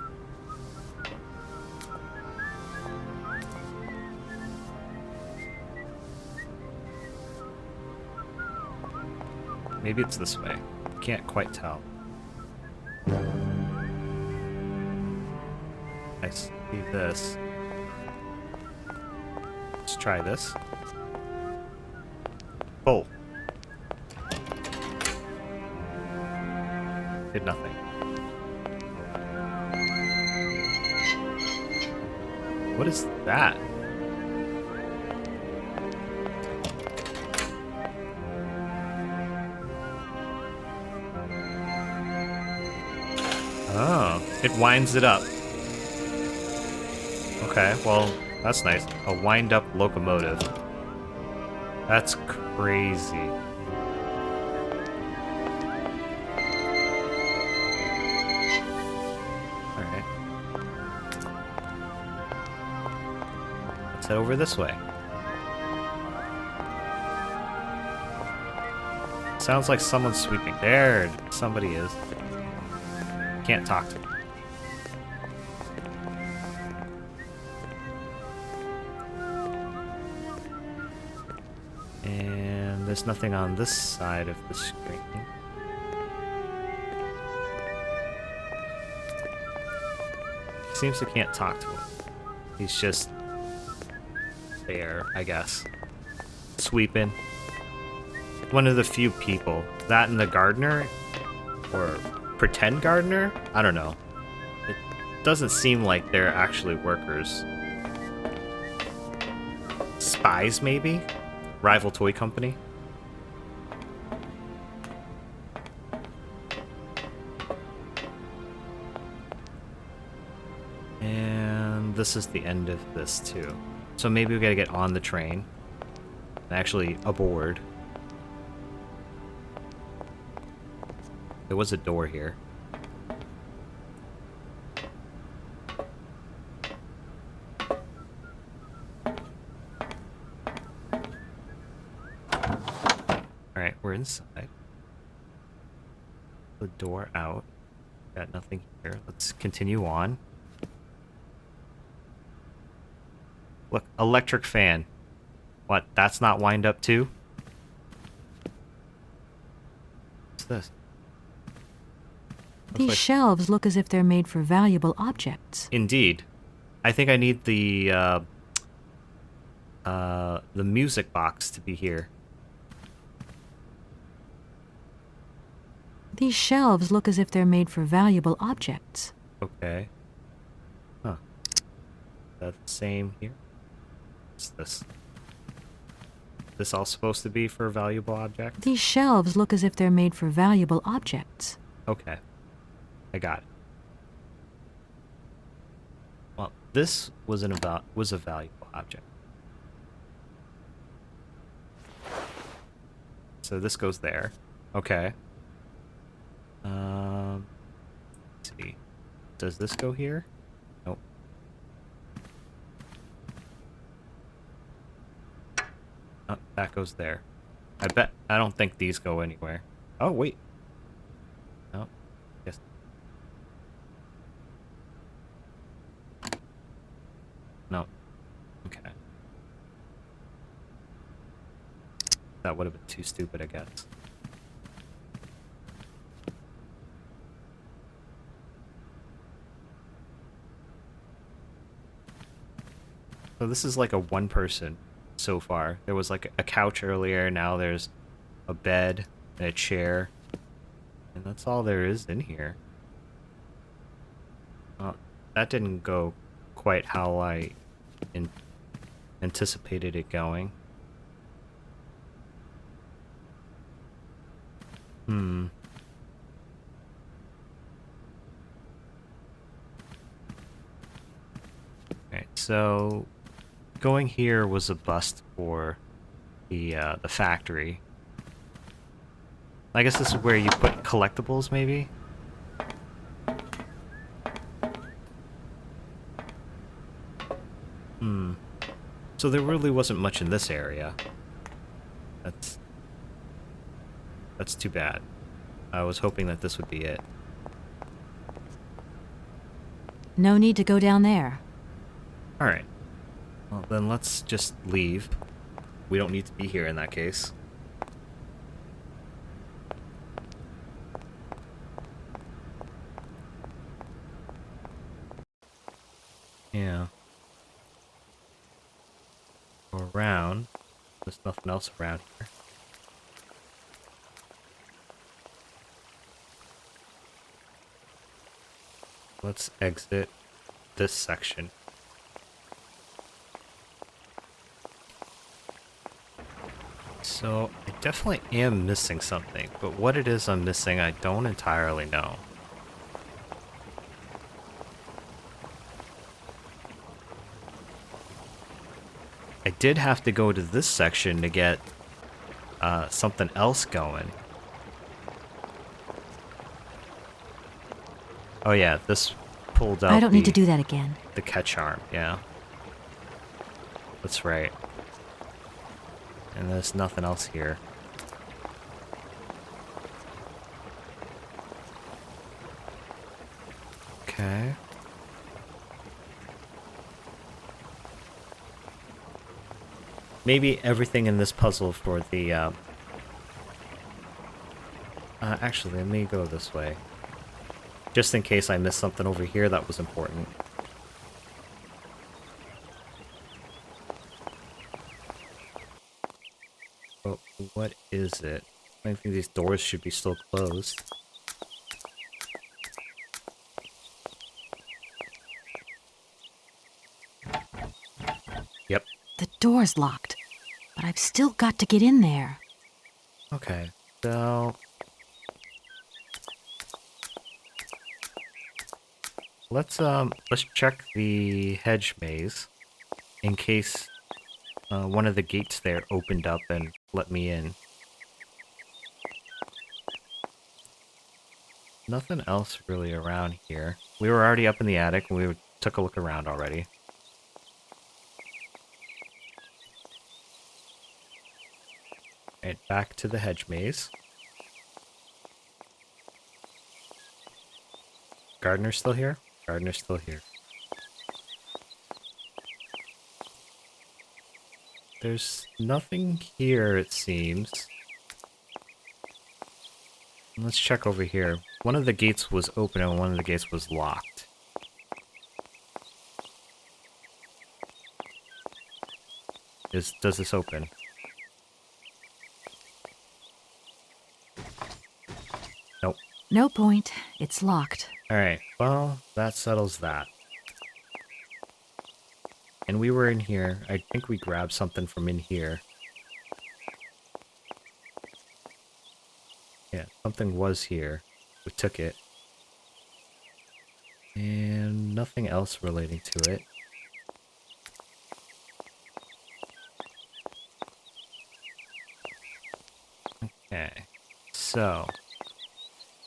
Maybe it's this way. Can't quite tell. I see this. Let's try this. Pull. Did nothing. What is that? Oh, it winds it up. Okay, well, that's nice. A wind-up locomotive. That's crazy. Alright. Let's head over this way. Sounds like someone's sweeping. There, somebody is. Can't talk to me. And there's nothing on this side of the screen. Seems I can't talk to him. He's just there, I guess. Sweeping. One of the few people. That and the gardener? Or pretend gardener? I don't know. It doesn't seem like they're actually workers. Spies, maybe? Rival toy company? And this is the end of this, too. So maybe we gotta get on the train. And actually aboard. There was a door here. Alright, we're inside. The door out. Got nothing here. Let's continue on. Look, electric fan. What, that's not wind up too? What's this? These shelves look as if they're made for valuable objects. Indeed. I think I need the music box to be here. These shelves look as if they're made for valuable objects. Okay. Huh. That's the same here. What's this? This all supposed to be for valuable objects? These shelves look as if they're made for valuable objects. Okay. I got it. Well, this was a valuable object. So this goes there. Okay. Let's see. Does this go here? Nope. Oh, that goes there. I don't think these go anywhere. Oh, wait. No. Yes. No. Okay. That would have been too stupid, I guess. So this is like a one person so far. There was like a couch earlier, now there's a bed and a chair. And that's all there is in here. That didn't go quite how I anticipated it going. Alright, so going here was a bust for the factory. I guess this is where you put collectibles, maybe? So there really wasn't much in this area. That's too bad. I was hoping that this would be it. No need to go down there. Alright. Well, then let's just leave. We don't need to be here in that case. Yeah. Go around. There's nothing else around here. Let's exit this section. So, I definitely am missing something, but what it is I'm missing, I don't entirely know. I did have to go to this section to get something else going. Oh yeah, this pulled out I don't need to do that again. The catch arm, yeah. That's right. And there's nothing else here. Okay. Maybe everything in this puzzle for the, actually, let me go this way. Just in case I missed something over here that was important. what is it? I think these doors should be still closed. Yep. The door's locked, but I've still got to get in there. Okay, so... let's check the hedge maze in case one of the gates there opened up and let me in. Nothing else really around here. We were already up in the attic and we took a look around already. Alright, back to the hedge maze. Gardener's still here? Gardener's still here. There's nothing here, it seems. Let's check over here. One of the gates was open and one of the gates was locked. Does this open? Nope. No point. It's locked. Alright, well, that settles that. And we were in here. I think we grabbed something from in here. Yeah, something was here. We took it. And nothing else relating to it. Okay, so...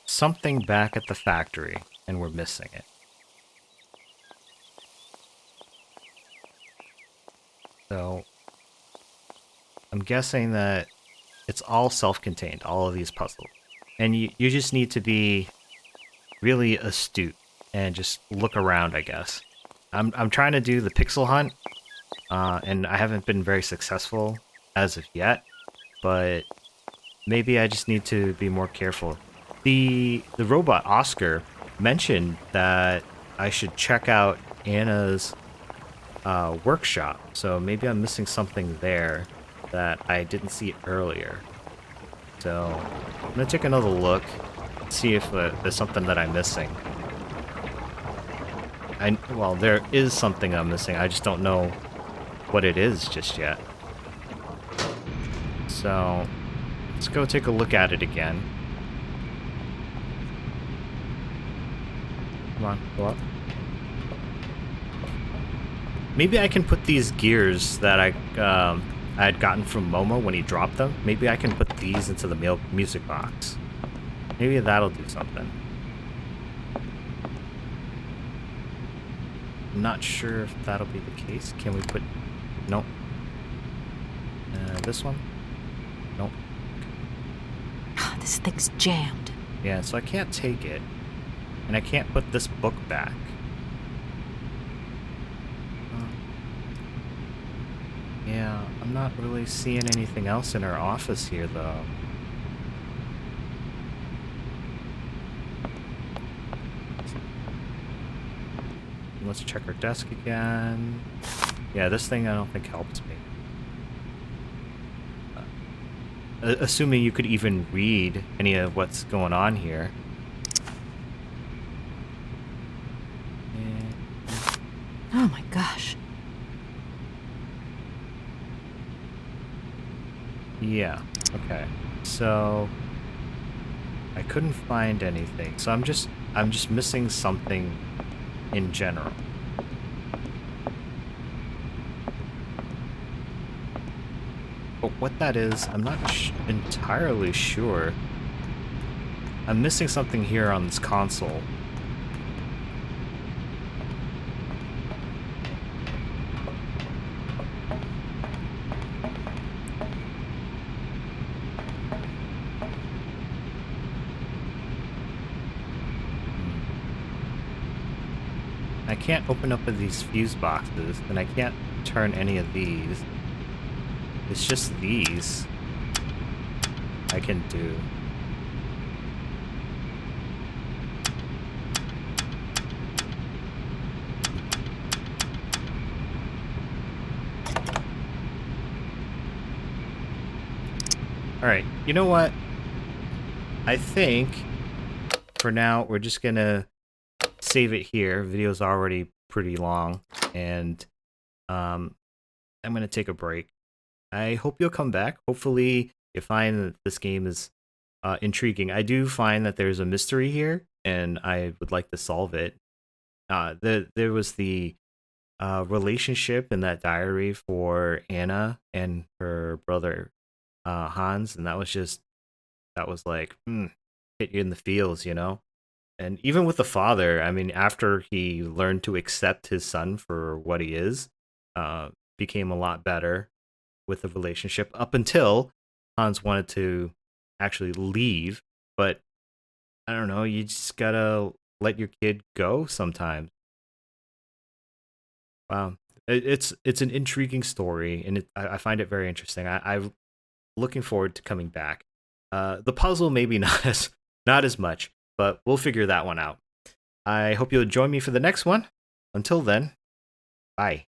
something back at the factory, and we're missing it. So, I'm guessing that it's all self-contained, all of these puzzles. And you just need to be really astute and just look around, I guess. I'm trying to do the pixel hunt, and I haven't been very successful as of yet, but maybe I just need to be more careful. The robot Oscar mentioned that I should check out Anna's workshop, so maybe I'm missing something there that I didn't see earlier. So I'm gonna take another look, see if there's something that I'm missing. Well, there is something I'm missing, I just don't know what it is just yet. So let's go take a look at it again. Come on, go up. Maybe I can put these gears that I had gotten from Momo when he dropped them. Maybe I can put these into the music box. Maybe that'll do something. I'm not sure if that'll be the case. Can we put... nope. This one? Nope. This thing's jammed. Yeah, so I can't take it. And I can't put this book back. Yeah, I'm not really seeing anything else in our office here, though. Let's check our desk again. Yeah, this thing I don't think helps me. Assuming you could even read any of what's going on here. Oh my gosh. Yeah, okay. So I couldn't find anything. So I'm just missing something in general. But what that is, I'm not entirely sure. I'm missing something here on this console. I can't open up these fuse boxes, and I can't turn any of these. It's just these I can do. Alright, you know what? I think for now we're just gonna save it here. Video's already pretty long, and I'm gonna take a break. I hope you'll come back. Hopefully you find that this game is intriguing. I do find that there's a mystery here, and I would like to solve it. There was the relationship in that diary for Anna and her brother Hans, and that was like hit you in the feels, you know. And even with the father, I mean, after he learned to accept his son for what he is, became a lot better with the relationship up until Hans wanted to actually leave. But I don't know, you just gotta let your kid go sometimes. Wow, it's an intriguing story, and I find it very interesting. I'm looking forward to coming back. The puzzle maybe not as much, but we'll figure that one out. I hope you'll join me for the next one. Until then, bye.